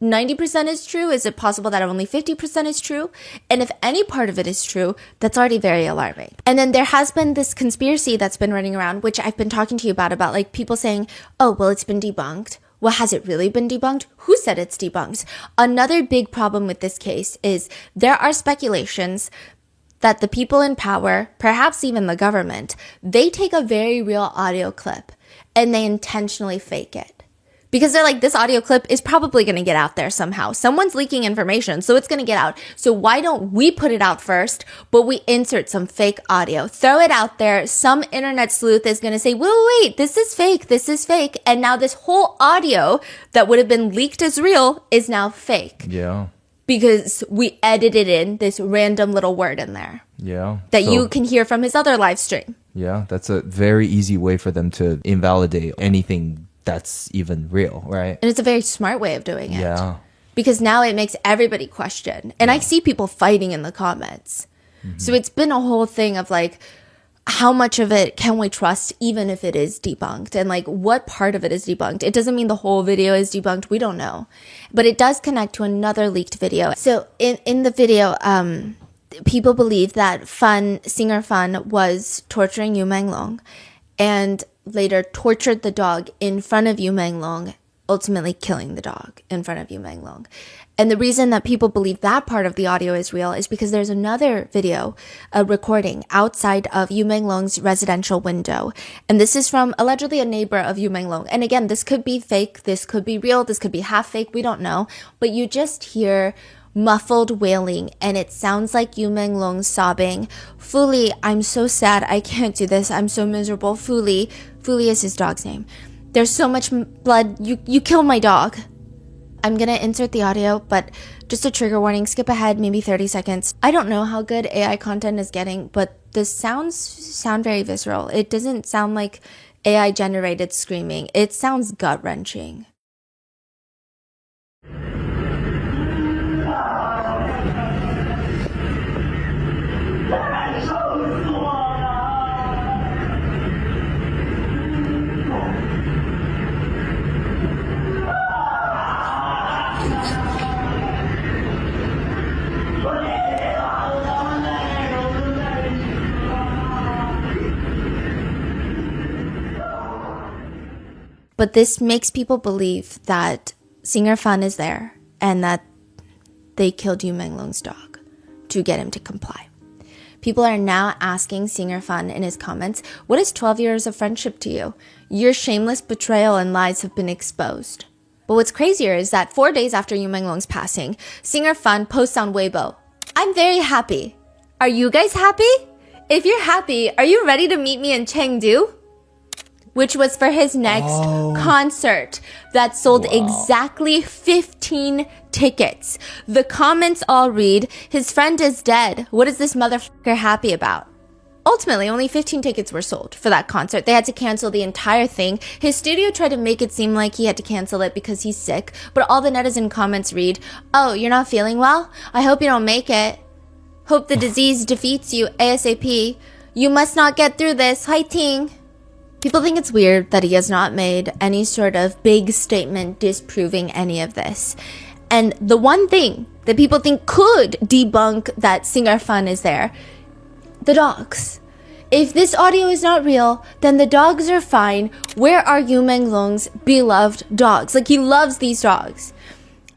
90% is true? Is it possible that only 50% is true? And if any part of it is true, that's already very alarming. And then there has been this conspiracy that's been running around, which I've been talking to you about like people saying, oh, well, it's been debunked. Well, has it really been debunked? Who said it's debunked? Another big problem with this case is there are speculations that the people in power, perhaps even the government, they take a very real audio clip and they intentionally fake it. Because they're like, this audio clip is probably going to get out there somehow. Someone's leaking information, so it's going to get out. So why don't we put it out first, but we insert some fake audio, throw it out there. Some internet sleuth is going to say, wait, this is fake. And now this whole audio that would have been leaked as real is now fake. Yeah. because we edited in this random little word in there Yeah. that So- you can hear from his other live stream. Yeah, that's a very easy way for them to invalidate anything that's even real, right? And it's a very smart way of doing it. Yeah. Because now it makes everybody question. And I see people fighting in the comments. So it's been a whole thing of like, how much of it can we trust even if it is debunked? And like, what part of it is debunked? It doesn't mean the whole video is debunked. We don't know. But it does connect to another leaked video. So in the video, people believe that singer Fan was torturing Yu Menglong and later tortured the dog in front of Yu Menglong, ultimately killing the dog in front of Yu Menglong. And the reason that people believe that part of the audio is real is because there's another video, a recording outside of Yu Menglong's residential window. And this is from allegedly a neighbor of Yu Menglong. And again, this could be fake, this could be real, this could be half fake, we don't know. But you just hear muffled wailing, and it sounds like Yu Menglong sobbing, "Fuli, I'm so sad, I can't do this, I'm so miserable, Fuli." Fuli is his dog's name. "There's so much blood, you killed my dog." I'm gonna insert the audio, but just a trigger warning, skip ahead maybe 30 seconds. I don't know how good AI content is getting, but the sounds sound very visceral. It doesn't sound like AI generated screaming. It sounds gut-wrenching. But this makes people believe that singer Fan is there and that they killed Yu Menglong's dog to get him to comply. People are now asking singer Fan in his comments, "What is 12 years of friendship to you? Your shameless betrayal and lies have been exposed." But what's crazier is that 4 days after Yu Menglong's passing, singer Fan posts on Weibo, "I'm very happy. Are you guys happy? If you're happy, are you ready to meet me in Chengdu?" Which was for his next concert that sold exactly 15 tickets. The comments all read, "His friend is dead. What is this motherfucker happy about?" Ultimately, only 15 tickets were sold for that concert. They had to cancel the entire thing. His studio tried to make it seem like he had to cancel it because he's sick, but all the netizen comments read, "Oh, you're not feeling well? I hope you don't make it. Hope the disease defeats you ASAP. You must not get through this. Fighting." People think it's weird that he has not made any sort of big statement disproving any of this. And the one thing that people think could debunk that singer Fan is there, the dogs. If this audio is not real, then the dogs are fine. Where are Yu Menglong's beloved dogs? Like, he loves these dogs.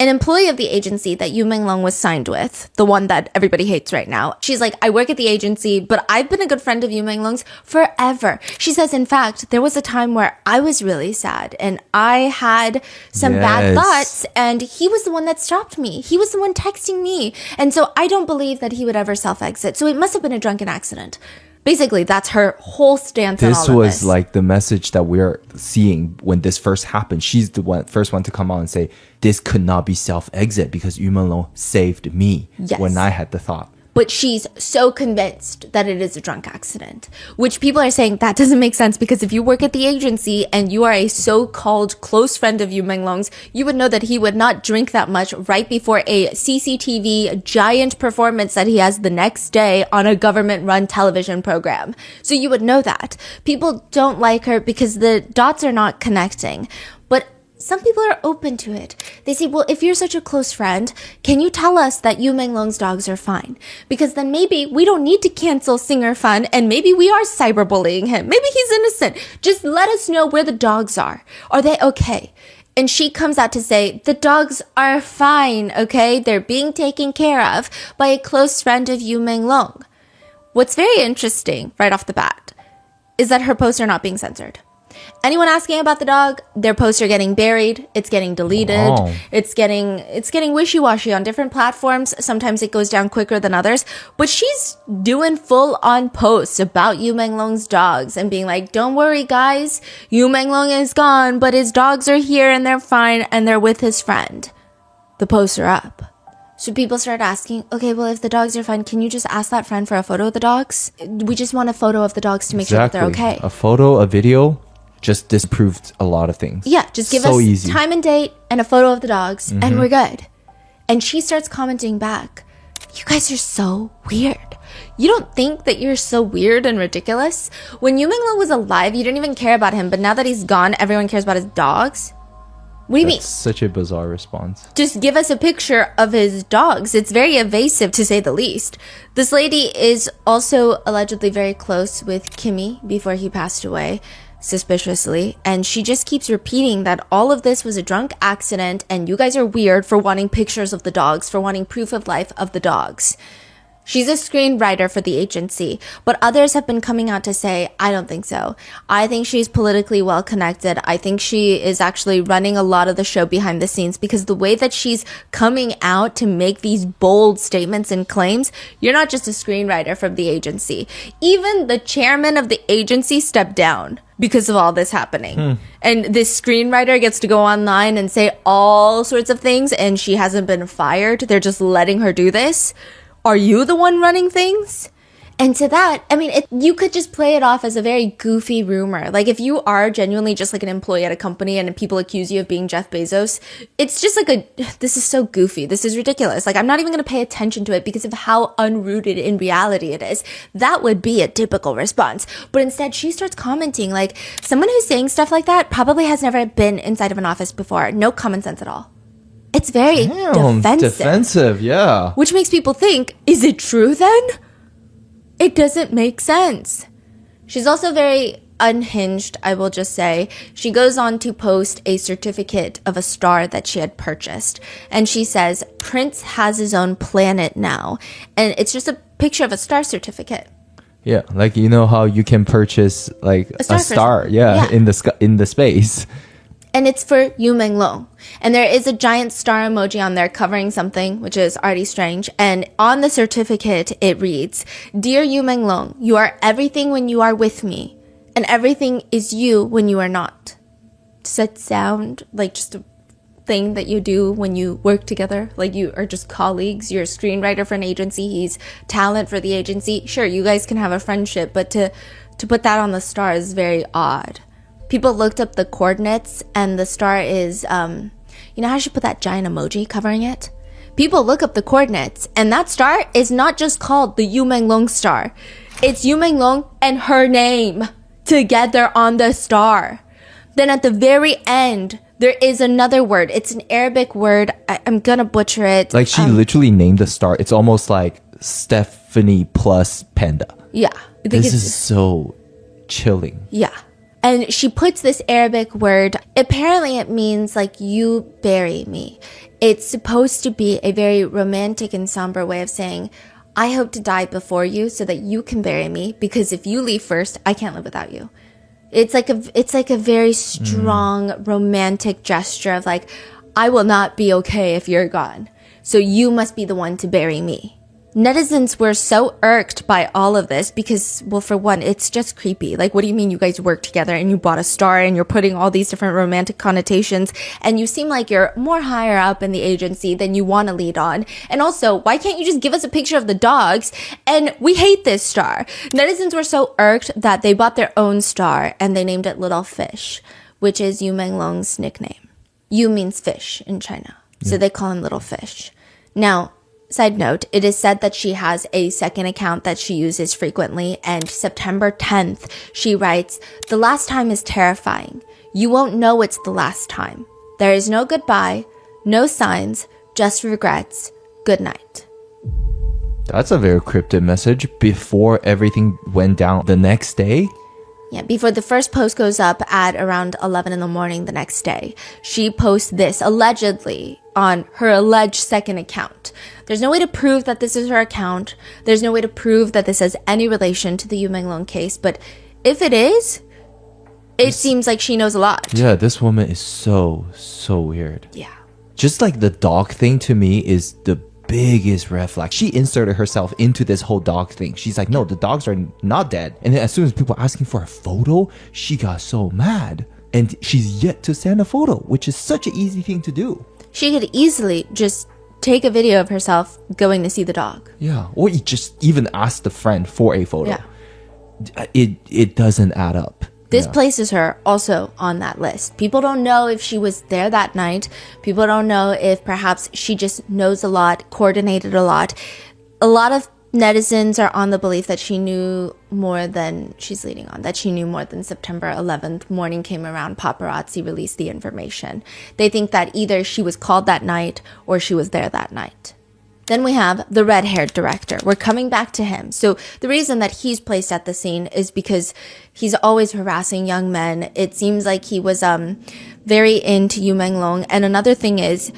An employee of the agency that Yu Menglong was signed with, the one that everybody hates right now, she's like, "I work at the agency, but I've been a good friend of Yu Menglong's forever." She says, "In fact, there was a time where I was really sad and I had some bad Yes. thoughts, and he was the one that stopped me. He was the one texting me. And so I don't believe that he would ever self-exit. So it must have been a drunken accident." Basically, that's her whole stance on all This of was this. like the message that we're seeing when this first happened. She's the first one to come out and say, "This could not be self-exit because Yu Menglong saved me Yes. when I had the thought." But she's so convinced that it is a drunk accident, which people are saying that doesn't make sense, because if you work at the agency and you are a so-called close friend of Yu Menglong's, you would know that he would not drink that much right before a CCTV giant performance that he has the next day on a government-run television program. So you would know that. People don't like her because the dots are not connecting. But some people are open to it. They say, "Well, if you're such a close friend, can you tell us that Yu Menglong's dogs are fine? Because then maybe we don't need to cancel singer Fan, and maybe we are cyberbullying him. Maybe he's innocent. Just let us know where the dogs are. Are they okay?" And she comes out to say, "The dogs are fine, okay? They're being taken care of by a close friend of Yu Menglong." What's very interesting right off the bat is that her posts are not being censored. Anyone asking about the dog, their posts are getting buried, it's getting deleted, Wow. it's getting wishy-washy on different platforms. Sometimes it goes down quicker than others, but she's doing full-on posts about Yu Menglong's dogs and being like, "Don't worry guys, Yu Menglong is gone, but his dogs are here and they're fine and they're with his friend." The posts are up. So people started asking, okay, well, if the dogs are fine, can you just ask that friend for a photo of the dogs? We just want a photo of the dogs to make sure that they're okay. A photo, a video just disproved a lot of things. Yeah, just give So us easy. time and date and a photo of the dogs, and we're good. And she starts commenting back, you guys are so weird. You don't think that you're so weird and ridiculous? When Yu Minglong was alive, you didn't even care about him, but now that he's gone, everyone cares about his dogs? What do you mean? That's such a bizarre response. Just give us a picture of his dogs. It's very evasive, to say the least. This lady is also allegedly very close with Kimmy before he passed away, suspiciously, and she just keeps repeating that all of this was a drunk accident and you guys are weird for wanting pictures of the dogs, for wanting proof of life of the dogs. She's a screenwriter for the agency, but others have been coming out to say, I don't think so. I think she's politically well connected. I think she is actually running a lot of the show behind the scenes, because the way that she's coming out to make these bold statements and claims, you're not just a screenwriter from the agency. Even the chairman of the agency stepped down because of all this happening. And this screenwriter gets to go online and say all sorts of things, and she hasn't been fired. They're just letting her do this. Are you the one running things? And to that, I mean, you could just play it off as a very goofy rumor. Like, if you are genuinely just like an employee at a company and people accuse you of being Jeff Bezos, it's just like this is so goofy. This is ridiculous. Like, I'm not even going to pay attention to it because of how unrooted in reality it is. That would be a typical response. But instead, she starts commenting like, someone who's saying stuff like that probably has never been inside of an office before. No common sense at all. It's very defensive. Yeah. Which makes people think, is it true then? It doesn't make sense. She's also very unhinged, I will just say. She goes on to post a certificate of a star that she had purchased. And she says, Prince has his own planet now. And it's just a picture of a star certificate. Yeah, like you know how you can purchase like a star, Yeah. in the space. And it's for Yu Minglong. And there is a giant star emoji on there covering something, which is already strange. And on the certificate, it reads, Dear Yu Minglong, you are everything when you are with me, and everything is you when you are not. Does that sound like just a thing that you do when you work together? Like you are just colleagues? You're a screenwriter for an agency. He's talent for the agency. Sure, you guys can have a friendship, but to put that on the star is very odd. People looked up the coordinates, and the star is, you know how she put that giant emoji covering it? People look up the coordinates, and that star is not just called the Yu Minglong star. It's Yu Minglong and her name together on the star. Then at the very end, there is another word. It's an Arabic word. I'm gonna butcher it. Like she literally named the star. It's almost like Stephanie plus Panda. Yeah. I think This is so chilling. Yeah. And she puts this Arabic word. Apparently it means like, you bury me. It's supposed to be a very romantic and somber way of saying, I hope to die before you so that you can bury me, because if you leave first, I can't live without you. It's like a very strong romantic gesture of like, I will not be okay if you're gone. So you must be the one to bury me. Netizens were so irked by all of this because, well, for one, it's just creepy. Like, what do you mean you guys work together and you bought a star and you're putting all these different romantic connotations, and you seem like you're more higher up in the agency than you want to lead on? And also, why can't you just give us a picture of the dogs? And we hate this star. Netizens were so irked that they bought their own star and they named it Little Fish, which is Yu Minglong's nickname. Yu means fish in China, so they call him Little Fish. Now, side note, it is said that she has a second account that she uses frequently, and September 10th, she writes, The last time is terrifying. You won't know it's the last time. There is no goodbye, no signs, just regrets. Good night. That's a very cryptic message before everything went down the next day. Yeah, before the first post goes up at around 11 in the morning the next day, she posts this allegedly on her alleged second account. There's no way to prove that this is her account. There's no way to prove that this has any relation to the Yu Minglong case. But if it is, it seems like she knows a lot. Yeah, this woman is so weird. Yeah. Just like the dog thing to me is the biggest red flag. She inserted herself into this whole dog thing. She's like, no, the dogs are not dead. And then as soon as people are asking for a photo, she got so mad. And she's yet to send a photo, which is such an easy thing to do. She could easily just take a video of herself going to see the dog. Yeah. Or you just even ask the friend for a photo. Yeah. It doesn't add up. This Yeah. places her also on that list. People don't know if she was there that night. People don't know if perhaps she just knows a lot, coordinated a lot. A lot of netizens are on the belief that she knew more than she's leading on, that she knew more than September 11th. Morning came around, paparazzi released the information. They think that either she was called that night or she was there that night. Then we have the red-haired director. We're coming back to him. So the reason that he's placed at the scene is because he's always harassing young men. It seems like he was very into Yu Menglong. And another thing is,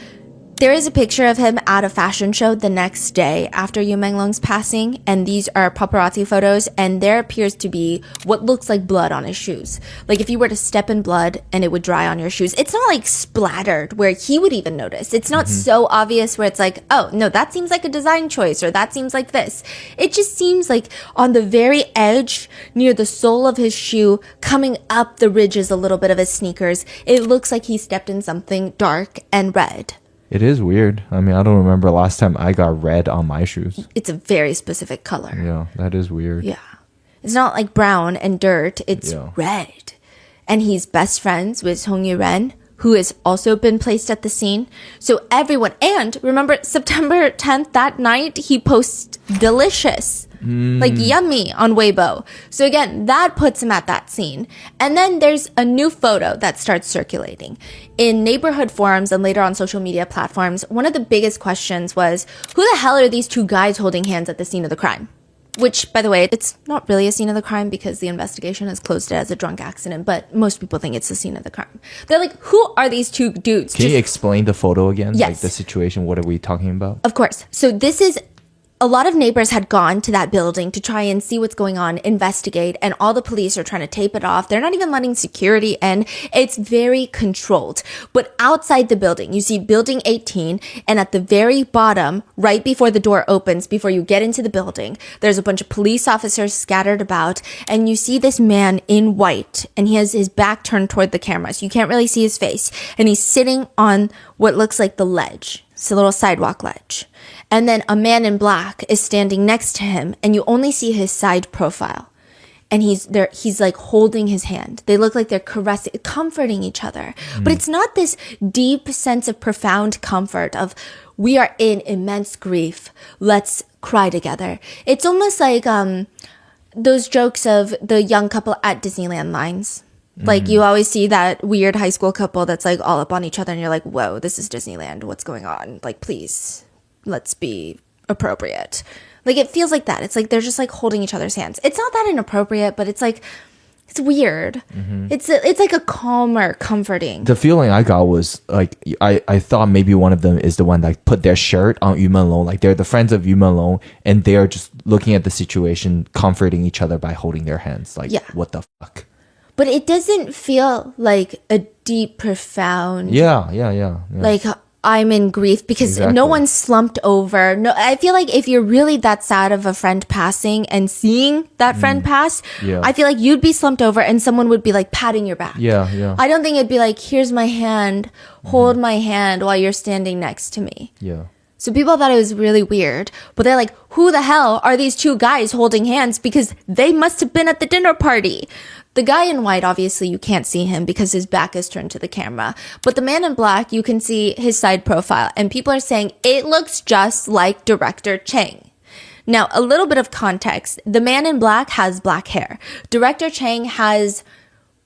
there is a picture of him at a fashion show the next day after Yu Menglong's passing, and these are paparazzi photos, and there appears to be what looks like blood on his shoes. Like if you were to step in blood and it would dry on your shoes. It's not like splattered where he would even notice. It's not so obvious where it's like, oh, no, that seems like a design choice, or that seems like this. It just seems like on the very edge, near the sole of his shoe, coming up the ridges a little bit of his sneakers, it looks like he stepped in something dark and red. It is weird. I mean, I don't remember last time I got red on my shoes. It's a very specific color. Yeah, that is weird. Yeah. It's not like brown and dirt. It's Yeah. red. And he's best friends with Song Yu-ren, who has also been placed at the scene. So everyone, and remember September 10th, that night, he posts delicious, like yummy on Weibo. So again, that puts him at that scene. And then there's a new photo that starts circulating. In neighborhood forums and later on social media platforms, one of the biggest questions was, who the hell are these two guys holding hands at the scene of the crime? Which, by the way, it's not really a scene of the crime because the investigation has closed it as a drunk accident, but most people think it's the scene of the crime. They're like, who are these two dudes? Can you explain the photo again? Yes. Like the situation, what are we talking about? Of course. So this is, a lot of neighbors had gone to that building to try and see what's going on, investigate, and all the police are trying to tape it off. They're not even letting security in. It's very controlled. But outside the building, you see building 18, and at the very bottom, right before the door opens, before you get into the building, there's a bunch of police officers scattered about, and you see this man in white, and he has his back turned toward the camera, so you can't really see his face, and he's sitting on what looks like the ledge. It's a little sidewalk ledge. And then a man in black is standing next to him, and you only see his side profile. And he's like holding his hand. They look like they're caressing, comforting each other. But it's not this deep sense of profound comfort of, we are in immense grief, let's cry together. It's almost like those jokes of the young couple at Disneyland lines. Like you always see that weird high school couple that's like all up on each other and you're like, whoa, this is Disneyland. What's going on? Like, please, let's be appropriate. Like it feels like that. It's like they're just like holding each other's hands. It's not that inappropriate, but it's like, it's weird. It's like a calmer, comforting. The feeling I got was like, I thought maybe one of them is the one that put their shirt on Yu Menlong. Like they're the friends of Yu Menlong and they're just looking at the situation, comforting each other by holding their hands. Like, Yeah. what the fuck? But it doesn't feel like a deep, profound, Yeah. like I'm in grief because Exactly. no one's slumped over. No, I feel like if you're really that sad of a friend passing and seeing that friend pass, Yeah. I feel like you'd be slumped over and someone would be like patting your back. Yeah. I don't think it'd be like, here's my hand, hold my hand while you're standing next to me. Yeah. So people thought it was really weird, but they're like, who the hell are these two guys holding hands? Because they must have been at the dinner party. The guy in white, obviously, you can't see him because his back is turned to the camera. But the man in black, you can see his side profile. And people are saying it looks just like director Chang. Now, a little bit of context. The man in black has black hair. Director Chang has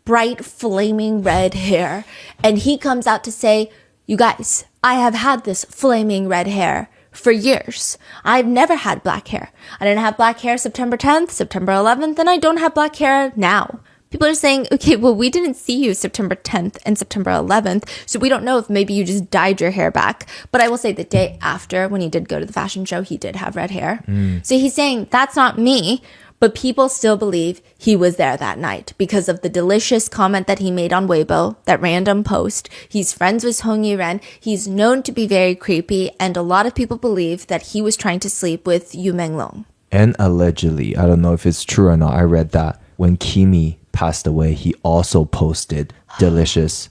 bright, flaming red hair. And he comes out to say, you guys, I have had this flaming red hair for years. I've never had black hair. I didn't have black hair September 10th, September 11th, and I don't have black hair now. People are saying, okay, well, we didn't see you September 10th and September 11th, so we don't know if maybe you just dyed your hair back. But I will say the day after, when he did go to the fashion show, he did have red hair. So he's saying, that's not me. But people still believe he was there that night because of the delicious comment that he made on Weibo, that random post. He's friends with Hong Yi-ren. He's known to be very creepy, and a lot of people believe that he was trying to sleep with Yu Menglong. And allegedly, I don't know if it's true or not, I read that when Kimi passed away, he also posted delicious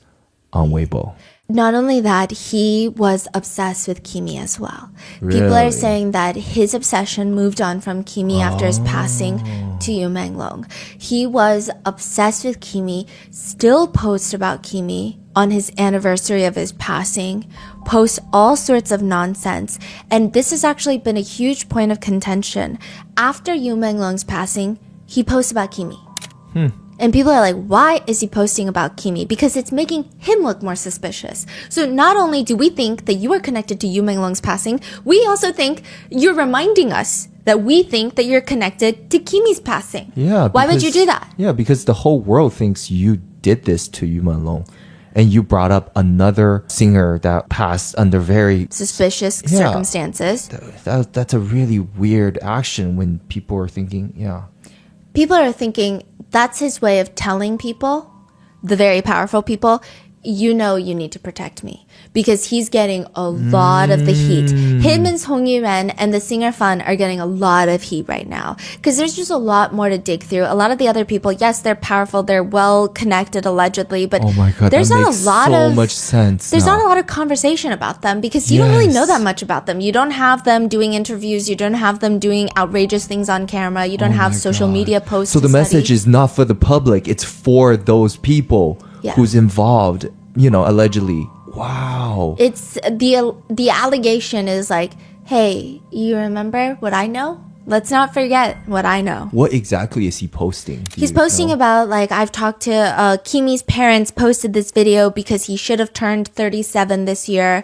on Weibo. Not only that, he was obsessed with Kimi as well. People are Really? saying that his obsession moved on from Kimi after his passing to Yu Menglong. He was obsessed with Kimi, still posts about Kimi on his anniversary of his passing, posts all sorts of nonsense. And this has actually been a huge point of contention. After Yu Menglong's passing, he posts about Kimi. And people are like, why is he posting about Kimi? Because it's making him look more suspicious. So not only do we think that you are connected to Yu Menglong's passing, we also think you're reminding us that we think that you're connected to Kimi's passing. Yeah. Why would you because- do that? Yeah, because the whole world thinks you did this to Yu Menlong. And you brought up another singer that passed under very... Suspicious Yeah. circumstances. That's a really weird action when people are thinking, yeah. People are thinking that's his way of telling people, the very powerful people, you know you need to protect me. Because he's getting a lot of the heat. Him and Song Yu-ren and the singer Fan are getting a lot of heat right now. Because there's just a lot more to dig through. A lot of the other people, yes, they're powerful, they're well connected allegedly, but Oh my God, there's that not makes a lot so of much sense There's now. not a lot of conversation about them because you don't really know Yes. that much about them. You don't have them doing interviews, you don't have them doing outrageous things on camera, you don't have my social God. media posts. So the to message study. is not for the public, it's for those people Yeah. who's involved, allegedly. Wow. It's the allegation is like, hey, you remember what I know? Let's not forget what I know. What exactly is he posting? Do He's you posting know? about, like, I've talked to Kimi's parents, posted this video because he should have turned 37 this year,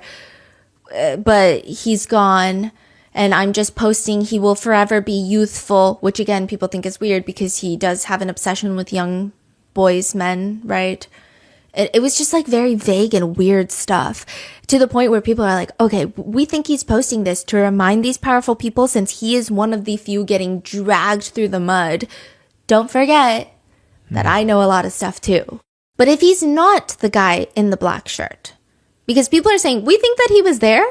but he's gone. And I'm just posting he will forever be youthful, which again, people think is weird because he does have an obsession with young boys, men, right? It was just like very vague and weird stuff to the point where people are like, okay, we think he's posting this to remind these powerful people since he is one of the few getting dragged through the mud. Don't forget that I know a lot of stuff too. But if he's not the guy in the black shirt, because people are saying, we think that he was there,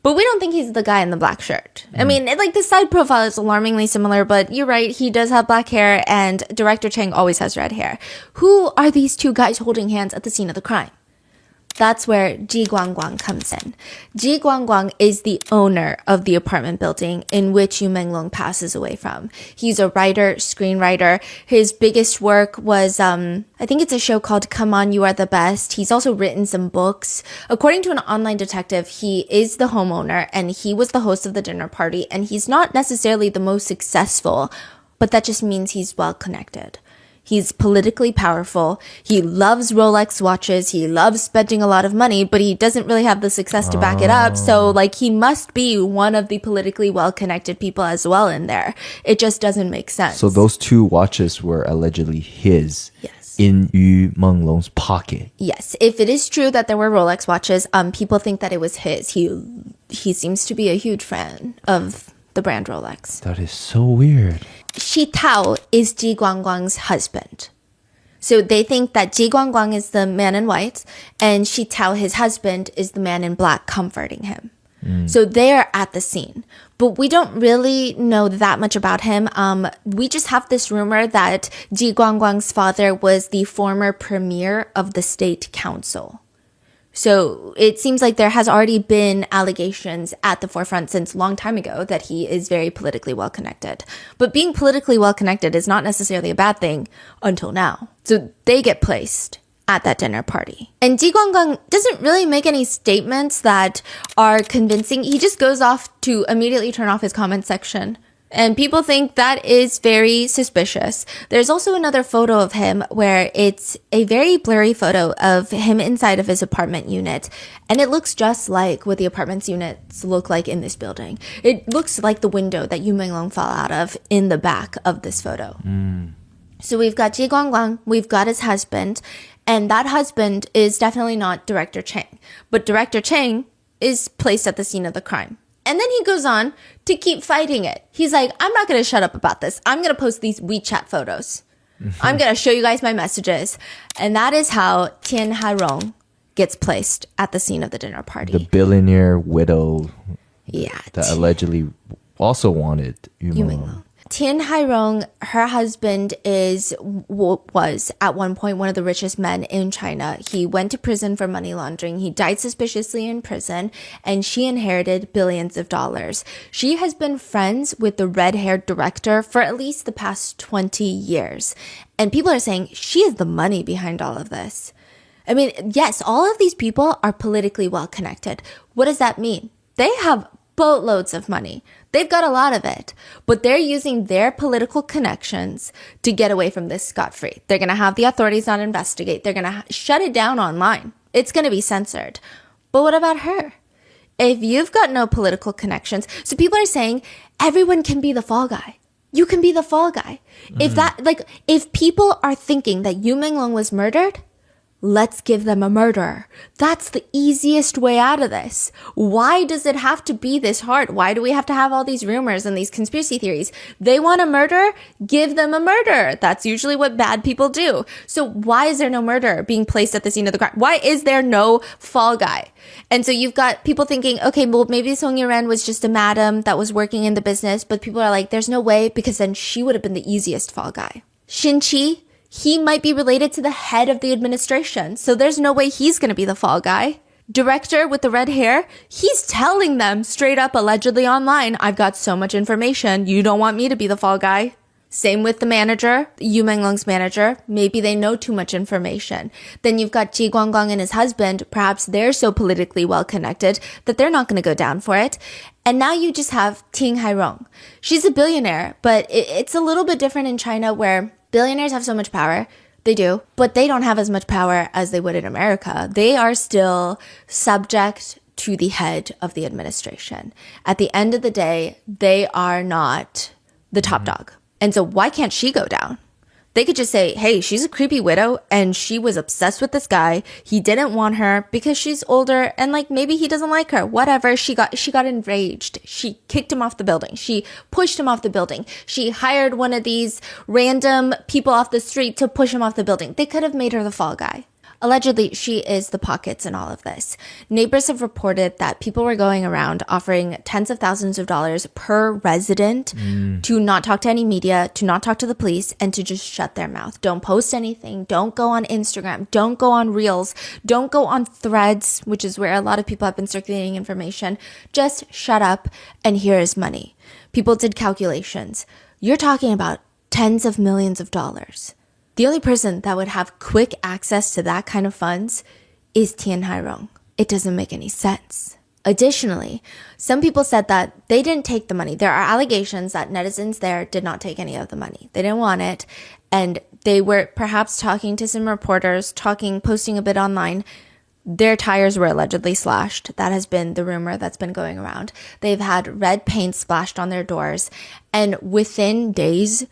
but we don't think he's the guy in the black shirt. I mean, like the side profile is alarmingly similar, but you're right. He does have black hair and director Chang always has red hair. Who are these two guys holding hands at the scene of the crime? That's where Ji Guangguang comes in. Ji Guangguang is the owner of the apartment building in which Yu Menglong passes away from. He's a writer, screenwriter. His biggest work was, I think it's a show called Come On, You Are the Best. He's also written some books. According to an online detective, he is the homeowner and he was the host of the dinner party. And he's not necessarily the most successful, but that just means he's well connected. He's politically powerful. He loves Rolex watches. He loves spending a lot of money, but he doesn't really have the success to back it up. So, like, he must be one of the politically well-connected people as well in there. It just doesn't make sense. So those two watches were allegedly his Yes. in Yu Menglong's pocket. Yes, if it is true that there were Rolex watches, people think that it was his. He seems to be a huge fan of the brand Rolex. That is so weird. Shi Tao is Ji Guangguang's husband. So they think that Ji Guangguang is the man in white and Shi Tao, his husband, is the man in black comforting him. So they're at the scene. But we don't really know that much about him. We just have this rumor that Ji Guangguang's father was the former premier of the state council. So it seems like there has already been allegations at the forefront since a long time ago that he is very politically well connected. But being politically well connected is not necessarily a bad thing until now. So they get placed at that dinner party. And Ji Guangguang doesn't really make any statements that are convincing. He just goes off to immediately turn off his comment section. And people think that is very suspicious. There's also another photo of him where it's a very blurry photo of him inside of his apartment unit. And it looks just like what the apartment units look like in this building. It looks like the window that Yu Menglong fell out of in the back of this photo. So we've got Ji Guangguang, we've got his husband, and that husband is definitely not Director Chang. But Director Chang is placed at the scene of the crime. And then he goes on to keep fighting it. He's like, I'm not going to shut up about this. I'm going to post these WeChat photos. I'm going to show you guys my messages. And that is how Tian Hairong gets placed at the scene of the dinner party. The billionaire widow yeah. that allegedly also wanted Yu Yu Menglong. Menglong. Tian Hairong, her husband was at one point one of the richest men in China. He went to prison for money laundering. He died suspiciously in prison, and she inherited billions of dollars. She has been friends with the red-haired director for at least the past 20 years. And people are saying she is the money behind all of this. I mean, yes, all of these people are politically well connected. What does that mean? They have boatloads of money. They've got a lot of it, but they're using their political connections to get away from this scot-free. They're going to have the authorities not investigate. They're going to shut it down online. It's going to be censored. But what about her? If you've got no political connections, so people are saying everyone can be the fall guy. You can be the fall guy. If people are thinking that Yu Menglong was murdered, let's give them a murderer. That's the easiest way out of this. Why does it have to be this hard? Why do we have to have all these rumors and these conspiracy theories? They want a murderer? Give them a murderer. That's usually what bad people do. So why is there no murderer being placed at the scene of the crime? Why is there no fall guy? And so you've got people thinking, okay, well, maybe Song Yiren was just a madam that was working in the business, but people are like, there's no way, because then she would have been the easiest fall guy. Shin Qi, he might be related to the head of the administration, so there's no way he's going to be the fall guy. Director with the red hair, he's telling them straight up, allegedly online, I've got so much information, you don't want me to be the fall guy. Same with the manager, Yu Menglong's manager. Maybe they know too much information. Then you've got Ji Guangguang and his husband. Perhaps they're so politically well connected that they're not going to go down for it. And now you just have Tian Hairong. She's a billionaire, but it's a little bit different in China where billionaires have so much power. They do, but they don't have as much power as they would in America. They are still subject to the head of the administration. At the end of the day, they are not the top dog. And so why can't she go down? They could just say, hey, she's a creepy widow and she was obsessed with this guy. He didn't want her because she's older and like maybe he doesn't like her. Whatever. She got enraged. She kicked him off the building. She pushed him off the building. She hired one of these random people off the street to push him off the building. They could have made her the fall guy. Allegedly, she is the pockets in all of this. Neighbors have reported that people were going around offering tens of thousands of dollars per resident to not talk to any media, to not talk to the police, and to just shut their mouth. Don't post anything. Don't go on Instagram. Don't go on Reels. Don't go on Threads, which is where a lot of people have been circulating information. Just shut up, and here is money. People did calculations. You're talking about tens of millions of dollars. The only person that would have quick access to that kind of funds is Tian Hairong. It doesn't make any sense. Additionally, some people said that they didn't take the money. There are allegations that netizens there did not take any of the money. They didn't want it. And they were perhaps talking to some reporters, posting a bit online. Their tires were allegedly slashed. That has been the rumor that's been going around. They've had red paint splashed on their doors. And within days,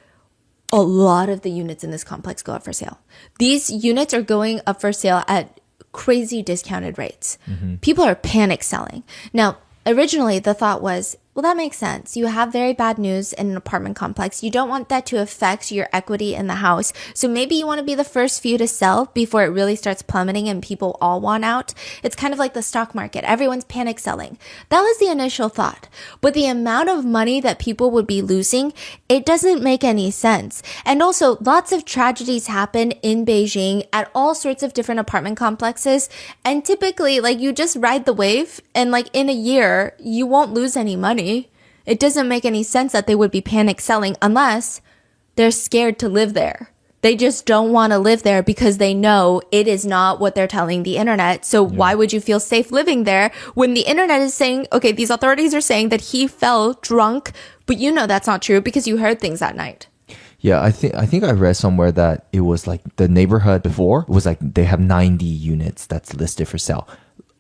a lot of the units in this complex go up for sale. These units are going up for sale at crazy discounted rates. People are panic selling. Now, originally the thought was, well, that makes sense. You have very bad news in an apartment complex. You don't want that to affect your equity in the house. So maybe you want to be the first few to sell before it really starts plummeting and people all want out. It's kind of like the stock market. Everyone's panic selling. That was the initial thought. But the amount of money that people would be losing, it doesn't make any sense. And also, lots of tragedies happen in Beijing at all sorts of different apartment complexes. And typically, like, you just ride the wave and like in a year, you won't lose any money. It doesn't make any sense that they would be panic selling unless they're scared to live there. They just don't want to live there because they know it is not what they're telling the internet. So why would you feel safe living there when the internet is saying, okay, these authorities are saying that he fell drunk, but you know that's not true because you heard things that night. Yeah, I think I read somewhere that it was like the neighborhood before was like they have 90 units that's listed for sale.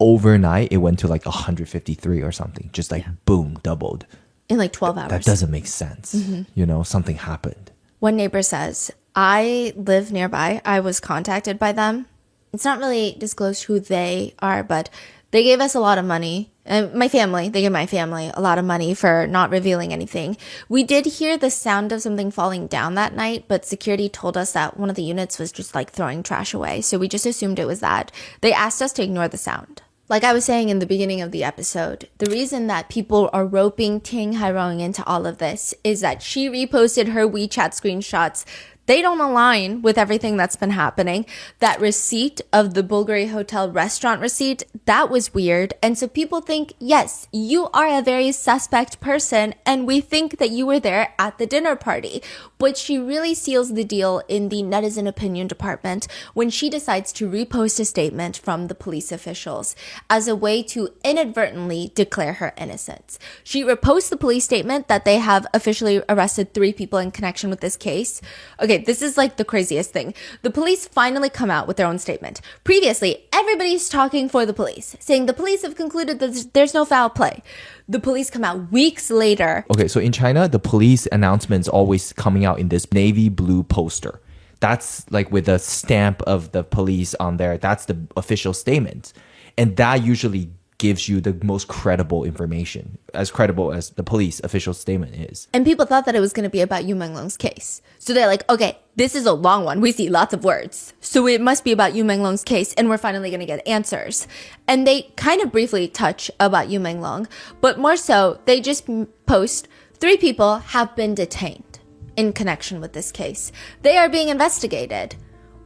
Overnight, it went to like 153 or something. Just like boom, doubled. In like 12 hours. That doesn't make sense. You know, something happened. One neighbor says, I live nearby. I was contacted by them. It's not really disclosed who they are, but they gave us a lot of money. And they gave my family a lot of money for not revealing anything. We did hear the sound of something falling down that night, but security told us that one of the units was just like throwing trash away. So we just assumed it was that. They asked us to ignore the sound. Like I was saying in the beginning of the episode, the reason that people are roping Ting Hairong into all of this is that she reposted her WeChat screenshots. They don't align with everything that's been happening. That receipt of the Bulgari Hotel restaurant receipt, that was weird. And so people think, yes, you are a very suspect person, and we think that you were there at the dinner party. But she really seals the deal in the netizen opinion department when she decides to repost a statement from the police officials as a way to inadvertently declare her innocence. She reposts the police statement that they have officially arrested 3 people in connection with this case. Okay, this is like the craziest thing. The police finally come out with their own statement. Previously, everybody's talking for the police, saying the police have concluded that there's no foul play. The police come out weeks later. Okay, so in China, the police announcements always coming out in this navy blue poster. That's like with a stamp of the police on there. That's the official statement. And that usually gives you the most credible information, as credible as the police official statement is. And people thought that it was going to be about Yu Menglong's case. So they're like, okay, this is a long one. We see lots of words. So it must be about Yu Menglong's case, and we're finally going to get answers. And they kind of briefly touch about Yu Menglong, but more so, they just post 3 people have been detained in connection with this case. They are being investigated.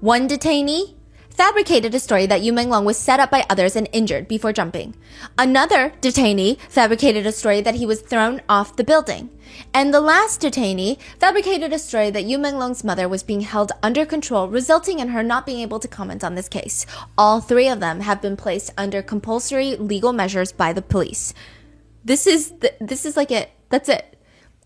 One detainee fabricated a story that Yu Menglong was set up by others and injured before jumping. Another detainee fabricated a story that he was thrown off the building. And the last detainee fabricated a story that Yu Menglong's mother was being held under control, resulting in her not being able to comment on this case. All 3 of them have been placed under compulsory legal measures by the police. This is like it. That's it.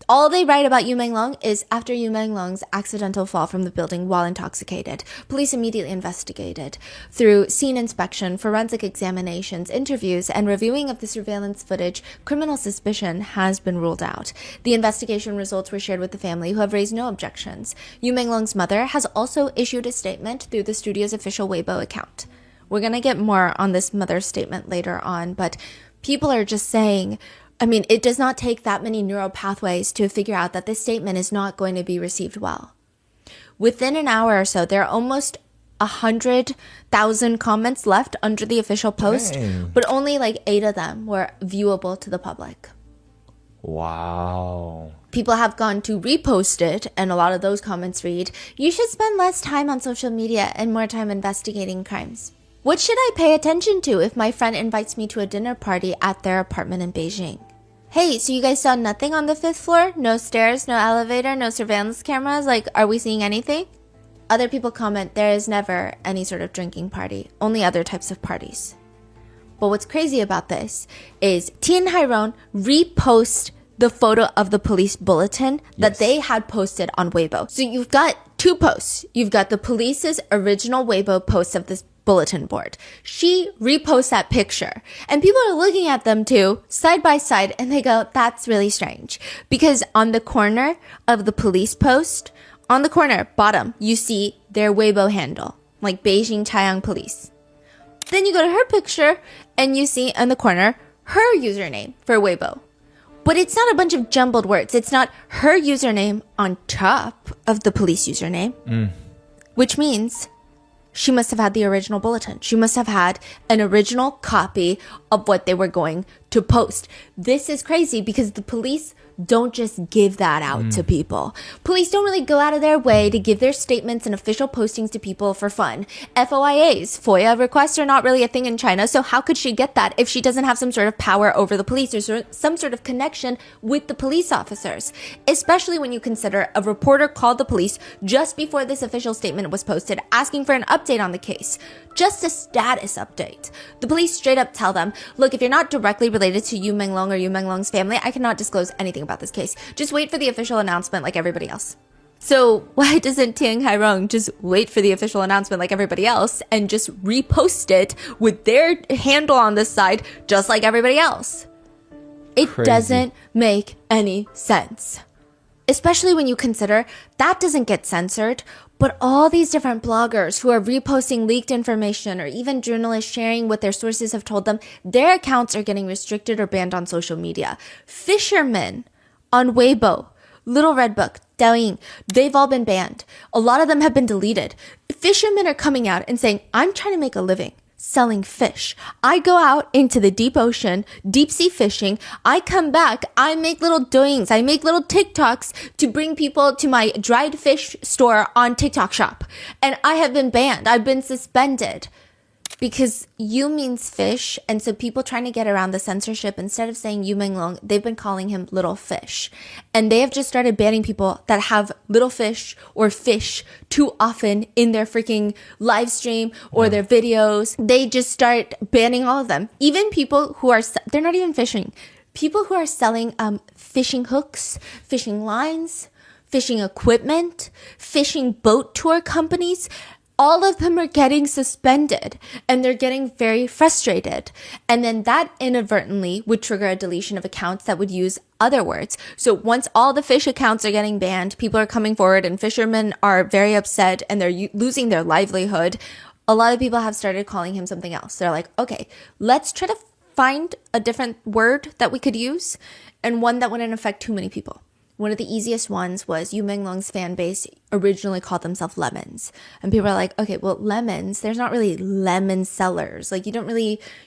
All they write about Yu Menglong is after Yu Menglong's accidental fall from the building while intoxicated. Police immediately investigated. Through scene inspection, forensic examinations, interviews, and reviewing of the surveillance footage, criminal suspicion has been ruled out. The investigation results were shared with the family, who have raised no objections. Yu Menglong's mother has also issued a statement through the studio's official Weibo account. We're going to get more on this mother's statement later on, but people are just saying, I mean, it does not take that many neural pathways to figure out that this statement is not going to be received well. Within an hour or so, there are almost 100,000 comments left under the official post, but only like 8 of them were viewable to the public. Wow. People have gone to repost it, and a lot of those comments read, "You should spend less time on social media and more time investigating crimes. What should I pay attention to if my friend invites me to a dinner party at their apartment in Beijing? Hey, so you guys saw nothing on the 5th floor? No stairs, no elevator, no surveillance cameras? Like, are we seeing anything?" Other people comment, there is never any sort of drinking party, only other types of parties. But what's crazy about this is Tin Hairong repost the photo of the police bulletin that they had posted on Weibo. So you've got 2 posts. You've got the police's original Weibo post of this bulletin board. She reposts that picture, and people are looking at them too, side by side, and they go, that's really strange. Because on the corner of the police post, on the corner, bottom, you see their Weibo handle, like Beijing Chaiyang Police. Then you go to her picture, and you see in the corner her username for Weibo. But it's not a bunch of jumbled words. It's not her username on top of the police username, which means she must have had the original bulletin. She must have had an original copy of what they were going to post. This is crazy because the police don't just give that out to people. Police don't really go out of their way to give their statements and official postings to people for fun. FOIAs, FOIA requests are not really a thing in China, so how could she get that if she doesn't have some sort of power over the police or some sort of connection with the police officers? Especially when you consider a reporter called the police just before this official statement was posted asking for an update on the case. Just a status update. The police straight up tell them, look, if you're not directly related to Yu Menglong or Yu Menglong's family, I cannot disclose anything about this case. Just wait for the official announcement like everybody else. So why doesn't Ting Hairong just wait for the official announcement like everybody else and just repost it with their handle on this side just like everybody else? It doesn't make any sense. Especially when you consider that doesn't get censored, but all these different bloggers who are reposting leaked information or even journalists sharing what their sources have told them, their accounts are getting restricted or banned on social media. Fishermen on Weibo, Little Red Book, Douyin, they've all been banned. A lot of them have been deleted. Fishermen are coming out and saying, I'm trying to make a living selling fish. I go out into the deep ocean, deep sea fishing. I come back, I make little doings, I make little TikToks to bring people to my dried fish store on TikTok shop. And I have been banned. I've been suspended. Because Yu means fish, and so people trying to get around the censorship, instead of saying Yu Menglong, they've been calling him little fish. And they have just started banning people that have little fish or fish too often in their freaking live stream or their videos. They just start banning all of them. Even people who are, they're not even fishing. People who are selling fishing hooks, fishing lines, fishing equipment, fishing boat tour companies, all of them are getting suspended and they're getting very frustrated. And then that inadvertently would trigger a deletion of accounts that would use other words. So once all the fish accounts are getting banned, people are coming forward and fishermen are very upset and they're losing their livelihood. A lot of people have started calling him something else. They're like, okay, let's try to find a different word that we could use and one that wouldn't affect too many people. One of the easiest ones was Yu Menglong's fan base originally called themselves lemons. And people are like, okay, well, lemons, there's not really lemon sellers. Like you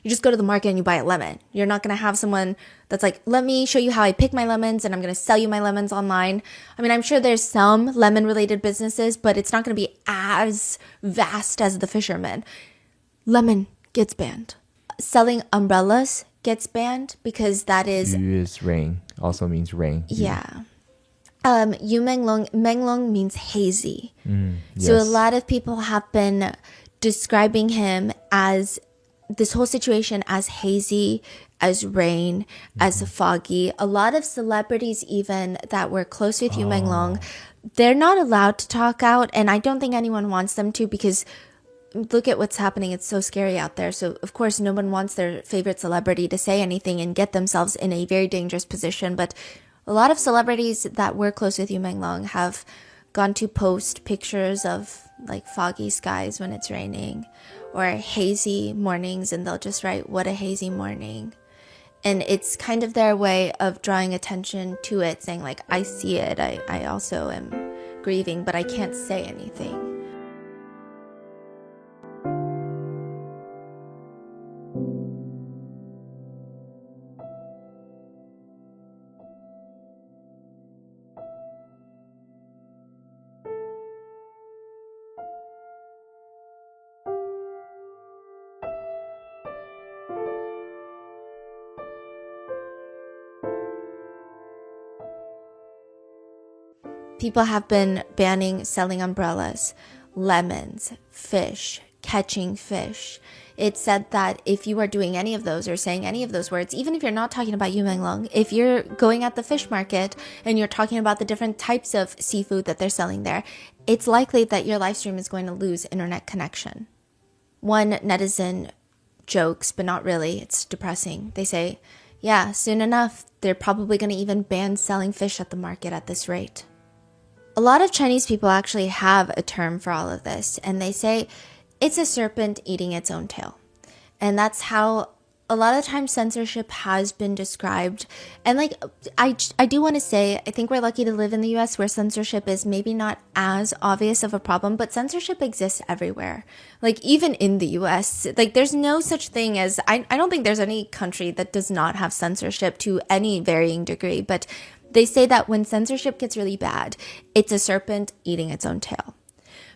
just go to the market and you buy a lemon. You're not going to have someone that's like, let me show you how I pick my lemons and I'm going to sell you my lemons online. I mean, I'm sure there's some lemon related businesses, but it's not going to be as vast as the fishermen. Lemon gets banned. Selling umbrellas gets banned because that is... Yu is rain, also means rain. Yeah. Yu Menglong means hazy. Yes. So a lot of people have been describing him as this whole situation as hazy, as rain, as foggy. A lot of celebrities even that were close with Yu Menglong, they're not allowed to talk out, and I don't think anyone wants them to because look at what's happening. It's so scary out there. So of course no one wants their favorite celebrity to say anything and get themselves in a very dangerous position. But a lot of celebrities that were close with Yu Menglong have gone to post pictures of like foggy skies when it's raining or hazy mornings, and they'll just write, what a hazy morning. And it's kind of their way of drawing attention to it, saying like, I see it. I also am grieving, but I can't say anything. People have been banning selling umbrellas, lemons, fish, catching fish. It said that if you are doing any of those or saying any of those words, even if you're not talking about Yu Menglong, if you're going at the fish market and you're talking about the different types of seafood that they're selling there, it's likely that your live stream is going to lose internet connection. One netizen jokes, but not really, it's depressing. They say, yeah, soon enough, they're probably going to even ban selling fish at the market at this rate. A lot of Chinese people actually have a term for all of this, and they say it's a serpent eating its own tail. And that's how a lot of times censorship has been described. And like, I do want to say, I think we're lucky to live in the US where censorship is maybe not as obvious of a problem, but censorship exists everywhere. Like even in the US, like there's no such thing as, I don't think there's any country that does not have censorship to any varying degree, but they say that when censorship gets really bad, it's a serpent eating its own tail.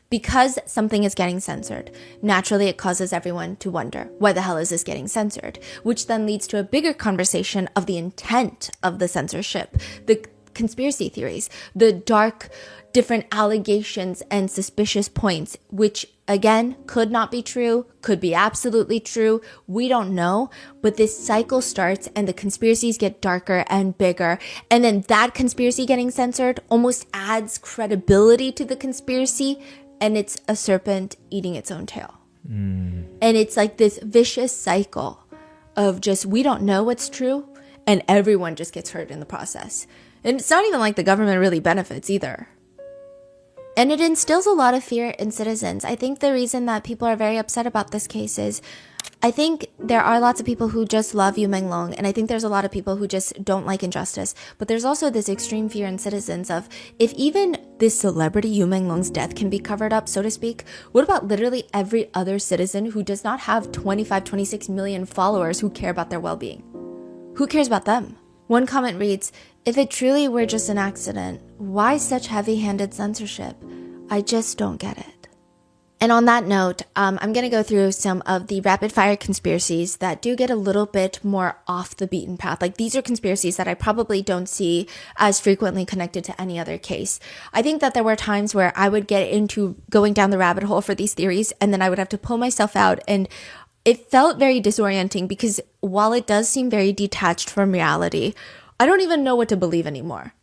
Because something is getting censored, naturally it causes everyone to wonder, why the hell is this getting censored? Which then leads to a bigger conversation of the intent of the censorship, the conspiracy theories, the dark, different allegations and suspicious points, which again, could not be true, could be absolutely true. We don't know, but this cycle starts and the conspiracies get darker and bigger. And then that conspiracy getting censored almost adds credibility to the conspiracy, and it's a serpent eating its own tail. And it's like this vicious cycle of just, we don't know what's true, and everyone just gets hurt in the process. And it's not even like the government really benefits either. And it instills a lot of fear in citizens. I think the reason that people are very upset about this case is I think there are lots of people who just love Yu Menglong, and I think there's a lot of people who just don't like injustice. But there's also this extreme fear in citizens of, if even this celebrity Yu Menglong's death can be covered up, so to speak, what about literally every other citizen who does not have 25, 26 million followers who care about their well-being? Who cares about them? One comment reads, if it truly were just an accident, why such heavy-handed censorship? I just don't get it. And on that note, I'm going to go through some of the rapid fire conspiracies that do get a little bit more off the beaten path. Like, these are conspiracies that I probably don't see as frequently connected to any other case. I think that there were times where I would get into going down the rabbit hole for these theories, and then I would have to pull myself out, and it felt very disorienting because while it does seem very detached from reality, I don't even know what to believe anymore.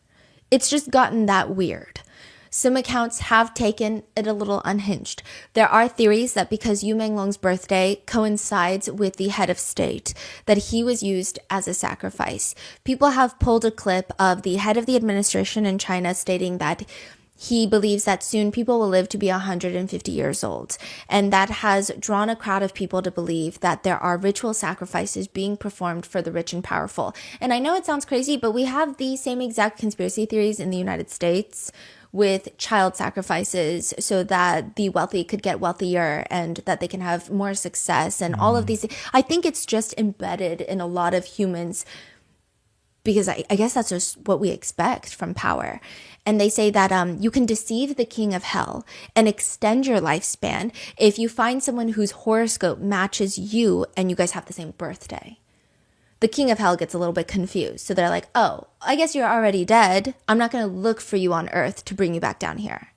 It's just gotten that weird. Some accounts have taken it a little unhinged. There are theories that because Yu Menglong's birthday coincides with the head of state, that he was used as a sacrifice. People have pulled a clip of the head of the administration in China stating that he believes that soon people will live to be 150 years old. And that has drawn a crowd of people to believe that there are ritual sacrifices being performed for the rich and powerful. And I know it sounds crazy, but we have the same exact conspiracy theories in the United States with child sacrifices so that the wealthy could get wealthier and that they can have more success and all of these. I think it's just embedded in a lot of humans because I guess that's just what we expect from power. And they say that you can deceive the king of hell and extend your lifespan if you find someone whose horoscope matches you and you guys have the same birthday. The king of hell gets a little bit confused. So they're like, oh, I guess you're already dead. I'm not going to look for you on earth to bring you back down here.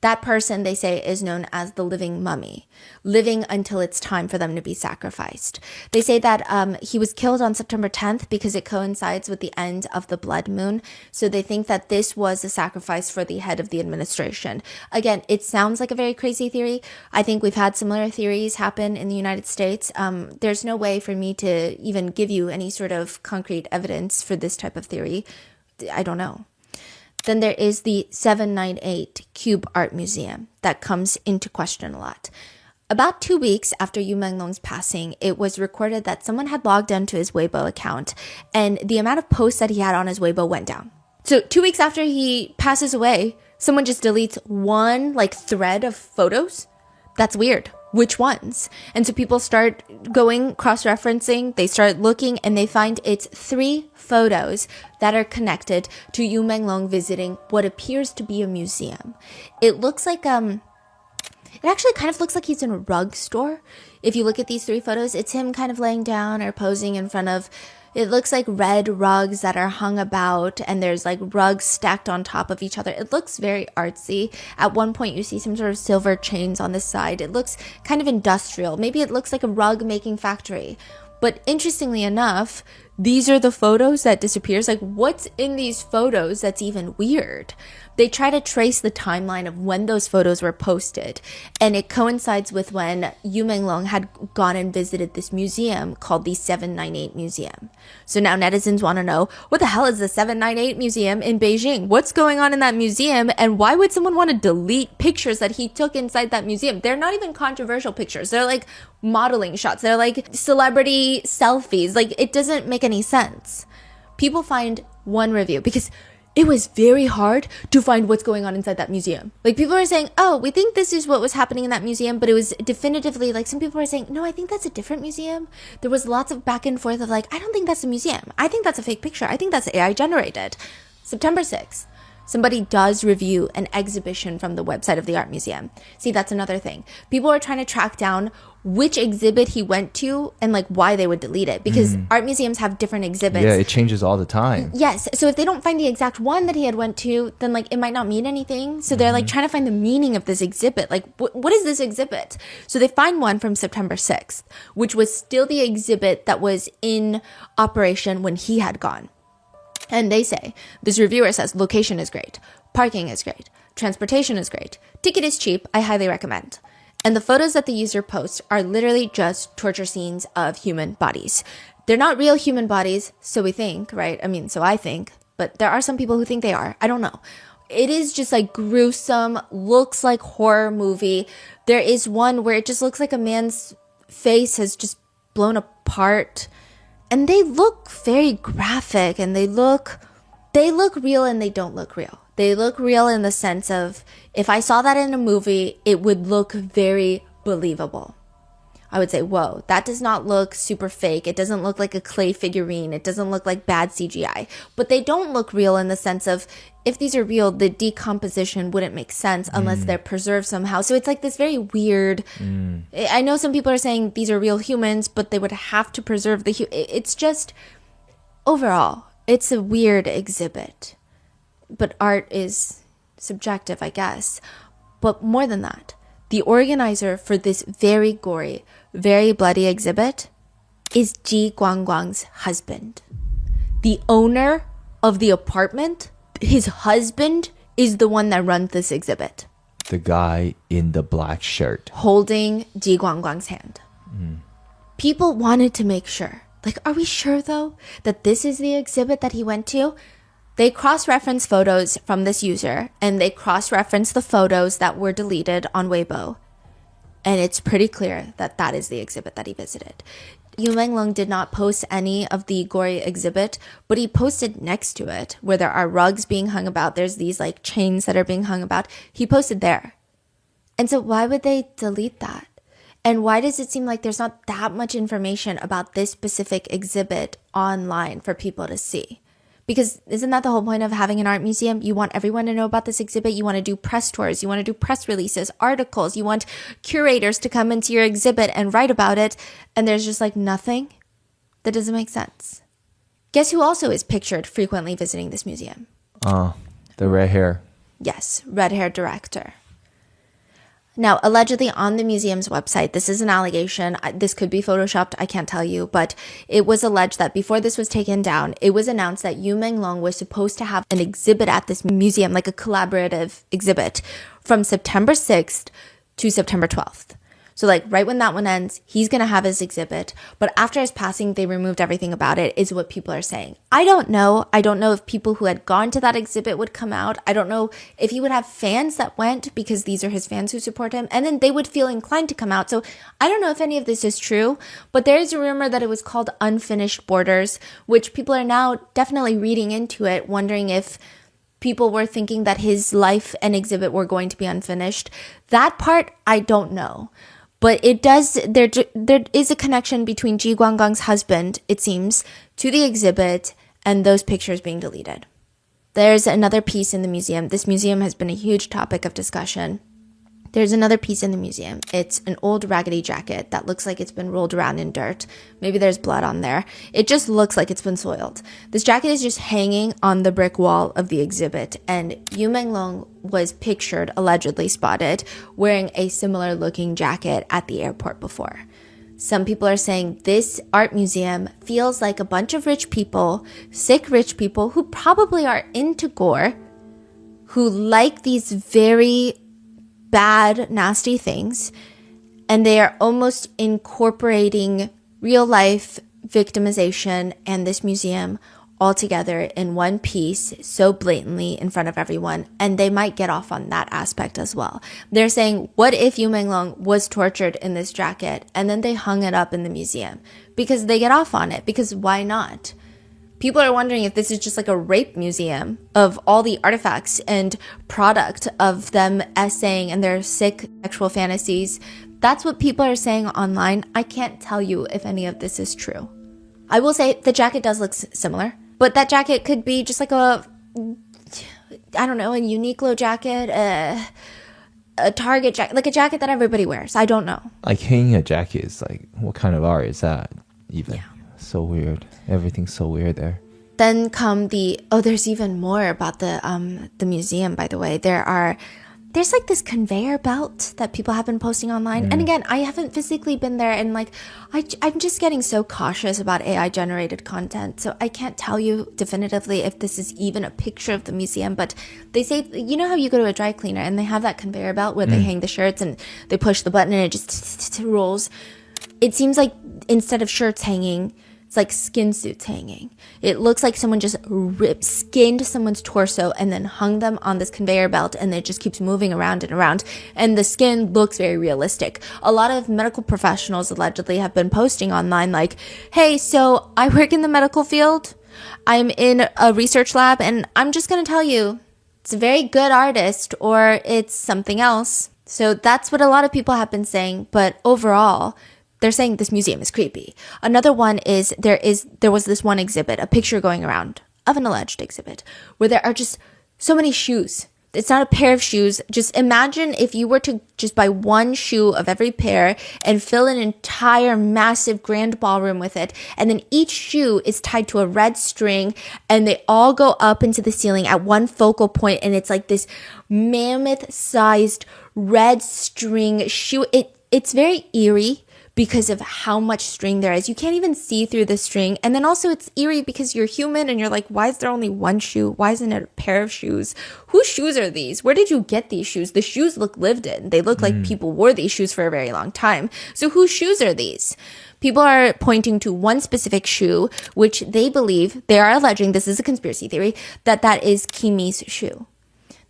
That person, they say, is known as the living mummy, living until it's time for them to be sacrificed. They say that he was killed on September 10th because it coincides with the end of the blood moon. So they think that this was a sacrifice for the head of the administration. Again, it sounds like a very crazy theory. I think we've had similar theories happen in the United States. There's no way for me to even give you any sort of concrete evidence for this type of theory. I don't know. Then there is the 798 Cube Art Museum that comes into question a lot. About 2 weeks after Yu Menglong's passing, it was recorded that someone had logged onto his Weibo account and the amount of posts that he had on his Weibo went down. So 2 weeks after he passes away, someone just deletes one thread of photos? That's weird. Which ones? And so people start going cross-referencing, they start looking, and they find it's 3 photos that are connected to Yu Menglong visiting what appears to be a museum. It looks like, it actually kind of looks like he's in a rug store. If you look at these 3 photos, it's him kind of laying down or posing in front of, it looks like red rugs that are hung about, and there's rugs stacked on top of each other. It looks very artsy. At one point, you see some sort of silver chains on the side. It looks kind of industrial. Maybe it looks like a rug making factory. But interestingly enough, these are the photos that disappears. What's in these photos that's even weird? They try to trace the timeline of when those photos were posted, and it coincides with when Yu Menglong had gone and visited this museum called the 798 Museum. So now netizens want to know, what the hell is the 798 Museum in Beijing? What's going on in that museum, and why would someone want to delete pictures that he took inside that museum? They're not even controversial pictures. They're modeling shots. They're celebrity selfies. It doesn't make any sense. People find one review because it was very hard to find what's going on inside that museum. People are saying, oh, we think this is what was happening in that museum, but it was definitively, some people are saying, no, I think that's a different museum. There was lots of back and forth of I don't think that's a museum. I think that's a fake picture. I think that's AI generated. September 6th. Somebody does review an exhibition from the website of the art museum. See, that's another thing. People are trying to track down which exhibit he went to and why they would delete it, because art museums have different exhibits. Yeah, it changes all the time. Yes. So if they don't find the exact one that he had went to, then it might not mean anything. So they're trying to find the meaning of this exhibit. What is this exhibit? So they find one from September 6th, which was still the exhibit that was in operation when he had gone. And they say, this reviewer says, location is great, parking is great, transportation is great, ticket is cheap, I highly recommend. And the photos that the user posts are literally just torture scenes of human bodies. They're not real human bodies, so we think, right? So I think, but there are some people who think they are. I don't know. it is just like gruesome, looks like horror movie. There is one where it just looks like a man's face has just blown apart, and they look very graphic, and they look real and they don't look real. They look real in the sense of, if I saw that in a movie, it would look very believable. I would say, whoa, that does not look super fake. It doesn't look like a clay figurine. It doesn't look like bad CGI. But they don't look real in the sense of, if these are real, the decomposition wouldn't make sense unless they're preserved somehow. So it's like this very weird... I know some people are saying these are real humans, but they would have to preserve the... It's just... Overall, it's a weird exhibit. But art is subjective, I guess. But more than that, the organizer for this very gory, very bloody exhibit is Ji Guangguang's husband. The owner of the apartment, his husband, is the one that runs this exhibit. The guy in the black shirt. Holding Ji Guangguang's hand. People wanted to make sure. Like, are we sure, though, that this is the exhibit that he went to? They cross-reference photos from this user, and they cross-reference the photos that were deleted on Weibo. And it's pretty clear that that is the exhibit that he visited. Yu Menglong did not post any of the gory exhibit, but he posted next to it, where there are rugs being hung about. There's these like chains that are being hung about. He posted there. And so why would they delete that? And why does it seem like there's not that much information about this specific exhibit online for people to see? Because isn't that the whole point of having an art museum? You want everyone to know about this exhibit. You want to do press tours. You want to do press releases, articles. You want curators to come into your exhibit and write about it. And there's just like nothing. That doesn't make sense. Guess who also is pictured frequently visiting this museum? The red hair. Yes, red-haired director. Now, allegedly on the museum's website, this is an allegation. This could be photoshopped, I can't tell you, but it was alleged that before this was taken down, it was announced that Yu Menglong was supposed to have an exhibit at this museum, like a collaborative exhibit, from September 6th to September 12th. So like right when that one ends, he's going to have his exhibit. But after his passing, they removed everything about it, is what people are saying. I don't know. I don't know if people who had gone to that exhibit would come out. I don't know if he would have fans that went, because these are his fans who support him, and then they would feel inclined to come out. So I don't know if any of this is true, but there is a rumor that it was called Unfinished Borders, which people are now definitely reading into it, wondering if people were thinking that his life and exhibit were going to be unfinished. That part, I don't know. But it does, there is a connection between Ji Guangguang's husband, it seems, to the exhibit and those pictures being deleted. There's another piece in the museum. This museum has been a huge topic of discussion. There's another piece in the museum. It's an old raggedy jacket that looks like it's been rolled around in dirt. Maybe there's blood on there. It just looks like it's been soiled. This jacket is just hanging on the brick wall of the exhibit, and Yu Menglong was pictured, allegedly spotted, wearing a similar looking jacket at the airport before. Some people are saying this art museum feels like a bunch of rich people, sick rich people who probably are into gore, who like these very bad, nasty things, and they are almost incorporating real life victimization and this museum all together in one piece so blatantly in front of everyone, and they might get off on that aspect as well. They're saying, what if Yu Menglong was tortured in this jacket and then they hung it up in the museum? Because they get off on it, because why not? People are wondering if this is just like a rape museum of all the artifacts and product of them essaying and their sick sexual fantasies. That's what people are saying online. I can't tell you if any of this is true. I will say the jacket does look similar, but that jacket could be just like a, I don't know, a Uniqlo jacket, a Target jacket, like a jacket that everybody wears. I don't know. Like hanging a jacket is like, what kind of art is that even? Yeah. So weird. Everything's so weird there. Then come there's even more about the museum, by the way. There's like this conveyor belt that people have been posting online. And again, I haven't physically been there, and like I'm just getting so cautious about AI generated content. So I can't tell you definitively if this is even a picture of the museum, but they say, you know how you go to a dry cleaner and they have that conveyor belt where they hang the shirts and they push the button and it just rolls. It seems like instead of shirts hanging, It's like skin suits hanging. It looks like someone just skinned someone's torso and then hung them on this conveyor belt, and it just keeps moving around and around. And the skin looks very realistic. A lot of medical professionals allegedly have been posting online like, hey, so I work in the medical field. I'm in a research lab, and I'm just going to tell you, it's a very good artist or it's something else. So that's what a lot of people have been saying. But overall, they're saying this museum is creepy. Another one is there was this one exhibit, a picture going around of an alleged exhibit, where there are just so many shoes. It's not a pair of shoes. Just imagine if you were to just buy one shoe of every pair and fill an entire massive grand ballroom with it. And then each shoe is tied to a red string and they all go up into the ceiling at one focal point. And it's like this mammoth sized red string shoe. It's very eerie because of how much string there is. You can't even see through the string. And then also it's eerie because you're human and you're like, why is there only one shoe? Why isn't it a pair of shoes? Whose shoes are these? Where did you get these shoes? The shoes look lived in. They look like people wore these shoes for a very long time. So whose shoes are these? People are pointing to one specific shoe, which they believe, they are alleging, this is a conspiracy theory, that is Kimi's shoe.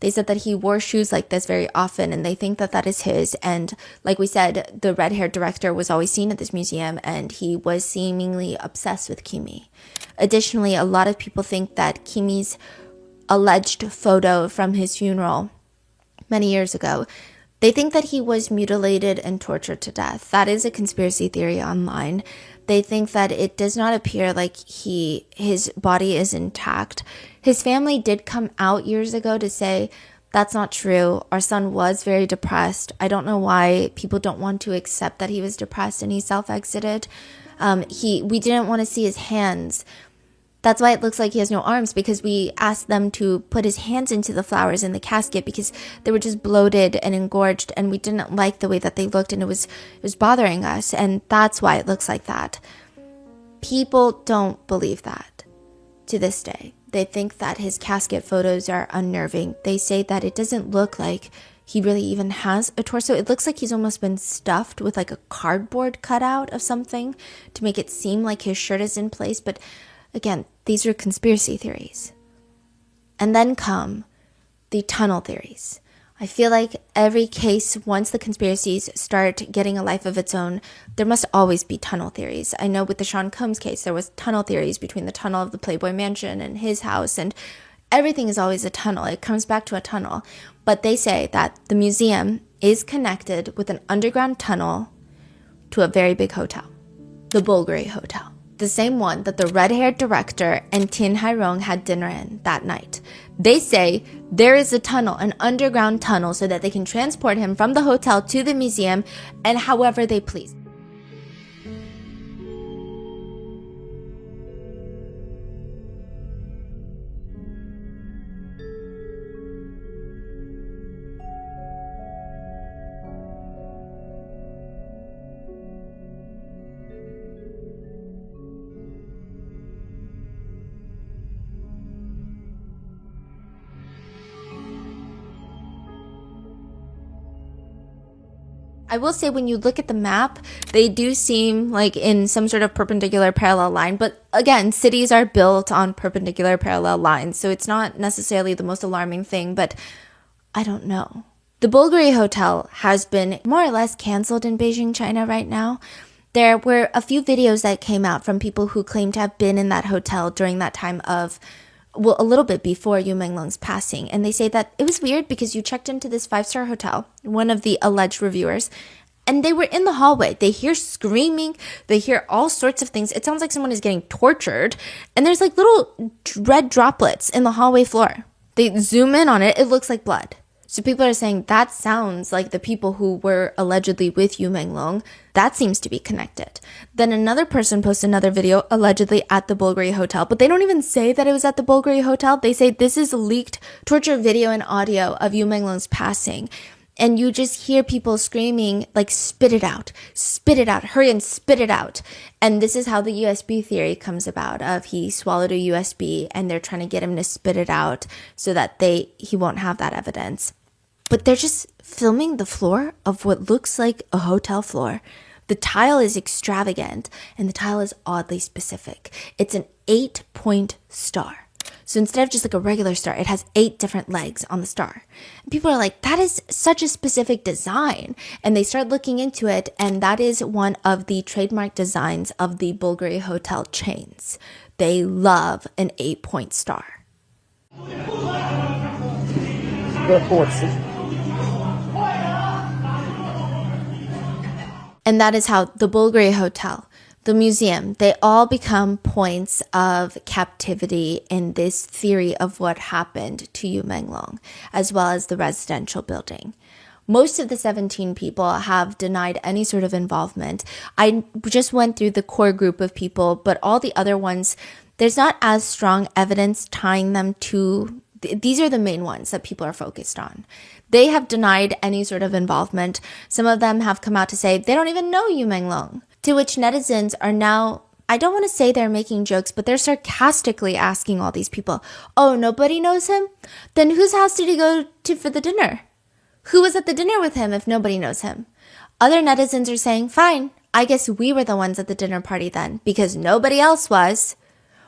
They said that he wore shoes like this very often, and they think that that is his. And like we said, the red-haired director was always seen at this museum, and he was seemingly obsessed with Kimi. Additionally, a lot of people think that Kimi's alleged photo from his funeral many years ago, they think that he was mutilated and tortured to death. That is a conspiracy theory online. They think that it does not appear like his body is intact. His family did come out years ago to say, that's not true. Our son was very depressed. I don't know why people don't want to accept that he was depressed and he self-exited. We didn't want to see his hands. That's why it looks like he has no arms, because we asked them to put his hands into the flowers in the casket because they were just bloated and engorged, and we didn't like the way that they looked, and it was bothering us, and that's why it looks like that. People don't believe that to this day. They think that his casket photos are unnerving. They say that it doesn't look like he really even has a torso. It looks like he's almost been stuffed with like a cardboard cutout of something to make it seem like his shirt is in place, but again, these are conspiracy theories. And then come the tunnel theories. I feel like every case, once the conspiracies start getting a life of its own, there must always be tunnel theories. I know with the Sean Combs case, there was tunnel theories between the tunnel of the Playboy Mansion and his house, and everything is always a tunnel. It comes back to a tunnel. But they say that the museum is connected with an underground tunnel to a very big hotel, the Bulgari Hotel. The same one that the red-haired director and Tin Hairong had dinner in that night. They say there is a tunnel, an underground tunnel, so that they can transport him from the hotel to the museum and however they please. I will say when you look at the map, they do seem like in some sort of perpendicular parallel line. But again, cities are built on perpendicular parallel lines, so it's not necessarily the most alarming thing, but I don't know. The Bulgari Hotel has been more or less canceled in Beijing, China right now. There were a few videos that came out from people who claim to have been in that hotel during that time of, well, a little bit before Yu Menglung's passing. And they say that it was weird because you checked into this 5-star hotel, one of the alleged reviewers, and they were in the hallway. They hear screaming. They hear all sorts of things. It sounds like someone is getting tortured. And there's like little red droplets in the hallway floor. They zoom in on it. It looks like blood. So people are saying that sounds like the people who were allegedly with Yu Menglung. That seems to be connected. Then another person posted another video allegedly at the Bulgari Hotel, but they don't even say that it was at the Bulgari Hotel. They say this is leaked torture video and audio of Yu Menglung's passing. And you just hear people screaming, like, spit it out, hurry and spit it out. And this is how the USB theory comes about, of he swallowed a USB and they're trying to get him to spit it out so that he won't have that evidence. But they're just filming the floor of what looks like a hotel floor. The tile is extravagant, and the tile is oddly specific. It's an 8-point star. So instead of just like a regular star, it has 8 different legs on the star. And people are like, that is such a specific design. And they start looking into it, and that is one of the trademark designs of the Bulgari hotel chains. They love an 8-point star. And that is how the Bulgari Hotel, the museum, they all become points of captivity in this theory of what happened to Yu Menglong, as well as the residential building. Most of the 17 people have denied any sort of involvement. I just went through the core group of people, but all the other ones, there's not as strong evidence tying them to. These are the main ones that people are focused on. They have denied any sort of involvement. Some of them have come out to say they don't even know Yu Menglong. To which netizens are now, I don't want to say they're making jokes, but they're sarcastically asking all these people, oh, nobody knows him? Then whose house did he go to for the dinner? Who was at the dinner with him if nobody knows him? Other netizens are saying, fine, I guess we were the ones at the dinner party then, because nobody else was.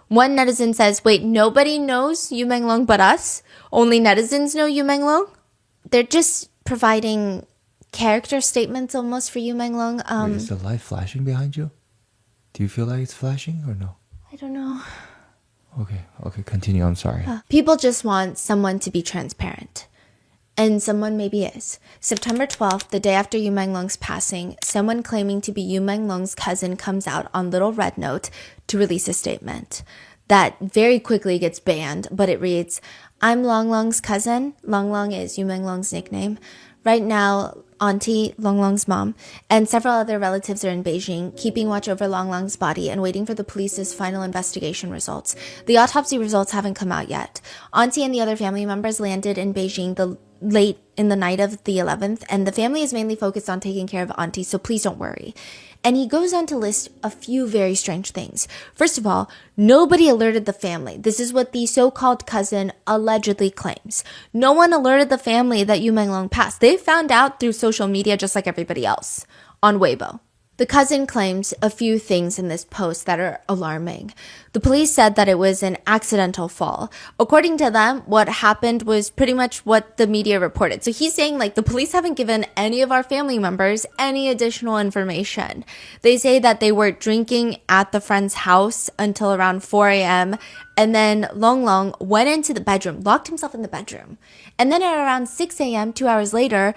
One netizen says, wait, nobody knows Yu Menglong but us? Only netizens know Yu Menglong? They're just providing character statements almost for Yu Menglong. Wait, is the light flashing behind you? Do you feel like it's flashing or no? I don't know. Okay, continue. I'm sorry. People just want someone to be transparent. And someone maybe is. September 12th, the day after Yu Menglong's passing, someone claiming to be Yu Menglong's cousin comes out on Little Red Note to release a statement that very quickly gets banned, but it reads, I'm Long Long's cousin. Long Long is Yu Menglong's nickname. Right now, Auntie, Long Long's mom, and several other relatives are in Beijing, keeping watch over Long Long's body and waiting for the police's final investigation results. The autopsy results haven't come out yet. Auntie and the other family members landed in Beijing late in the night of the 11th, and the family is mainly focused on taking care of Auntie, so please don't worry. And he goes on to list a few very strange things. First of all, nobody alerted the family. This is what the so-called cousin allegedly claims. No one alerted the family that Yu Menglong passed. They found out through social media just like everybody else on Weibo. The cousin claims a few things in this post that are alarming. The police said that it was an accidental fall. According to them, what happened was pretty much what the media reported. So he's saying like the police haven't given any of our family members any additional information. They say that they were drinking at the friend's house until around 4 a.m. And then Long Long went into the bedroom, locked himself in the bedroom. And then at around 6 a.m., 2 hours later,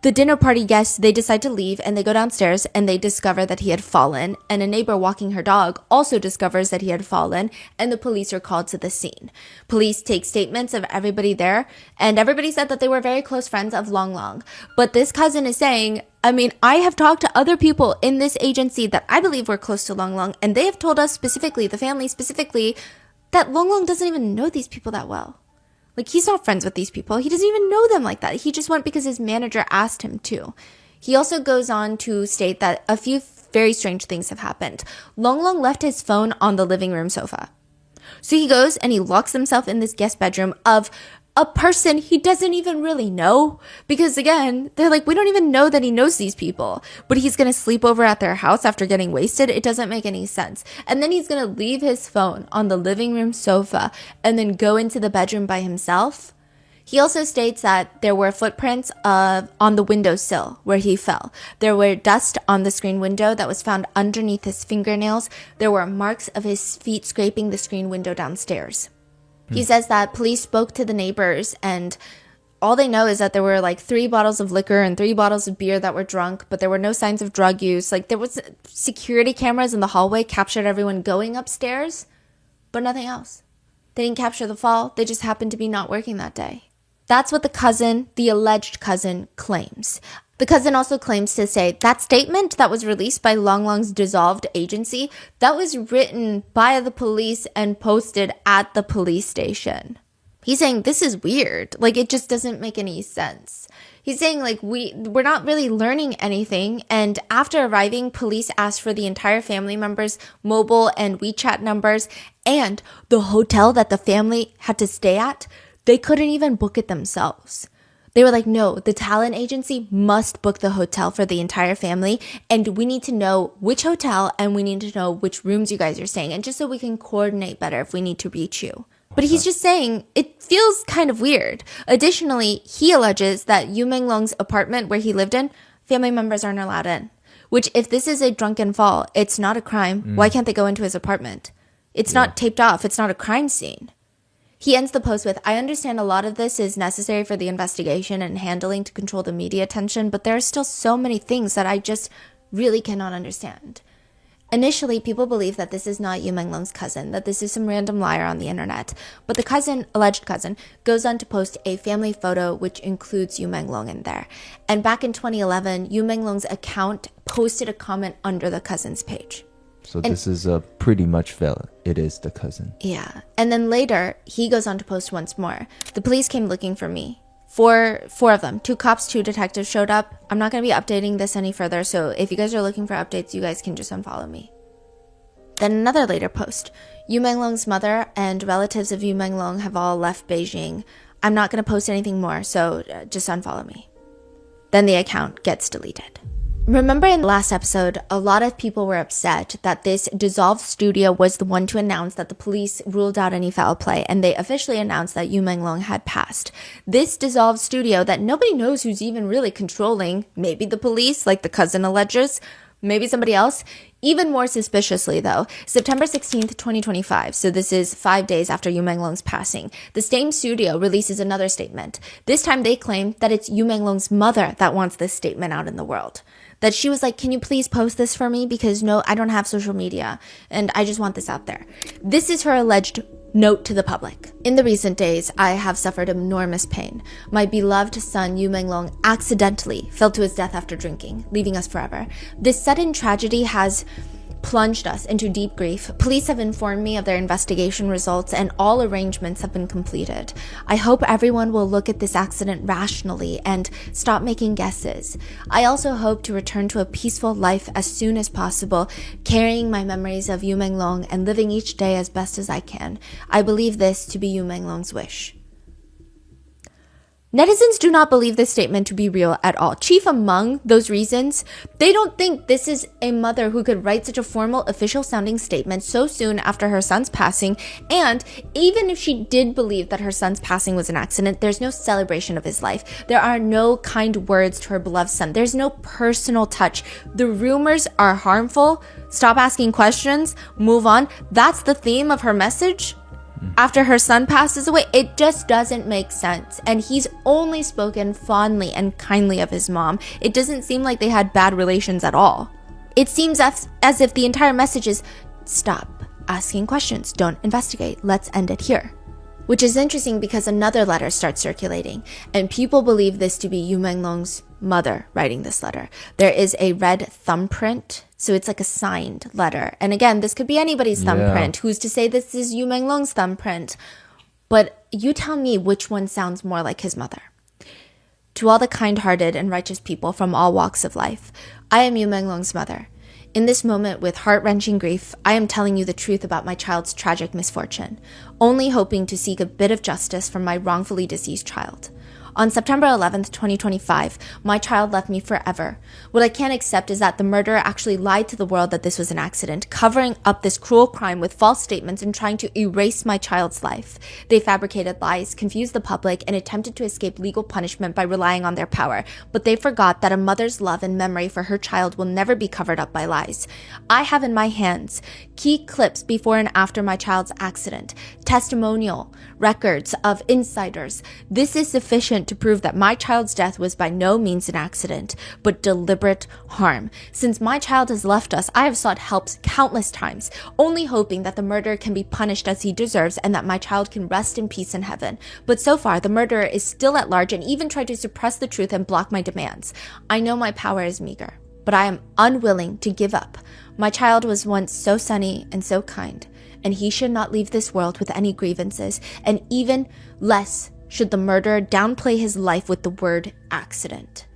the dinner party guests, they decide to leave and they go downstairs and they discover that he had fallen, and a neighbor walking her dog also discovers that he had fallen, and the police are called to the scene. Police take statements of everybody there, and everybody said that they were very close friends of Long Long. But this cousin is saying, I have talked to other people in this agency that I believe were close to Long Long, and they have told us specifically, the family specifically, that Long Long doesn't even know these people that well. Like, he's not friends with these people. He doesn't even know them like that. He just went because his manager asked him to. He also goes on to state that a few very strange things have happened. Long Long left his phone on the living room sofa. So he goes and he locks himself in this guest bedroom of a person he doesn't even really know. Because again, they're like, we don't even know that he knows these people. But he's going to sleep over at their house after getting wasted? It doesn't make any sense. And then he's going to leave his phone on the living room sofa and then go into the bedroom by himself. He also states that there were footprints on the windowsill where he fell. There were dust on the screen window that was found underneath his fingernails. There were marks of his feet scraping the screen window downstairs. He says that police spoke to the neighbors and all they know is that there were like 3 bottles of liquor and 3 bottles of beer that were drunk, but there were no signs of drug use. Like, there was security cameras in the hallway captured everyone going upstairs, but nothing else. They didn't capture the fall. They just happened to be not working that day. That's what the alleged cousin, claims. The cousin also claims to say that statement that was released by Long Long's dissolved agency, that was written by the police and posted at the police station. He's saying this is weird. Like, it just doesn't make any sense. He's saying like we're not really learning anything. And after arriving, police asked for the entire family members' mobile and WeChat numbers, and the hotel that the family had to stay at, they couldn't even book it themselves. They were like, no, the talent agency must book the hotel for the entire family. And we need to know which hotel and we need to know which rooms you guys are staying in, just so we can coordinate better if we need to reach you. But he's just saying it feels kind of weird. Additionally, he alleges that Yu Menglong's apartment where he lived in, family members aren't allowed in. Which, if this is a drunken fall, it's not a crime. Why can't they go into his apartment? It's not taped off. It's not a crime scene. He ends the post with, I understand a lot of this is necessary for the investigation and handling to control the media attention, but there are still so many things that I just really cannot understand. Initially, people believe that this is not Yu Menglong's cousin, that this is some random liar on the internet. But the cousin, alleged cousin, goes on to post a family photo which includes Yu Menglong in there. And back in 2011, Yu Menglong's account posted a comment under the cousin's page. So this is a pretty much valid. It is the cousin. Yeah. And then later, he goes on to post once more. The police came looking for me. Four of them. 2 cops, 2 detectives showed up. I'm not going to be updating this any further, so if you guys are looking for updates, you guys can just unfollow me. Then another later post. Yu Menglong's mother and relatives of Yu Menglong have all left Beijing. I'm not going to post anything more, so just unfollow me. Then the account gets deleted. Remember in the last episode, a lot of people were upset that this dissolved studio was the one to announce that the police ruled out any foul play, and they officially announced that Yu Menglong had passed. This dissolved studio that nobody knows who's even really controlling, maybe the police, like the cousin alleges, maybe somebody else. Even more suspiciously, though, September 16th, 2025, so this is 5 days after Yu Menglong's passing, the same studio releases another statement. This time they claim that it's Yu Menglong's mother that wants this statement out in the world. That she was like, can you please post this for me? Because no, I don't have social media and I just want this out there. This is her alleged note to the public. In the recent days, I have suffered enormous pain. My beloved son, Yu Menglong, accidentally fell to his death after drinking, leaving us forever. This sudden tragedy has plunged us into deep grief. Police have informed me of their investigation results and all arrangements have been completed. I hope everyone will look at this accident rationally and stop making guesses. I also hope to return to a peaceful life as soon as possible, carrying my memories of Yu Menglong and living each day as best as I can. I believe this to be Yu Menglong's wish. Netizens do not believe this statement to be real at all. Chief among those reasons, they don't think this is a mother who could write such a formal, official-sounding statement so soon after her son's passing, and even if she did believe that her son's passing was an accident, there's no celebration of his life. There are no kind words to her beloved son. There's no personal touch. The rumors are harmful. Stop asking questions. Move on. That's the theme of her message. After her son passes away, it just doesn't make sense. And he's only spoken fondly and kindly of his mom. It doesn't seem like they had bad relations at all. It seems as if the entire message is, stop asking questions, don't investigate, let's end it here. Which is interesting because another letter starts circulating, and people believe this to be Yu Menglong's mother writing this letter. There is a red thumbprint, so it's like a signed letter. And again, this could be anybody's thumbprint. Who's to say this is Yu Menglong's thumbprint? But you tell me which one sounds more like his mother. To all the kind-hearted and righteous people from all walks of life, I am Yu Menglong's mother. In this moment, with heart-wrenching grief, I am telling you the truth about my child's tragic misfortune, only hoping to seek a bit of justice for my wrongfully deceased child. On September 11th, 2025, my child left me forever. What I can't accept is that the murderer actually lied to the world that this was an accident, covering up this cruel crime with false statements and trying to erase my child's life. They fabricated lies, confused the public, and attempted to escape legal punishment by relying on their power. But they forgot that a mother's love and memory for her child will never be covered up by lies. I have in my hands key clips before and after my child's accident, testimonial records of insiders. This is sufficient to prove that my child's death was by no means an accident, but deliberate harm. Since my child has left us, I have sought help countless times, only hoping that the murderer can be punished as he deserves and that my child can rest in peace in heaven. But so far, the murderer is still at large and even tried to suppress the truth and block my demands. I know my power is meager, but I am unwilling to give up. My child was once so sunny and so kind, and he should not leave this world with any grievances, and even less should the murderer downplay his life with the word accident.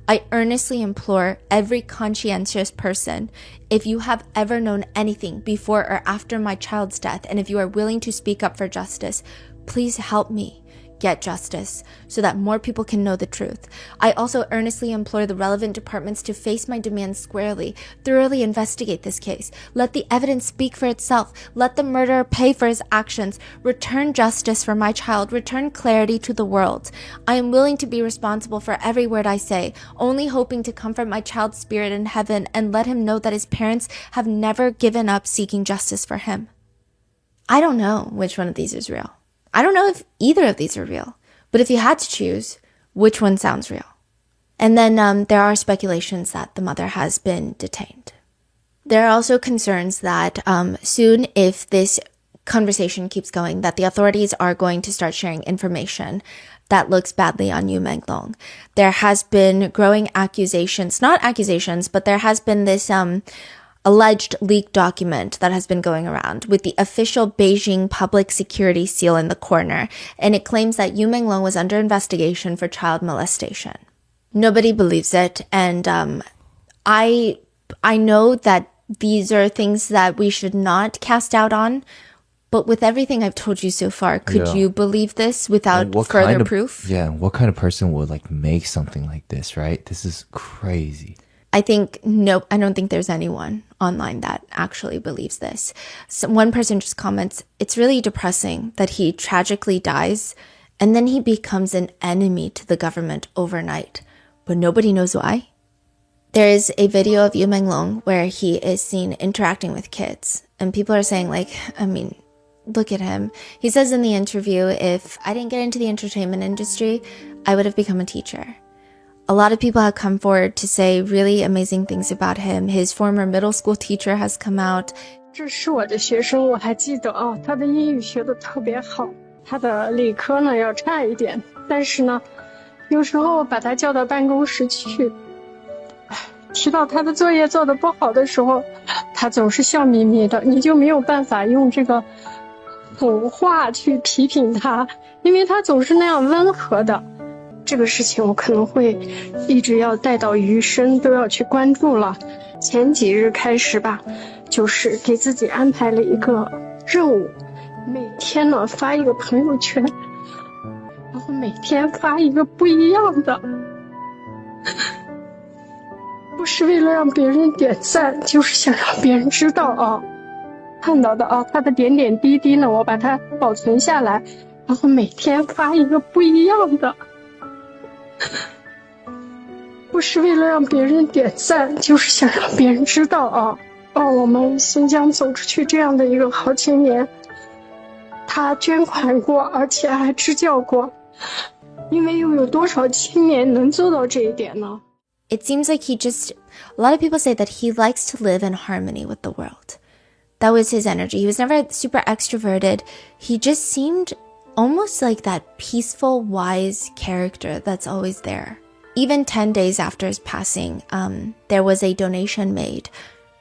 I earnestly implore every conscientious person, if you have ever known anything before or after my child's death, and if you are willing to speak up for justice, please help me. get justice so that more people can know the truth. I also earnestly implore the relevant departments to face my demands squarely, thoroughly investigate this case, let the evidence speak for itself, let the murderer pay for his actions, return justice for my child, return clarity to the world. I am willing to be responsible for every word I say, only hoping to comfort my child's spirit in heaven and let him know that his parents have never given up seeking justice for him. I don't know which one of these is real. I don't know if either of these are real, but if you had to choose, which one sounds real? And then there are speculations that the mother has been detained. There are also concerns that soon, if this conversation keeps going, that the authorities are going to start sharing information that looks badly on Yu Menglong. There has been growing accusations, not accusations, but there has been this alleged leaked document that has been going around with the official Beijing public security seal in the corner, and it claims that Yu Menglong was under investigation for child molestation. Nobody believes it, and I know that these are things that we should not cast doubt on, but with everything I've told you so far, could you believe this without further proof? Yeah, what kind of person would like make something like this, right? This is crazy. I don't think there's anyone online that actually believes this. So one person just comments, it's really depressing that he tragically dies and then he becomes an enemy to the government overnight, but nobody knows why. There is a video of Yu Menglong where he is seen interacting with kids, and people are saying look at him. He says in the interview, if I didn't get into the entertainment industry, I would have become a teacher. A lot of people have come forward to say really amazing things about him. His former middle school teacher has come out. 这是我的学生，我还记得啊，他的英语学得特别好，他的理科呢要差一点，但是呢，有时候把他叫到办公室去，提到他的作业做得不好的时候，他总是笑眯眯的，你就没有办法用这个狠话去批评他，因为他总是那样温和的。这个事情我可能会一直要带到余生都要去关注了。前几日开始吧，就是给自己安排了一个任务，每天呢发一个朋友圈，然后每天发一个不一样的，不是为了让别人点赞，就是想让别人知道啊，看到的啊，他的点点滴滴呢，我把它保存下来，然后每天发一个不一样的。不是为了让别人点赞，就是想让别人知道啊，我们新疆走出去这样的一个好青年，他捐款过，而且还支教过，因为又有多少青年能做到这一点呢？ It seems like a lot of people say that he likes to live in harmony with the world. That was his energy. He was never super extroverted. He just seemed almost like that peaceful, wise character that's always there. Even 10 days after his passing, there was a donation made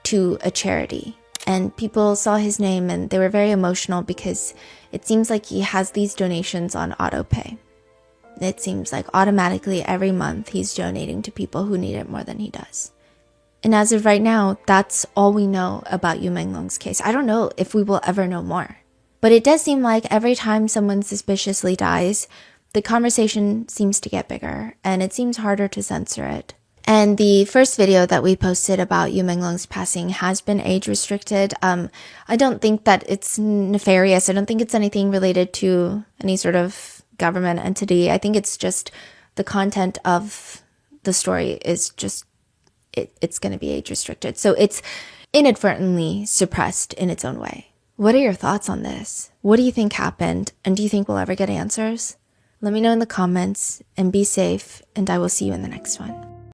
to a charity. And people saw his name and they were very emotional because it seems like he has these donations on autopay. It seems like automatically every month he's donating to people who need it more than he does. And as of right now, that's all we know about Yu Menglong's case. I don't know if we will ever know more. But it does seem like every time someone suspiciously dies, the conversation seems to get bigger, and it seems harder to censor it. And the first video that we posted about Yu Menglong's passing has been age restricted. I don't think that it's nefarious. I don't think it's anything related to any sort of government entity. I think it's just the content of the story is just, it's going to be age restricted. So it's inadvertently suppressed in its own way. What are your thoughts on this? What do you think happened? And do you think we'll ever get answers? Let me know in the comments, and be safe, and I will see you in the next one.